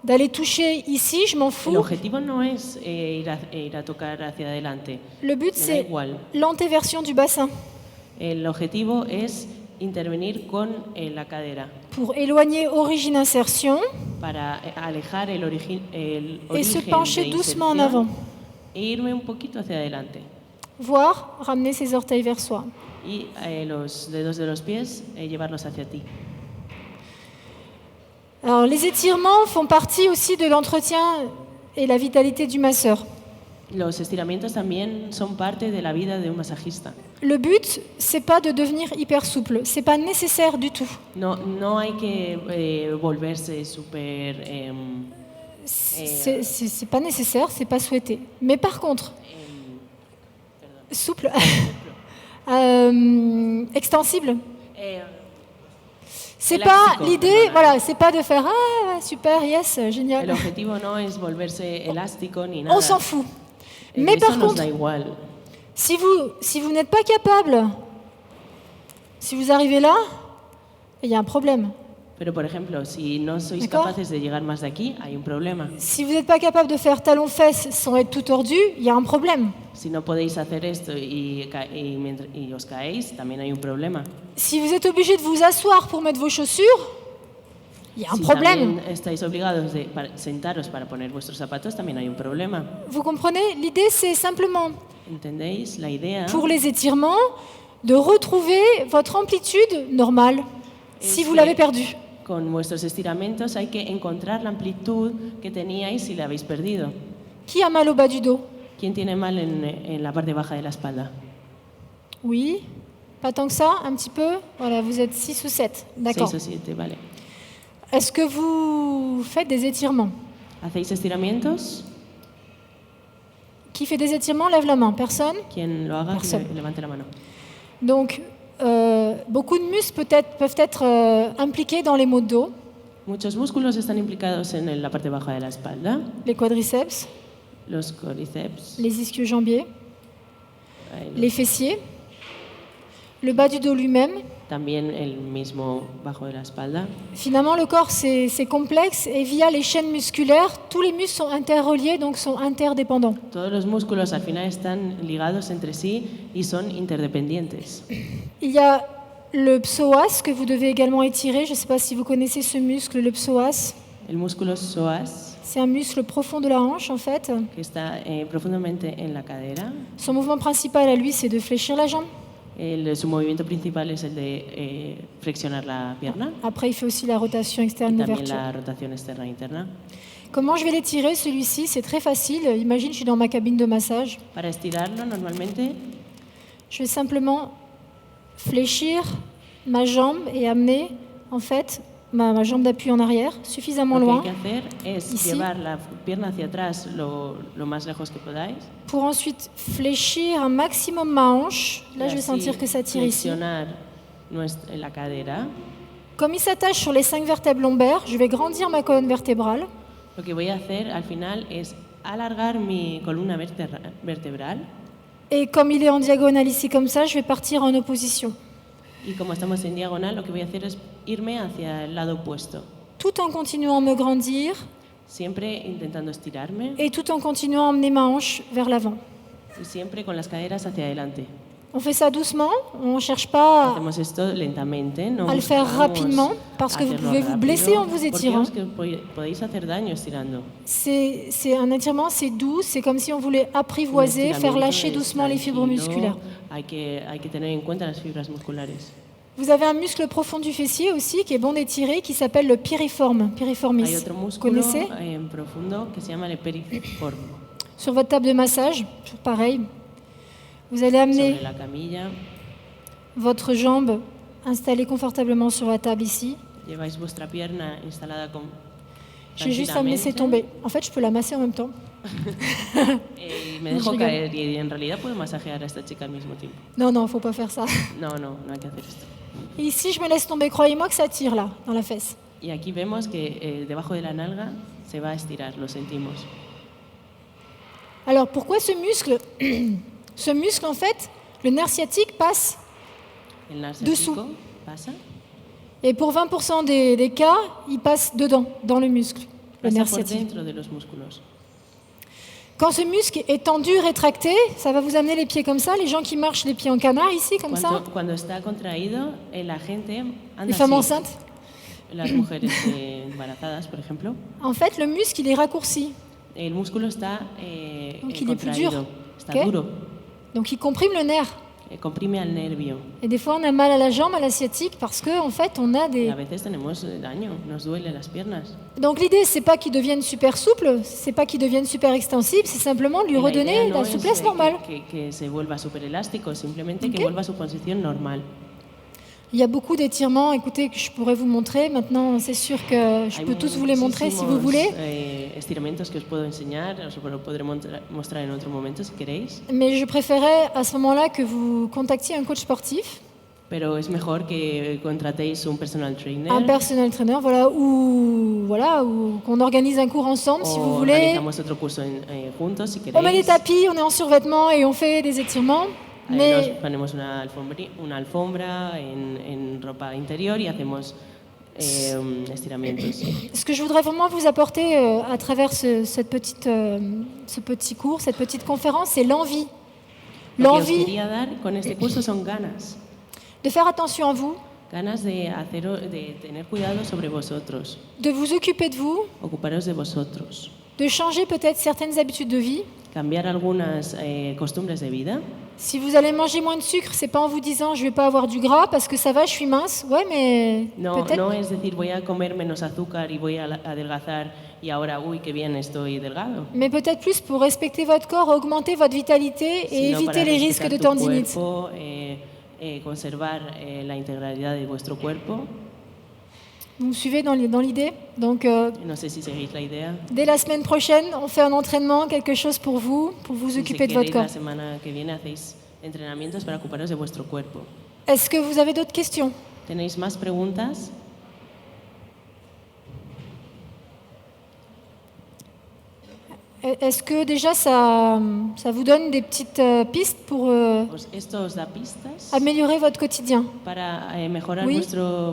d'aller toucher ici, je m'en El fous. objetivo no es ir a tocar hacia adelante. Le but, Me da c'est igual. l'antéversion du bassin El objetivo es intervenir con la cadera pour éloigner origine-insertion para alejar el origen et se de pencher doucement en inserción avant, e irme un poquito hacia adelante. voire ramener ses orteils vers soi. Y los dedos de los pies llevarlos hacia ti. Alors, les étirements font partie aussi de l'entretien et la vitalité du masseur. Los estiramientos también son parte de la vida de un masajista. Le but, c'est pas de devenir hyper souple, c'est pas nécessaire du tout. No hay que volverse súper C'est pas nécessaire, c'est pas souhaité. Mais par contre, souple, extensible, c'est pas Elástico, l'idée, perdona. voilà, c'est pas de faire ah super, yes, El génial. objetivo no es volverse elástico ni nada. On s'en fout. Mais Eso par nos contre, da igual. si vous n'êtes pas capable, si vous arrivez là, il y a un problème. Pero, por ejemplo, si no sois D'accord. capaces de llegar más de aquí, hay un problema. Si vous n'êtes pas capable de faire talon-fesse sans être tout tordu, il y a un problème. Si no podéis hacer esto y os caéis, también hay un problema. Si vous êtes obligé de vous asseoir pour mettre vos chaussures, il y a un Si problème. también estáis obligados de sentaros para poner vuestros zapatos, también hay un problema. Vous comprenez? L'idée, c'est simplement, ¿Entendéis la idea? pour les étirements, de retrouver votre amplitude normale, si vous l'avez perdue. Con vuestros estiramientos hay que encontrar la amplitud que teníais si la habéis perdido. Qui a mal au bas du dos? ¿Quién tiene mal en la parte baja de la espalda? Oui? Pas tant que ça? Un petit peu? Voilà, vous êtes 6 ou 7. D'accord. 6 o 7, vale. Est-ce que vous faites des étirements? ¿Hacéis estiramientos? Qui fait des étirements? Lève la main. Personne? Quien lo haga, Personne. levante la mano. Donc, beaucoup de muscles peuvent être impliqués dans les maux de dos, Muchos músculos están implicados en la parte baja de la espalda, les quadriceps, los cuádriceps, les ischio-jambiers, los- les fessiers, le bas du dos lui-même. también el mismo bajo de la espalda. Finalement, le corps, c'est complexe et via les chaînes musculaires, tous les muscles sont interreliés, donc sont interdépendants. Todos los músculos al final están ligados entre sí y son interdependientes. Il y a le psoas que vous devez également étirer. Je ne sais pas si vous connaissez ce muscle, le psoas. El músculo psoas, C'est un muscle profond de la hanche, en fait. que está profundamente en la cadera. Son mouvement principal à lui, c'est de fléchir la jambe. Su movimiento principal es el de flexionar la pierna Après, il fait aussi la rotation y externe, también l'ouverture. la rotación externa e interna. Comment je vais l'étirer, celui-ci? C'est très facile. Imagine, je suis dans ma cabine de massage. Para estirarlo, normalmente Je vais simplement fléchir ma jambe et amener, en fait, ma jambe d'appui en arrière, suffisamment lo que loin, hay que hacer es Ici. llevar la pierna hacia atrás lo más lejos que podáis. pour ensuite fléchir un maximum ma hanche. Là, y je vais así sentir que ça tire ici. flexionar la cadera. Comme il s'attache sur les 5 vertèbres lombaires, je vais grandir ma colonne vertébrale. Lo que voy a hacer al final es alargar mi columna vertebral Et comme il est en diagonale ici comme ça, je vais partir en opposition. y como estamos en diagonal, lo que voy a hacer es irme hacia el lado opuesto, Tout en continuant à me grandir siempre intentando estirarme et tout en continuant à emmener ma hanche vers l'avant. y siempre con las caderas hacia adelante. On fait ça doucement, on ne cherche pas Hacemos esto lentamente, no à le faire buscamos rapidement, parce que vous hacerlo pouvez vous rápido, blesser en vous porque étirant. es que podéis hacer daño estirando. C'est un étirement, c'est doux, c'est comme si on voulait apprivoiser, Un faire estiramiento lâcher es doucement les fibres tranquilo, musculaires. hay que tener en cuenta las fibras musculares. Vous avez un muscle profond du fessier aussi qui est bon d'étirer, qui s'appelle le piriforme, piriformis. Hay otro Vous músculo connaissez? profundo que se llama el piriforme. Sur votre table de massage, toujours pareil. Vous allez amener Sobre la camilla votre jambe installée confortablement sur la table ici. lleváis vuestra pierna instalada J'ai juste à me laisser tomber. En fait, je peux la masser en même temps. Y me dejo caer y en realidad puedo masajear a esta chica al mismo tiempo. Non, non, faut pas faire ça. No hay que hacer esto. Et ici, je me laisse tomber. Croyez-moi que ça tire là, dans la fesse. Y aquí vemos que debajo de la nalga se va a estirar, lo sentimos. Alors, pourquoi ce muscle Ce muscle, en fait, le nerf sciatique passe. El nervio Dessous. ciático pasa, Et pour 20% des cas, il passe dedans, dans le muscle, le pasa nerf por sciatique. dentro de los músculos. Quand ce muscle est tendu, rétracté, ça va vous amener les pieds comme ça. Les gens qui marchent les pieds en canard ici, comme ça. Cuando está contraído, la gente anda Les femmes así. enceintes. Las mujeres embarazadas, por ejemplo. En fait, le muscle, il est raccourci. El músculo está Donc, il est plus dur. contraído, está Ok. duro, Donc, il comprime le nerf. comprime al nervio. Et des fois, on a mal à la jambe, à la sciatique, parce que en fait, on a Y des... a veces tenemos daño, nos duele las piernas. Donc, l'idée, c'est pas qu'il devienne super souple, c'est pas qu'il devienne super extensible, c'est simplement lui Y la redonner idea no la es, souplesse normale. que se vuelva súper elástico, simplemente Ok. que vuelva a su posición normal. Il y a beaucoup d'étirements, écoutez, que je pourrais vous montrer. Maintenant, c'est sûr que je Hay peux tous vous les montrer si vous muchísimos, voulez. estiramientos que os puedo enseñar, os lo podré mostrar en otro momento si queréis, Mais je préférais à ce moment-là que vous contactiez un coach sportif, pero es mejor que contratéis un personal trainer un personal trainer, ou qu'on organise un cours ensemble si vous o voulez. organizamos otro curso juntos si On met des queréis. tapis, on est en survêtement et on fait des étirements. Nos Mais ponemos una alfombra en ropa interior y hacemos estiramientos. ce que je voudrais vraiment vous apporter à travers ce petit cours, cette petite conférence, c'est l'envie. Lo que os L'envie quería dar con este curso son ganas. de faire attention à vous, Ganas de tener cuidado sobre vosotros, de vous occuper de vous, ocuparos de vosotros, de changer peut-être certaines habitudes de vie. cambiar algunas costumbres de vida. Si vous allez manger moins de sucre, c'est pas en vous disant je vais pas avoir du gras parce que ça va, je suis mince. Ouais, mais No peut-être. es decir voy a comer menos azúcar y voy a adelgazar y ahora, uy, qué bien estoy delgado. Mais peut-être plus pour respecter votre corps, augmenter votre vitalité et Sino para éviter les risques respetar de tu tendinite. cuerpo, conservar la integralidad de vuestro cuerpo. Vous me suivez dans l'idée? Donc, No sé si seguís la idea. dès la semaine prochaine, on fait un entraînement, quelque chose pour vous Si occuper de votre queréis, corps. la semana que viene hacéis entrenamientos para ocuparos de vuestro cuerpo. Est-ce que vous avez d'autres questions? ¿Tenéis más preguntas? Est-ce que déjà ça vous donne des petites pistes pour ¿Esto os da pistas améliorer votre quotidien? para mejorar Oui.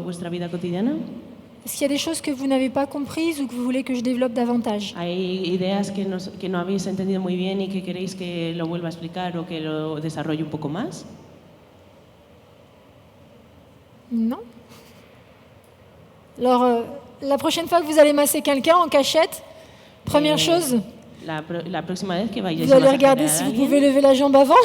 vuestra vida cotidiana? Est-ce qu'il y a des choses que vous n'avez pas comprises ou que vous voulez que je développe davantage? ¿Hay ideas que no habéis entendido muy bien y que queréis que lo vuelva a explicar o que lo desarrolle un poco más? Non. Alors, la prochaine fois que vous allez masser quelqu'un en cachette, première chose, La próxima vez que vayáis vous a allez masajear regarder a si vous alguien, pouvez lever la jambe avant.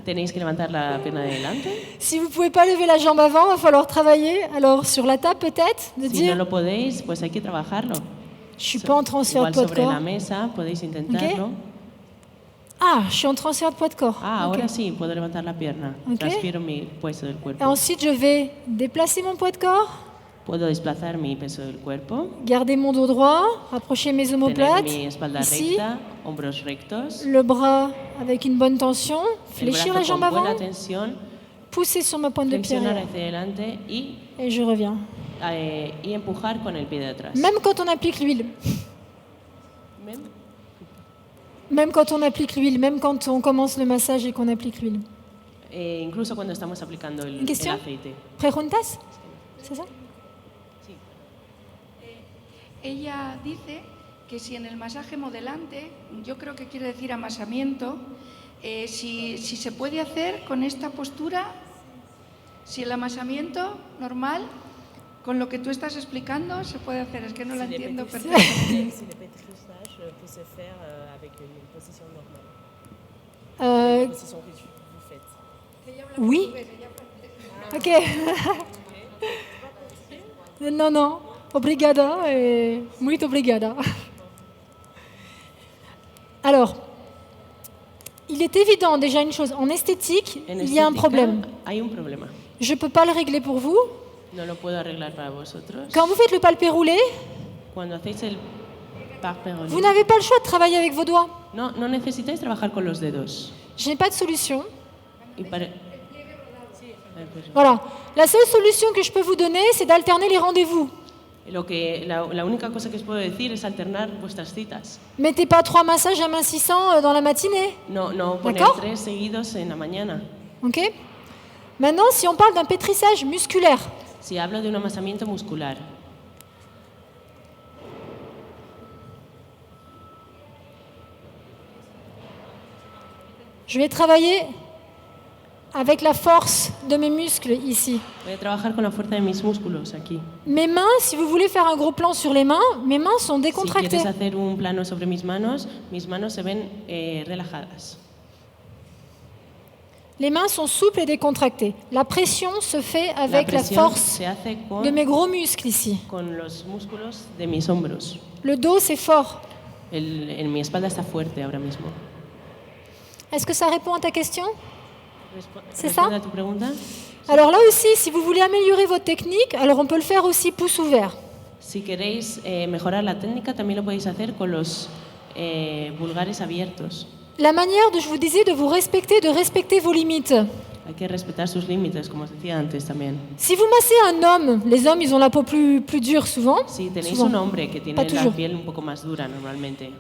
tenéis que levantar la pierna de delante. Si vous ne pouvez pas lever la jambe avant, il va falloir travailler. Alors, sur la table peut-être, de Si no dire, lo podéis, pues hay que trabajarlo. je suis pas en transfert de Igual poids de sobre corps. la mesa podéis intentarlo. Ah, je suis en transfert de poids de corps. Ah, Ok. ahora sí, puedo levantar la pierna. Ok. Transfiero mi peso del Et cuerpo. ensuite, je vais déplacer mon poids de corps, Puedo desplazar mi peso del cuerpo, garder mon dos droit, rapprocher mes tener omoplates, mi espalda ici, recta, hombros rectos, le bras avec une bonne tension, el fléchir la brazo jambe con buena avant, tensión, pousser sur ma pointe de pied flexionar arrière, hacia adelante et je reviens. y empujar con el pie de atrás. Même quand on applique l'huile, même quand on applique l'huile, même quand on commence le massage et qu'on applique l'huile. Incluso cuando estamos aplicando Une el question? aceite. Preguntas? C'est ça? Ella dice que si en el masaje modelante, yo creo que quiere decir amasamiento, si se puede hacer con esta postura, si el amasamiento normal, con lo que tú estás explicando, se puede hacer. Es que no la entiendo perfectamente. Si le pétrissage peut se faire avec une position normale. Euh, La position que vous faites. oui. Ok. Non, non. Obrigada. Muito obrigada. Alors, il est évident déjà une chose. En esthétique, En il y a un estética problème. hay un problema. Je ne peux pas le régler pour vous. No lo puedo arreglar para vosotros. Quand vous faites le palpé roulé, Cuando hacéis el parperolé, vous n'avez pas le choix de travailler avec vos doigts. no necesitáis trabajar con los dedos. Je n'ai pas de solution. Y para- Voilà. La seule solution que je peux vous donner, c'est d'alterner les rendez-vous. La única cosa que os puedo decir es alternar vuestras citas. Mettez pas 3 massages amincissants dans la matinée. No poner D'accord. 3 seguidos en la mañana. Ok. Maintenant, si on parle d'un pétrissage musculaire, Si hablo de un amasamiento muscular, je vais travailler avec la force de mes muscles ici. voy a trabajar con la fuerza de mis músculos aquí. Mes mains, si vous voulez faire un gros plan sur les mains, mes mains sont Si décontractées. quieres hacer un plano sobre mis manos se ven relajadas. Les mains sont souples et décontractées. La pression se fait La avec la presión force se hace de mes gros muscles ici. con los músculos de mis hombros. Le dos, c'est fort. Mi espalda está fuerte ahora mismo. Est-ce que ça répond à ta question? C'est ¿Responde ça? a tu pregunta? Alors là aussi, si vous voulez améliorer votre technique, alors on peut le faire aussi pouce ouvert. Si queréis mejorar la técnica, también lo podéis hacer con los pulgares abiertos. La manière, je vous disais, de vous respecter, de respecter vos limites. Hay que respetar sus límites, como os decía antes también. Si vous massez un homme, les hommes, ils ont la peau plus dure souvent. Si tenéis Souvent. un hombre que tiene Pas la toujours. piel un poco más dura normalmente,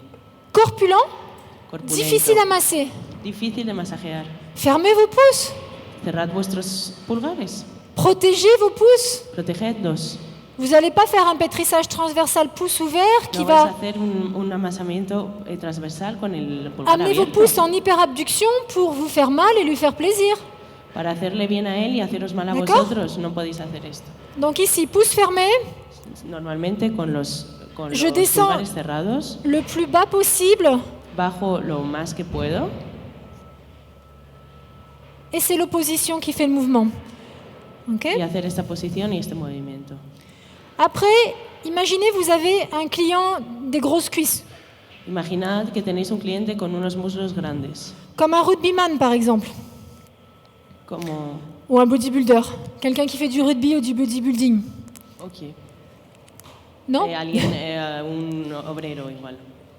Corpulent, corpulento, difficile à masser. difícil de masajear, Fermez vos pouces. cerrad vuestros pulgares, Protégez vos pouces. protegedlos. Vous n'allez pas faire un pétrissage transversal pouce ouvert qui No vais a va hacer un amasamiento transversal con el pulgar amener vos abierto pouces en hyperabduction pour vous faire mal et lui faire plaisir. para hacerle bien a él y haceros mal a D'accord. vosotros. No podéis hacer esto. Donc ici, pouce fermé, Normalmente con los Je descends. pulgares cerrados, le plus bas possible, bajo lo más que puedo. et c'est l'opposition qui fait le mouvement. Ok. Y hacer esta posición y este movimiento. Après, imaginez vous avez un client des grosses cuisses, Imaginad que tenéis un cliente con unos muslos grandes, comme un rugbyman par exemple, como... ou un bodybuilder, quelqu'un qui fait du rugby ou du bodybuilding. Ok. Non, Un obrero igual.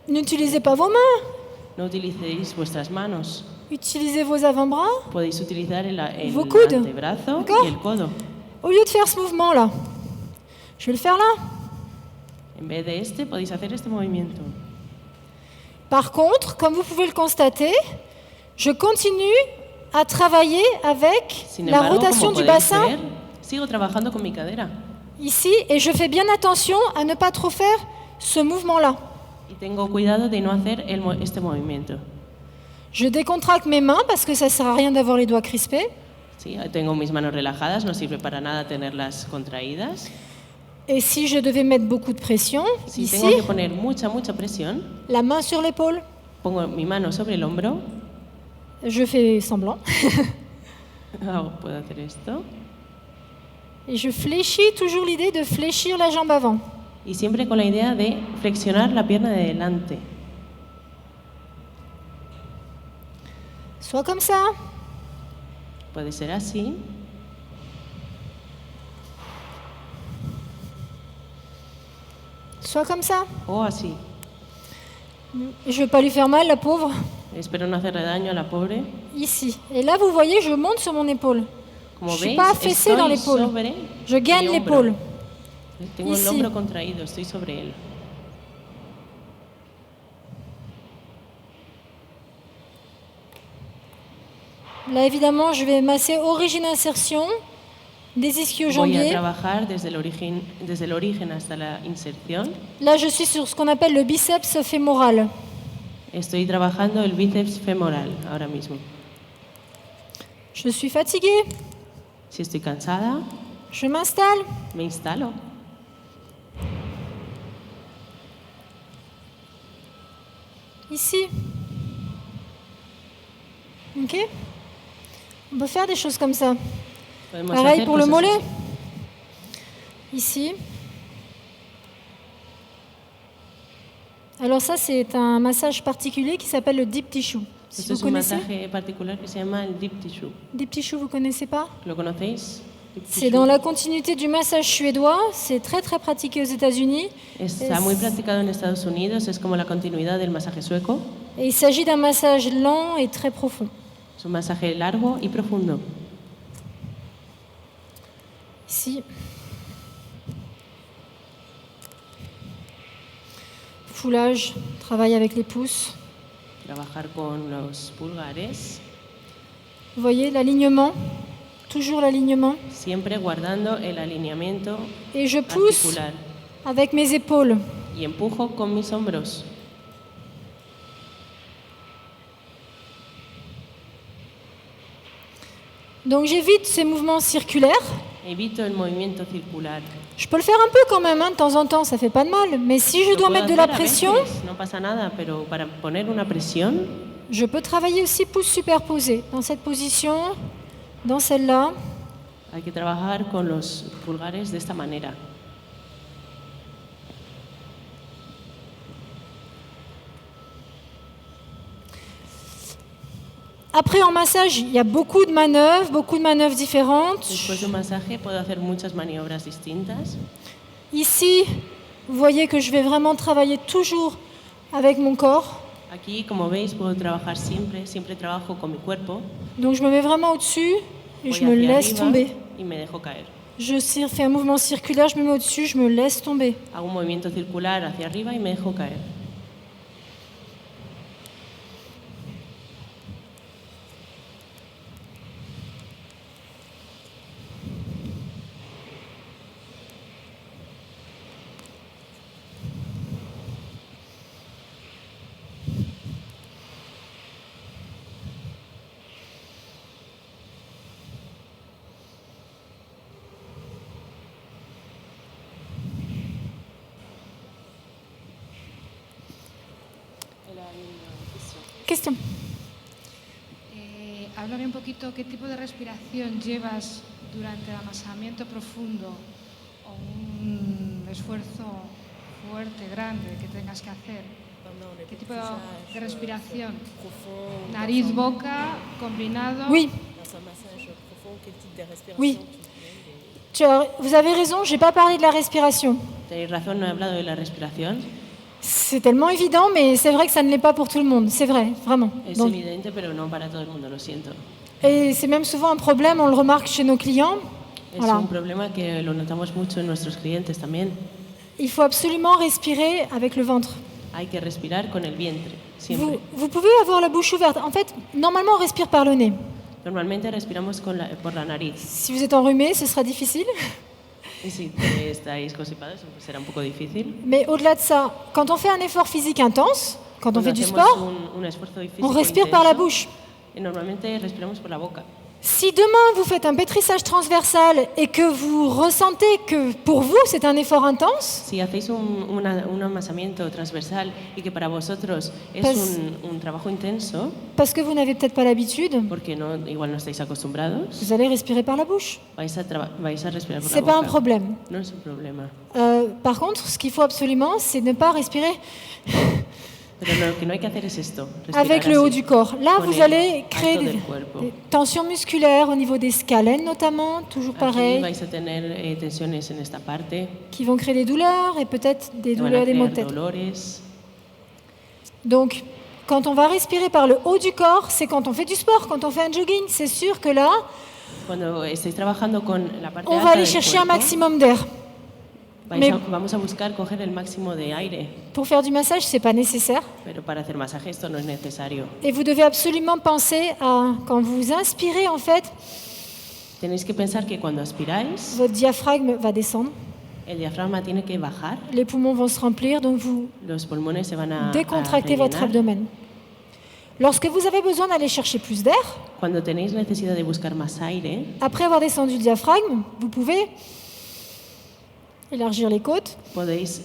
n'utilisez pas vos mains, No utilicéis vuestras manos. utilisez vos avant-bras. Podéis utilizar el Vos coudes. antebrazo D'accord. y el codo. Au lieu de faire ce mouvement-là, je vais le faire là. En vez de este, podéis hacer este movimiento. Par contre, comme vous pouvez le constater, je continue à travailler avec Sin la embargo, rotation como du podéis bassin ver, sigo trabajando con mi cadera. ici et je fais bien attention à ne pas trop faire ce mouvement-là. Y tengo cuidado de no hacer este movimiento. Je décontracte mes mains parce que ça ne sert à rien d'avoir les doigts crispés. Sí, tengo mis manos relajadas, no sirve para nada tenerlas contraídas. Et si je devais mettre beaucoup de pression, Si ici, tengo que poner mucha presión, la main sur l'épaule, pongo mi mano sobre el hombro. je fais semblant, Puedo hacer esto. et je fléchis, toujours l'idée de fléchir la jambe avant. Y siempre con la idea de flexionar la pierna de delante. Soit comme ça, Puede ser así, soit comme ça. o así. Je ne vais pas lui faire mal, la pauvre. Espero no hacerle daño a la pobre. Ici. Et là, vous voyez, je monte sur mon épaule. Como Je suis veis, pas affaissée dans estoy l'épaule. sobre Je gagne mi hombro. l'épaule. Tengo Ici. el hombro contraído, estoy sobre él. Là, évidemment, je vais masser origine insertion des Voy a ischio-jambiers. trabajar desde el origen hasta la inserción. Là, je suis sur ce qu'on appelle le biceps fémoral. Estoy trabajando el bíceps femoral ahora mismo. Je suis fatiguée. Si estoy cansada, Je m'installe. me instalo. Ici. Ok. On peut faire des choses comme ça. Podemos Pareil hacer pour le cosas mollet. así. Ici. Alors ça, c'est un massage particulier qui s'appelle le deep tissue. Si Esto vous es un connaissez, masaje particular que se llama el deep tissue. deep tissue, vous connaissez pas? ¿Lo conocéis? Deep C'est tissue. dans la continuité du massage suédois. C'est très très pratiqué aux États-Unis. Está muy practicado en Estados Unidos, es como la continuidad del masaje sueco. Et il s'agit d'un massage lent et très profond. Es un masaje largo y profundo. Ici. Foulage, travail avec les pouces. Trabajar con los pulgares, Vous voyez l'alignement, toujours l'alignement. siempre guardando el alineamiento Et je pousse articular. avec mes épaules. Y empujo con mis hombros. Donc j'évite ces mouvements circulaires. Evito el movimiento circular. Je peux le faire un peu quand même, hein, de temps en temps, ça fait pas de mal. Mais si je Lo dois puedo mettre de la hacer a pression, veces, no pasa nada, pero para poner una presión je peux travailler aussi pouces superposés. Dans cette position, dans celle-là. hay que trabajar con los pulgares de esta manera. Après, en massage, il y a beaucoup de manœuvres différentes. Después de un masaje puedo hacer muchas maniobras distintas. Ici, vous voyez que je vais vraiment travailler toujours avec mon corps. Aquí, como veis, puedo trabajar siempre trabajo con mi cuerpo. Donc je me mets vraiment au-dessus et Voy je me hacia laisse arriba tomber. y me dejo caer. Fais un mouvement circulaire, je me mets au-dessus, je me laisse tomber. Hago un movimiento circular hacia arriba y me dejo caer. Question. Háblame un poquito qué tipo de respiración llevas durante el amasamiento profundo o un esfuerzo fuerte, grande que tengas que hacer. ¿Qué tipo de respiración? Nariz, boca, combinado. Oui, Dans un massage profond, quel type de respiration Oui. tu fais? vous avez raison, je n'ai pas parlé de la respiration. Tenéis razón, no he hablado de la respiración. C'est tellement évident, mais c'est vrai que ça ne l'est pas pour tout le monde. C'est vrai, vraiment. Es Donc, evidente, pero no para todo el mundo, lo siento. et c'est même souvent un problème, on le remarque chez nos clients. Es Voilà. un problema que lo notamos mucho en nuestros clientes también. Il faut absolument respirer avec le ventre. Hay que respirar con el vientre, siempre. Vous pouvez avoir la bouche ouverte. En fait, normalement, on respire par le nez. Normalmente respiramos por la nariz. Si vous êtes enrhumé, ce sera difficile. Y si estáis constipados, pues será un poco difícil. Mais au-delà de ça, quand on fait un effort physique intense, quand on Cuando fait du hacemos sport, un esfuerzo físico on respire par la intenso, bouche. y normalmente respiramos por la boca. Si demain vous faites un pétrissage transversal et que vous ressentez que pour vous c'est un effort intense, Si hacéis un amasamiento transversal y que para vosotros es Pues- un trabajo intenso, parce que vous n'avez peut-être pas l'habitude, porque igual no estáis acostumbrados, vous allez respirer par la bouche. vais a respirar por la C'est pas un boca. problème. No es un problema. Par contre, ce qu'il faut absolument, c'est ne pas respirer Pero lo que no hay que hacer es esto. respirar avec le haut así, du corps. Là, con vous el allez créer alto des del cuerpo. tensions musculaires au niveau des scalènes notamment, toujours Aquí pareil, vais a tener tensiones en esta parte, qui vont créer des douleurs et peut-être des que van a douleurs, des maux de crear tête. dolores. Donc, quand on va respirer par le haut du corps, c'est quand on fait du sport, quand on fait un jogging. C'est sûr que là, Cuando estéis trabajando con la parte on alta va aller del chercher un cuerpo, maximum d'air. Mais- vamos a buscar coger el máximo de aire, Pour faire du massage, c'est pas nécessaire. pero para hacer masaje esto no es necesario. Et vous devez absolument penser à, quand vous inspirez, en fait, Tenéis que pensar que cuando aspiráis, votre diaphragme va descendre, el diafragma tiene que bajar, les poumons vont se remplir, donc vous los pulmones se van a décontractez votre rellenar. abdomen. Lorsque vous avez besoin d'aller chercher plus d'air, Cuando tenéis necesidad de buscar más aire, après avoir descendu le diaphragme, vous pouvez élargir les côtes, podéis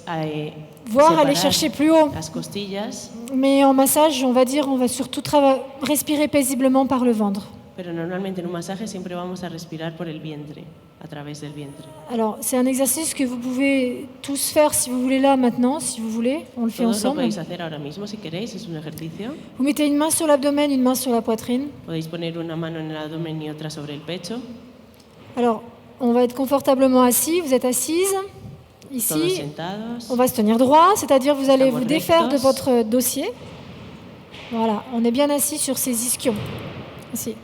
voire separar aller chercher plus haut. las costillas. Mais en massage, on va dire, on va surtout respirer paisiblement par le ventre. Pero normalmente en un masaje siempre vamos a respirar por el vientre, a través del vientre. Alors, c'est un exercice que vous pouvez tous faire si vous voulez là, maintenant, si vous voulez. On le fait Todos lo ensemble. podéis hacer ahora mismo si queréis, es un ejercicio. Vous mettez une main sur l'abdomen, une main sur la poitrine. Podéis poner una mano en el abdomen y otra sobre el pecho. Alors, on va être confortablement assis. Vous êtes assise. Todos Ici, sentados. on va se tenir droit, c'est-à-dire vous allez Estamos vous défaire de rectos. votre dossier. Voilà, on est bien assis sur ces ischions. Ici.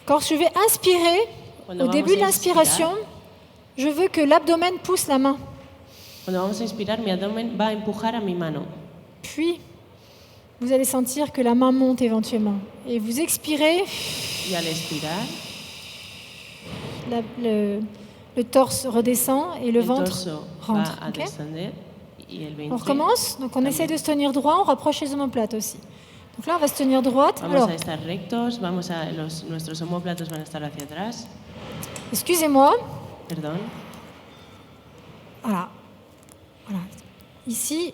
Quand je vais inspirer, Cuando au vamos début de a l'inspiration, je veux que l'abdomen pousse la main. Cuando vamos a inspirar, mi abdomen va a empujar a mi mano. Puis, vous allez sentir que la main monte éventuellement. Et vous expirez, Y al expirar, le torse redescend et le el ventre torso rentre. va a ok descender y el vientre. On recommence. Donc, on también. essaie de se tenir droit, on rapproche les omoplates aussi. Donc là, on va se tenir droite. Vamos Alors, a estar rectos, nuestros omóplatos van a estar hacia atrás. excusez-moi. Perdón. Voilà. Voilà. Ici,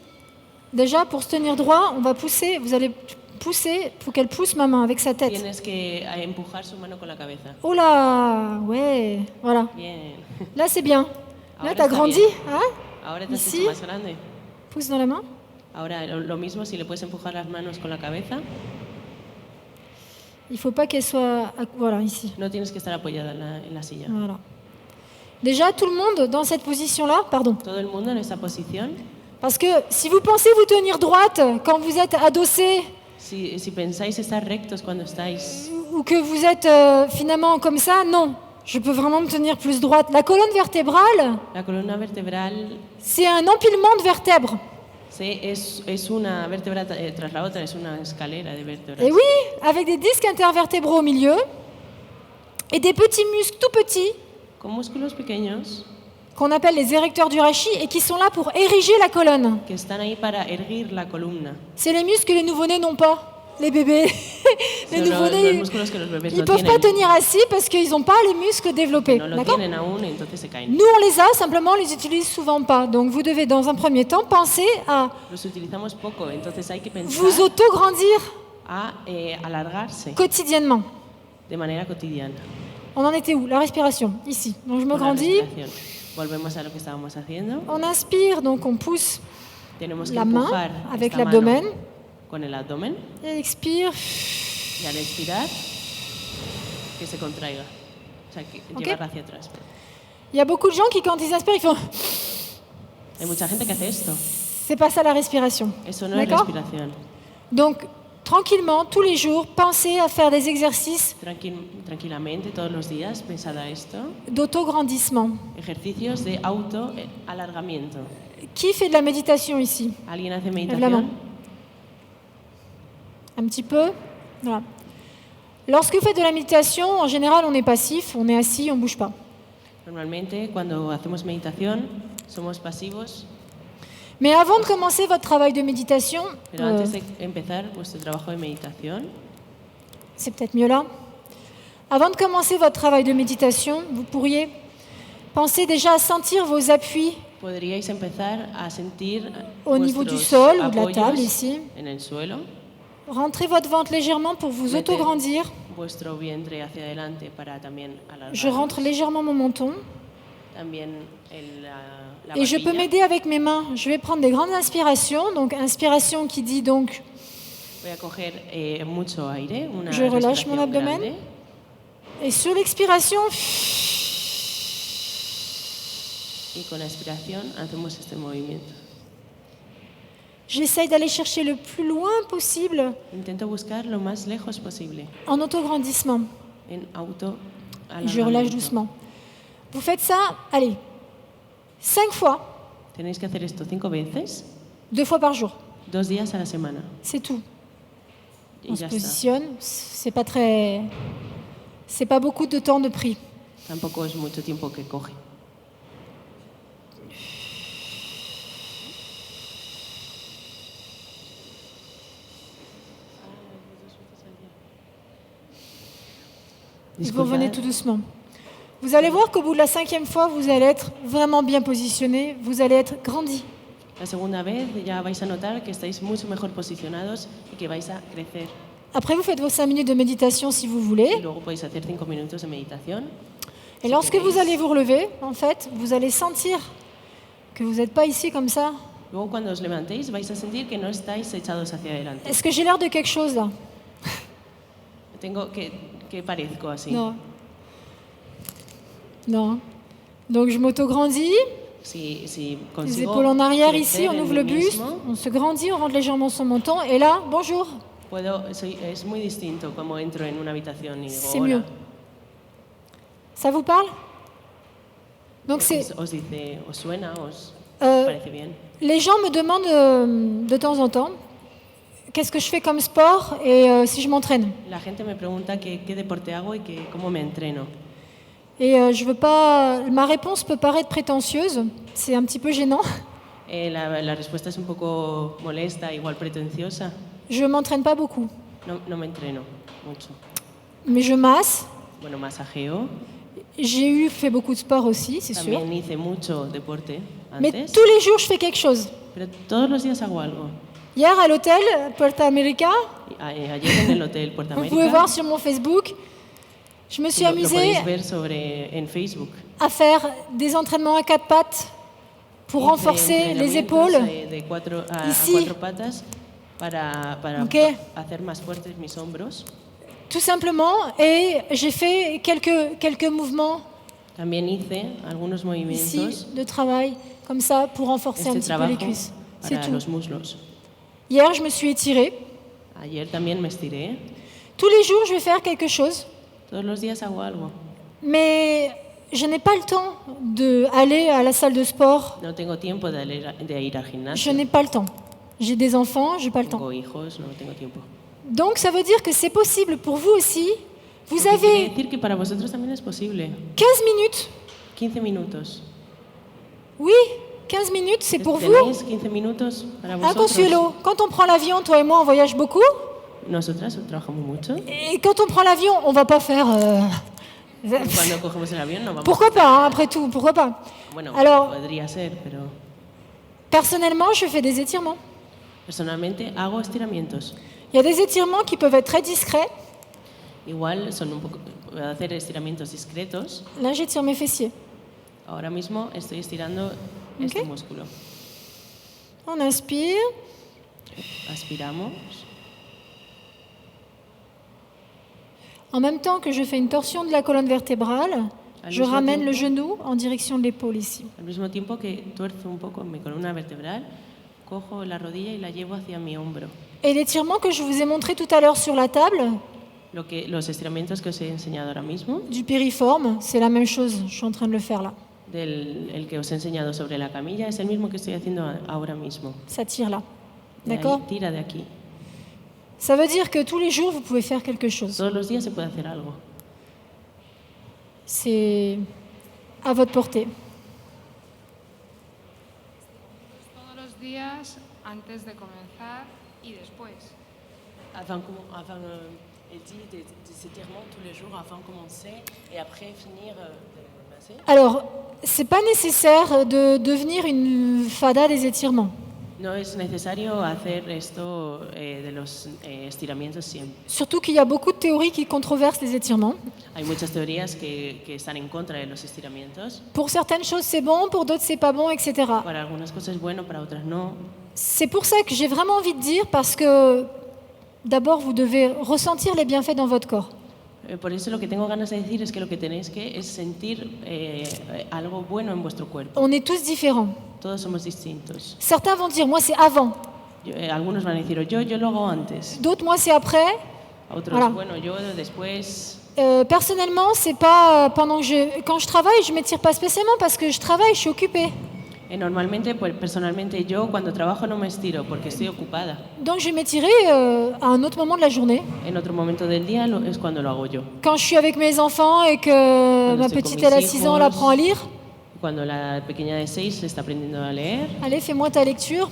déjà, pour se tenir droit, on va pousser. Vous allez pousser pour qu'elle pousse ma main avec sa tête. Tienes que empujar su mano con la cabeza. Oh là, ouais, voilà. Bien. Là, c'est bien. Là, Ahora t'as está grandi, bien. hein? Ahora te has Ici. hecho más grande. Pousse dans la main. Ahora lo mismo si le puedes empujar las manos con la cabeza. Il faut pas qu'elle soit, voilà, ici. No tienes que estar apoyada en la silla. Voilà. Déjà, tout le monde dans cette position-là, pardon. Todo el mundo en esta posición. Parce que si vous pensez vous tenir droite quand vous êtes adossé Si pensáis estar rectos cuando estáis, ou que vous êtes finalement comme ça, non. Je peux vraiment me tenir plus droite. La colonne vertébrale, la columna vertebral c'est un empilement de vertèbres. es una vértebra tras la otra, es una escalera de vértebras. Et oui, avec des disques intervertébraux au milieu et des petits muscles tout petits Con músculos pequeños qu'on appelle les érecteurs du rachis et qui sont là pour ériger la colonne. que están ahí para erguir la columna. C'est les muscles que les nouveau-nés n'ont pas. Les bébés, les Son los nouveau-nés, músculos que los bebés ils ne no peuvent pas tienen. tenir assis parce qu'ils n'ont pas les muscles développés. No lo D'accord ? tienen aún, entonces se caen. Nous, on les a, simplement, on les utilise souvent pas. Donc, vous devez, dans un premier temps, penser à Los utilizamos poco, entonces hay que pensar vous auto-grandir a alargarse quotidiennement. de manera cotidiana. On en était où ? La respiration, ici. Donc, je me Con la grandis. respiración. Volvemos a lo que estábamos haciendo. On inspire, donc on pousse Tenemos que la main empujar avec esta l'abdomen. mano con el abdomen Et expire. y al expirar que se contraiga. O sea, que Ok. llevarla hacia atrás. Il y a beaucoup de gens qui, quand ils inspirent, ils font... Hay mucha gente que hace esto. C'est pas ça la respiration. Eso no es D'accord ? respiración. Donc, tranquillement, tous les jours, pensez à faire des exercices Tranquilamente, todos los días, pensad a esto. d'auto-grandissement. Ejercicios de auto-alargamiento. Qui fait de la méditation ici ? ¿Alguien hace Lève la main. meditación? Un petit peu. Voilà. Lorsque vous faites de la méditation, en général, on est passif, on est assis, on ne bouge pas. Normalmente, cuando hacemos meditación, somos pasivos, Mais avant de commencer votre travail de méditation, pero antes de empezar vuestro trabajo de meditación, c'est peut-être mieux là. Avant de commencer votre travail de méditation, vous pourriez penser déjà à sentir vos appuis podríais empezar a sentir au niveau du vuestros sol ou de la apoyos table ici. en el suelo, Rentrez votre ventre légèrement pour vous Mettez auto-grandir. vuestro vientre hacia adelante para también alargar. Je rentre légèrement mon menton. También la Et je peux barbilla. m'aider avec mes mains. Je vais prendre des grandes inspirations. Donc, inspiration qui dit donc Voy a coger mucho aire, una Je relâche mon respiración abdomen. grande. et sur l'expiration, Y con la expiración hacemos este movimiento. j'essaye d'aller chercher le plus loin possible Intento buscar lo más lejos posible en auto-grandissement. en auto Et je relâche doucement. Vous faites ça, allez, 5 fois, Tenéis que hacer esto 5 veces, 2 fois par jour. 2 días a la semana. C'est tout. Y On se ya está. positionne. C'est pas beaucoup de temps de pris. Tampoco es mucho tiempo que coge. Et vous revenez tout doucement. Vous allez voir qu'au bout de la 5e fois, vous allez être vraiment bien positionné, vous allez être grandi. La segunda vez ya vais a notar que estáis mucho mejor posicionados y que vais a crecer. Après, vous faites vos 5 minutes de méditation si vous voulez. Y luego podéis hacer 5 minutos de meditación. Et si lorsque queréis. vous allez vous relever, en fait, vous allez sentir que vous n'êtes pas ici comme ça. Luego cuando os levantéis vais a sentir que no estáis echados hacia adelante. Est-ce que j'ai l'air de quelque chose là? Tengo que parezco así. Non. Non. Donc je m'auto-grandis, Si les consigo épaules en arrière crecer ici, on en ouvre mí le buste, mismo, on se grandit, on rentre légèrement son menton, et là, bonjour, es muy distinto como entro en una habitación y digo c'est hola. mieux. Ça vous parle? Donc c'est, Os dice, os suena, os euh, parece bien. les gens me demandent de temps en temps qu'est-ce que je fais comme sport et si je m'entraîne. La gente me pregunta qué deporte hago y cómo me entreno. Et je veux pas. Ma réponse peut paraître prétentieuse, c'est un petit peu gênant. La respuesta es un poco molesta, igual pretenciosa. Je m'entraîne pas beaucoup, No me entreno mucho. mais je masse. Bueno, masajeo. J'ai fait beaucoup de sport aussi, c'est sûr. También hice mucho deporte Mais antes. tous les jours, je fais quelque chose. Pero todos los días hago algo. Hier, à l'hôtel Puerto America, Ayer en el hotel Puerto vous América. pouvez voir sur mon Facebook, je me suis Lo amusée podéis ver en Facebook. à faire des entraînements à 4 pattes pour Hice renforcer les entrenamientos, épaules. de a Ici. 4 patas para Ok. hacer más fuertes mis hombros. Tout simplement, et j'ai fait quelques mouvements También hice algunos ici movimientos de travail, comme ça, pour renforcer un este petit peu trabajo les cuisses. C'est para tout. los muslos. Hier, je me suis étirée. Ayer también me estiré. Tous les jours, je vais faire quelque chose, Todos los días hago algo. mais je n'ai pas le temps d'aller à la salle de sport. No tengo tiempo de ir al Je gimnasio. n'ai pas le temps. J'ai des enfants, j'ai pas le temps. Tengo hijos, no tengo tiempo. Donc, ça veut dire que c'est possible pour vous aussi. Vous Lo que quiere avez decir que para vosotros también es posible. 15 minutes. 15 minutos. Oui, 15 minutes, c'est pour vous. ¿Tenéis 15 minutos para Ah, vosotros? Consuelo, quand on prend l'avion, toi et moi, on voyage beaucoup. Nosotras trabajamos mucho. Et quand on prend l'avion, on va pas faire... Cuando cogemos el avión no vamos. Pourquoi pas, hein, après tout, pourquoi pas. Bueno, Alors, podría ser, pero personnellement, je fais des étirements. personalmente hago estiramientos. Il y a des étirements qui peuvent être très discrets. Igual son un poco, puedo hacer estiramientos discretos. Là, j'étire mes fessiers. Ahora mismo estoy estirando este músculo. On inspire. Aspiramos. En même temps que je fais une torsion de la colonne vertébrale, je mismo ramène le tiempo. genou en direction de l'épaule ici. Al mismo tiempo que tuerzo un poco mi columna vertebral, cojo la rodilla y la llevo hacia mi hombro. Et l'étirement que je vous ai montré tout à l'heure sur la table, Los estiramientos que os he enseñado ahora mismo, du piriforme, c'est la même chose. Je suis en train de le faire là. el que os he enseñado sobre la camilla, es el mismo que estoy haciendo ahora mismo. Ça tire là. De ahí, D'accord? tira de aquí. Ça veut dire que tous les jours, vous pouvez faire quelque chose. Todos los días se puede hacer algo. C'est à votre portée. Todos los días, antes de comenzar y después. Avant elle dit des étirements tous les jours avant de commencer et après finir de masser. Alors, c'est pas nécessaire de devenir une fada des étirements. No es necesario hacer esto de los estiramientos siempre. Surtout qu'il y a beaucoup de théories qui controversent les étirements. Hay muchas teorías que están en contra de los estiramientos. Pour certaines choses, c'est bon, pour d'autres, c'est pas bon, etc. Para algunas cosas es bueno, para otras no. C'est pour ça que j'ai vraiment envie de dire, parce que d'abord, vous devez ressentir les bienfaits dans votre corps. Por eso lo que tengo ganas de decir es que lo que tenéis que es sentir algo bueno en vuestro cuerpo. On est tous différents. Todos somos distintos. Certains vont dire, moi, c'est avant. Algunos van a decir, yo lo hago antes. D'autres, moi, c'est après. Otros, Voilà. bueno, yo después. Personnellement, c'est pas pendant que quand je travaille, je m'étire pas spécialement parce que je travaille, je suis occupée. Normalmente, pues, personalmente, yo cuando trabajo no me estiro porque estoy ocupada. Donc, je vais m'étirer à un autre moment de la journée. En otro momento del día es cuando lo hago yo. Quand je suis avec mes enfants et que ma estoy con petite, mis elle a 6 ans, elle hijos. apprend à lire. Cuando la pequeña de 6 está aprendiendo a leer, Allez, fais-moi ta lecture.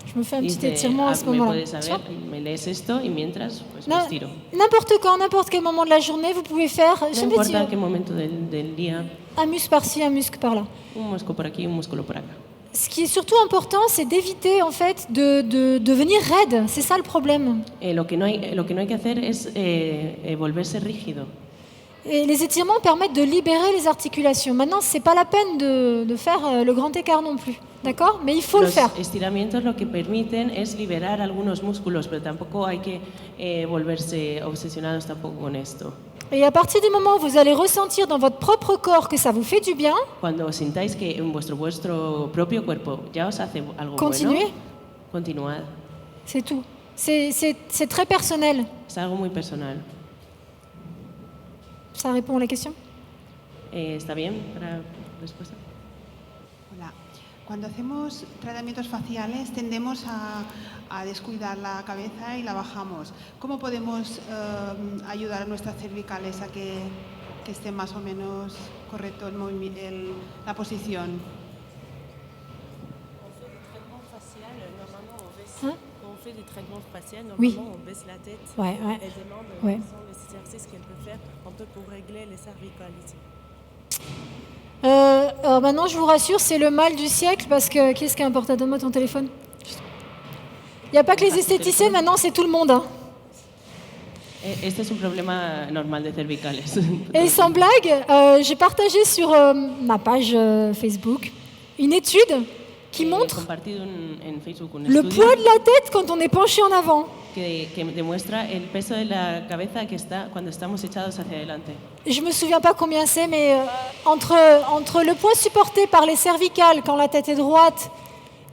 Je me fais un petit dice, étirement à ce me moment-là. puedes saber, me lees esto y mientras pues me Na- estiro. N'importe quand, n'importe quel moment de la journée, vous pouvez faire No je importa m'étire. qué momento del día, Un muscle par-ci, un muscle par-là. un músculo por aquí, un músculo por acá. Ce qui est surtout important, c'est d'éviter en fait de devenir raide. C'est ça le problème. Lo que no hay que hacer es volverse rígido. Et les étirements permettent de libérer les articulations. Maintenant, c'est pas la peine de faire le grand écart non plus, d'accord? Mais il faut le faire. Los estiramientos lo que permiten es liberar algunos músculos, pero tampoco hay que volverse obsesionados tampoco con esto. Et à partir du moment où vous allez ressentir dans votre propre corps que ça vous fait du bien, Cuando sintáis que en vuestro propio cuerpo ya os hace algo continuez. bueno, continuad. C'est tout. C'est très personnel. Es algo muy personal. Ça répond à la question? ¿Está bien para la respuesta? Hola. Cuando hacemos tratamientos faciales tendemos a descuidar la cabeza y la bajamos. ¿Cómo podemos ayudar a nuestras cervicales a que esté más o menos correcto la posición? Quand on fait des traitements faciaux, Oui. normalement on baisse la tête. Ouais, ouais. Elle demande Ouais. quels sont les exercices qu'elle peut faire un peu pour régler les cervicales ici. Alors maintenant, je vous rassure, c'est le mal du siècle parce que qu'est-ce qui importe? Donne-moi ton téléphone. Il n'y a pas que les esthéticiennes, maintenant c'est tout le monde. Hein. Este es un problema normal de cervicales. Et sans blague, j'ai partagé sur ma page Facebook une étude qui montre compartido en Facebook un le estudio poids de la tête quand on est penché en avant. que demuestra el peso de la cabeza que está cuando estamos echados hacia adelante. Je me souviens pas combien c'est, mais entre le poids supporté par les cervicales quand la tête est droite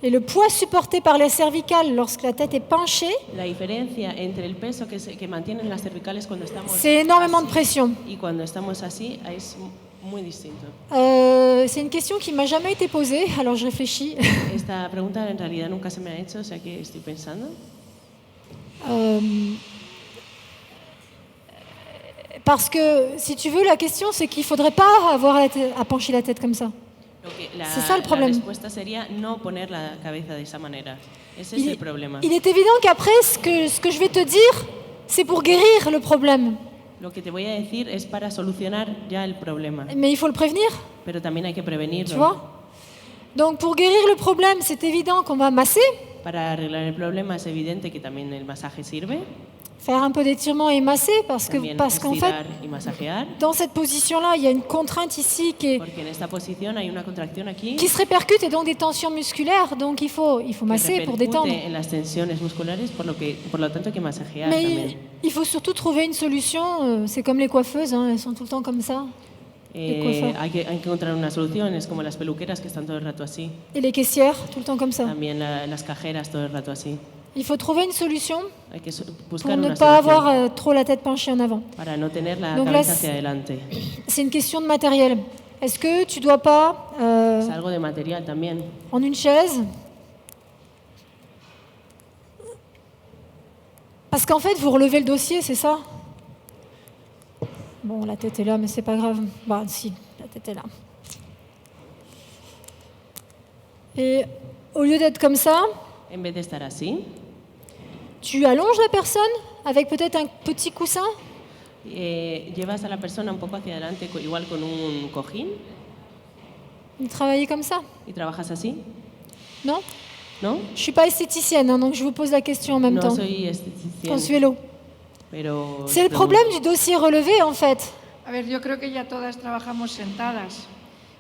et le poids supporté par les cervicales lorsque la tête est penchée, La diferencia entre el peso que mantienen las cervicales cuando estamos c'est énormément de así pression. y cuando estamos así es muy distinto. C'est une question qui m'a jamais été posée, alors je réfléchis. Esta pregunta en realidad nunca se me ha hecho, o sea que estoy pensando. Parce que, si tu veux, la question, c'est qu'il ne faudrait pas avoir à pencher la tête comme ça. C'est ça le La problème. respuesta sería no poner la cabeza de esa manera. Ese es el problema. Il est évident qu'après, ce que je vais te dire, c'est pour guérir le problème. Lo que te voy a decir es para solucionar ya el problema, Mais il faut le prévenir, pero también hay que tu prevenirlo. vois. Donc, pour guérir le problème, c'est évident qu'on va masser, Para arreglar el problema es evidente que también el masaje sirve, faire un peu d'étirement et masser, parce también qu'en fait, estirar y masajear, dans cette position-là, il y a une contrainte ici porque en esta posición hay una contracción aquí qui se répercute et donc des tensions musculaires, donc il faut que masser pour détendre. repercute en las tensiones musculares, por lo tanto hay que masajear Mais también. il faut surtout trouver une solution, c'est comme les coiffeuses, hein, elles sont tout le temps comme ça, coiffeurs. Hay que encontrar una solución, es como las peluqueras que están todo el rato así, et les caissières, tout le temps comme ça. también las cajeras todo el rato así. Il faut trouver une solution Hay que pour buscar ne una pas solución avoir trop la tête penchée en avant. para no tener la Donc là, cabeza hacia adelante. C'est une question de matériel. Est-ce que tu dois pas, Es algo de material también. en une chaise, parce qu'en fait, vous relevez le dossier, c'est ça? Bon, la tête est là, mais c'est pas grave. Bah, si, la tête est là. Et au lieu d'être comme ça, En vez de estar así, tu allonges la personne avec peut-être un petit coussin. llevas a la persona un poco hacia adelante, igual con un cojín, Vous travaillez comme ça, y trabajas así, non? ¿no? Je suis pas esthéticienne, hein, donc je vous pose la question en même No temps. soy esteticien, Consuelo. pero C'est le problème du dossier relevé, en fait. A ver, yo creo que ya todas trabajamos sentadas.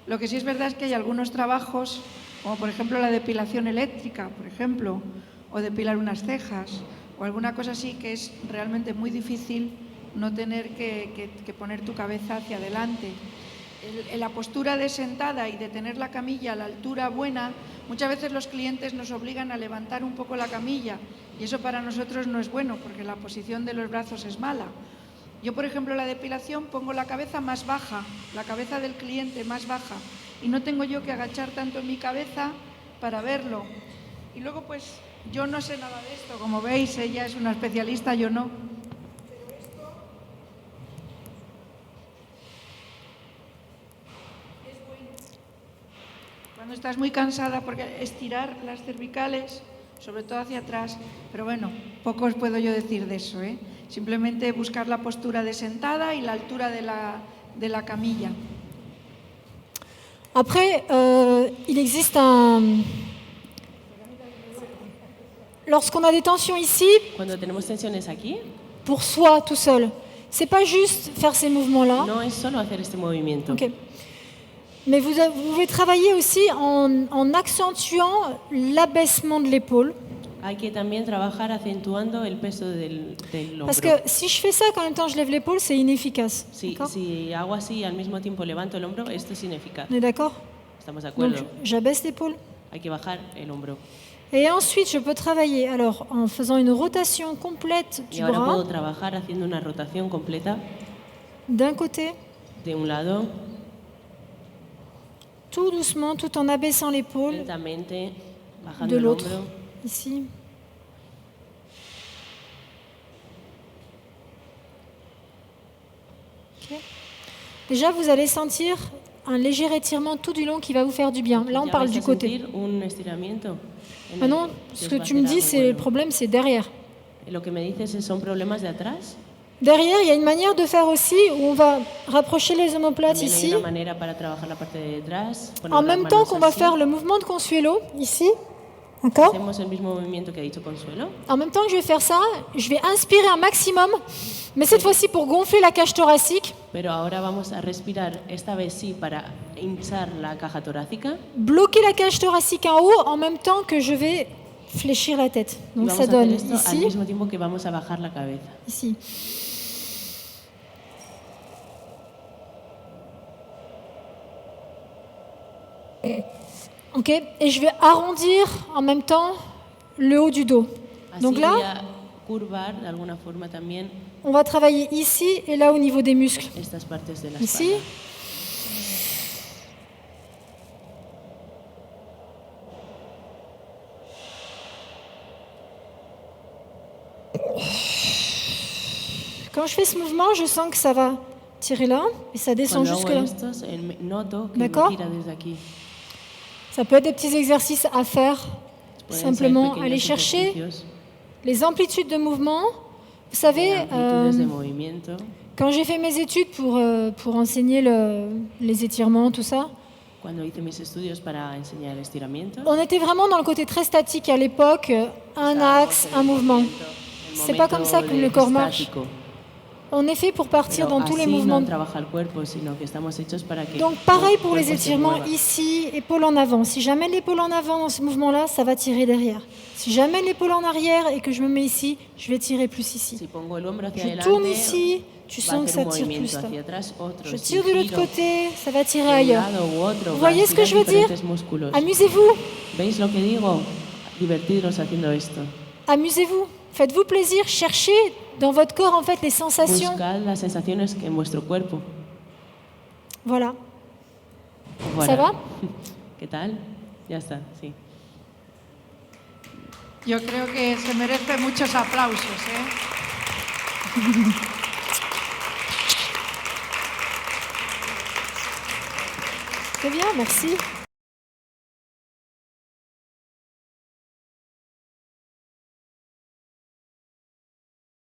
Lo que sí es verdad es que hay algunos trabajos, como por ejemplo la depilación eléctrica, por ejemplo, o depilar unas cejas, o alguna cosa así que es realmente muy difícil no tener que poner tu cabeza hacia adelante. La postura de sentada y de tener la camilla a la altura buena, muchas veces los clientes nos obligan a levantar un poco la camilla y eso para nosotros no es bueno porque la posición de los brazos es mala. Yo, por ejemplo, la depilación pongo la cabeza más baja, la cabeza del cliente más baja y no tengo yo que agachar tanto mi cabeza para verlo. Y luego, pues, yo no sé nada de esto, como veis, ella es una especialista, yo no. Cuando estás muy cansada, porque estirar las cervicales, sobre todo hacia atrás, pero bueno, poco os puedo yo decir de eso, ¿eh? Simplemente buscar la postura de sentada y la altura de la camilla. Après, il existe un... Lorsqu'on a des tensions ici, Cuando tenemos tensiones aquí, pour soi, tout seul, c'est pas juste faire ces mouvements-là. no es solo hacer este movimiento. Ok. Mais vous pouvez travailler aussi en accentuant l'abaissement de l'épaule. Hay que también trabajar acentuando el peso del Parce hombro. que si je fais ça, qu'en même temps je lève l'épaule, c'est inefficace. Si D'accord ? hago así y al mismo tiempo levanto el hombro, esto es ineficaz. On est d'accord ? Estamos de Donc acuerdo. j'abaisse l'épaule. Hay que bajar el hombro. Et ensuite, je peux travailler alors en faisant une rotation complète Y du ahora bras puedo trabajar haciendo una rotación completa d'un côté, de un lado, tout doucement, tout en abaissant l'épaule lentamente, bajando de el l'autre, hombro. ici. Ok. Déjà, vous allez sentir un léger étirement tout du long qui va vous faire du bien. Là, on Ya parle vais du a côté. sentir un estiramiento en el Maintenant, que ce os que va a tu me hacer dis, algo c'est le bueno. problème, c'est derrière. Y lo que me dices son problemas de atrás. Derrière, il y a une manière de faire aussi où on va rapprocher les omoplates También hay ici, una manera para trabajar la parte de detrás. poner en las même temps manos qu'on va así. faire le mouvement de Consuelo, ici. D'accord ? Hacemos el mismo movimiento que ha dicho Consuelo. En même temps que je vais faire ça, je vais inspirer un maximum, mais cette fois-ci pour gonfler la cage thoracique, Pero ahora vamos a respirar, esta vez sí, para hinchar la caja torácica. bloquer la cage thoracique en haut en même temps que je vais fléchir la tête. Y Donc vamos ça a hacer donne esto al ici, mismo tiempo que vamos a bajar la cabeza. ici. Ok, et je vais arrondir en même temps le haut du dos. Así Donc voy là, a curvar de alguna forma también on va travailler ici et là au niveau des muscles. estas partes de la Ici. espalda. Quand je fais ce mouvement, je sens que ça va tirer là et ça descend Cuando jusque hago là. estos, noto que me D'accord. tira desde aquí. Ça peut être des petits exercices à faire, Pueden ser simplement pequeños aller chercher ejercicios, les amplitudes de mouvement. Vous savez, amplitudes de movimiento. quand j'ai fait mes études pour enseigner les étirements, tout ça, Cuando hice mis estudios para enseñar el estiramiento, on était vraiment dans le côté très statique à l'époque, un axe, un mouvement. C'est pas comme ça que le corps marche. On est fait pour partir dans tous les mouvements. No trabaja el cuerpo, sino que estamos hechos para que Donc pareil pour el les cuerpo se étirements, mueva. ici, épaule en avant. Si j'amène l'épaule en avant dans ce mouvement-là, ça va tirer derrière. Si j'amène l'épaule en arrière et que je me mets ici, je vais tirer plus ici. Si pongo el hombro hacia Je adelante, tourne ici, tu va a sens que hacer ça un tire movimiento plus là. hacia atrás, otro. Je Si tire de l'autre giro côté, ça va tirer de un ailleurs. lado u otro, Vous va a voyez ce que estirar je veux dire? diferentes músculos. Amusez-vous, ¿Veis lo que digo? Divertiros haciendo esto. amusez-vous. Faites-vous plaisir, cherchez dans votre corps en fait les sensations. Buscad las sensaciones que en vuestro cuerpo. Voilà. Voilà. Ça va? ¿Qué tal? Ya está, sí. Yo creo que se merece muchos aplausos, ¿eh? Très bien, merci.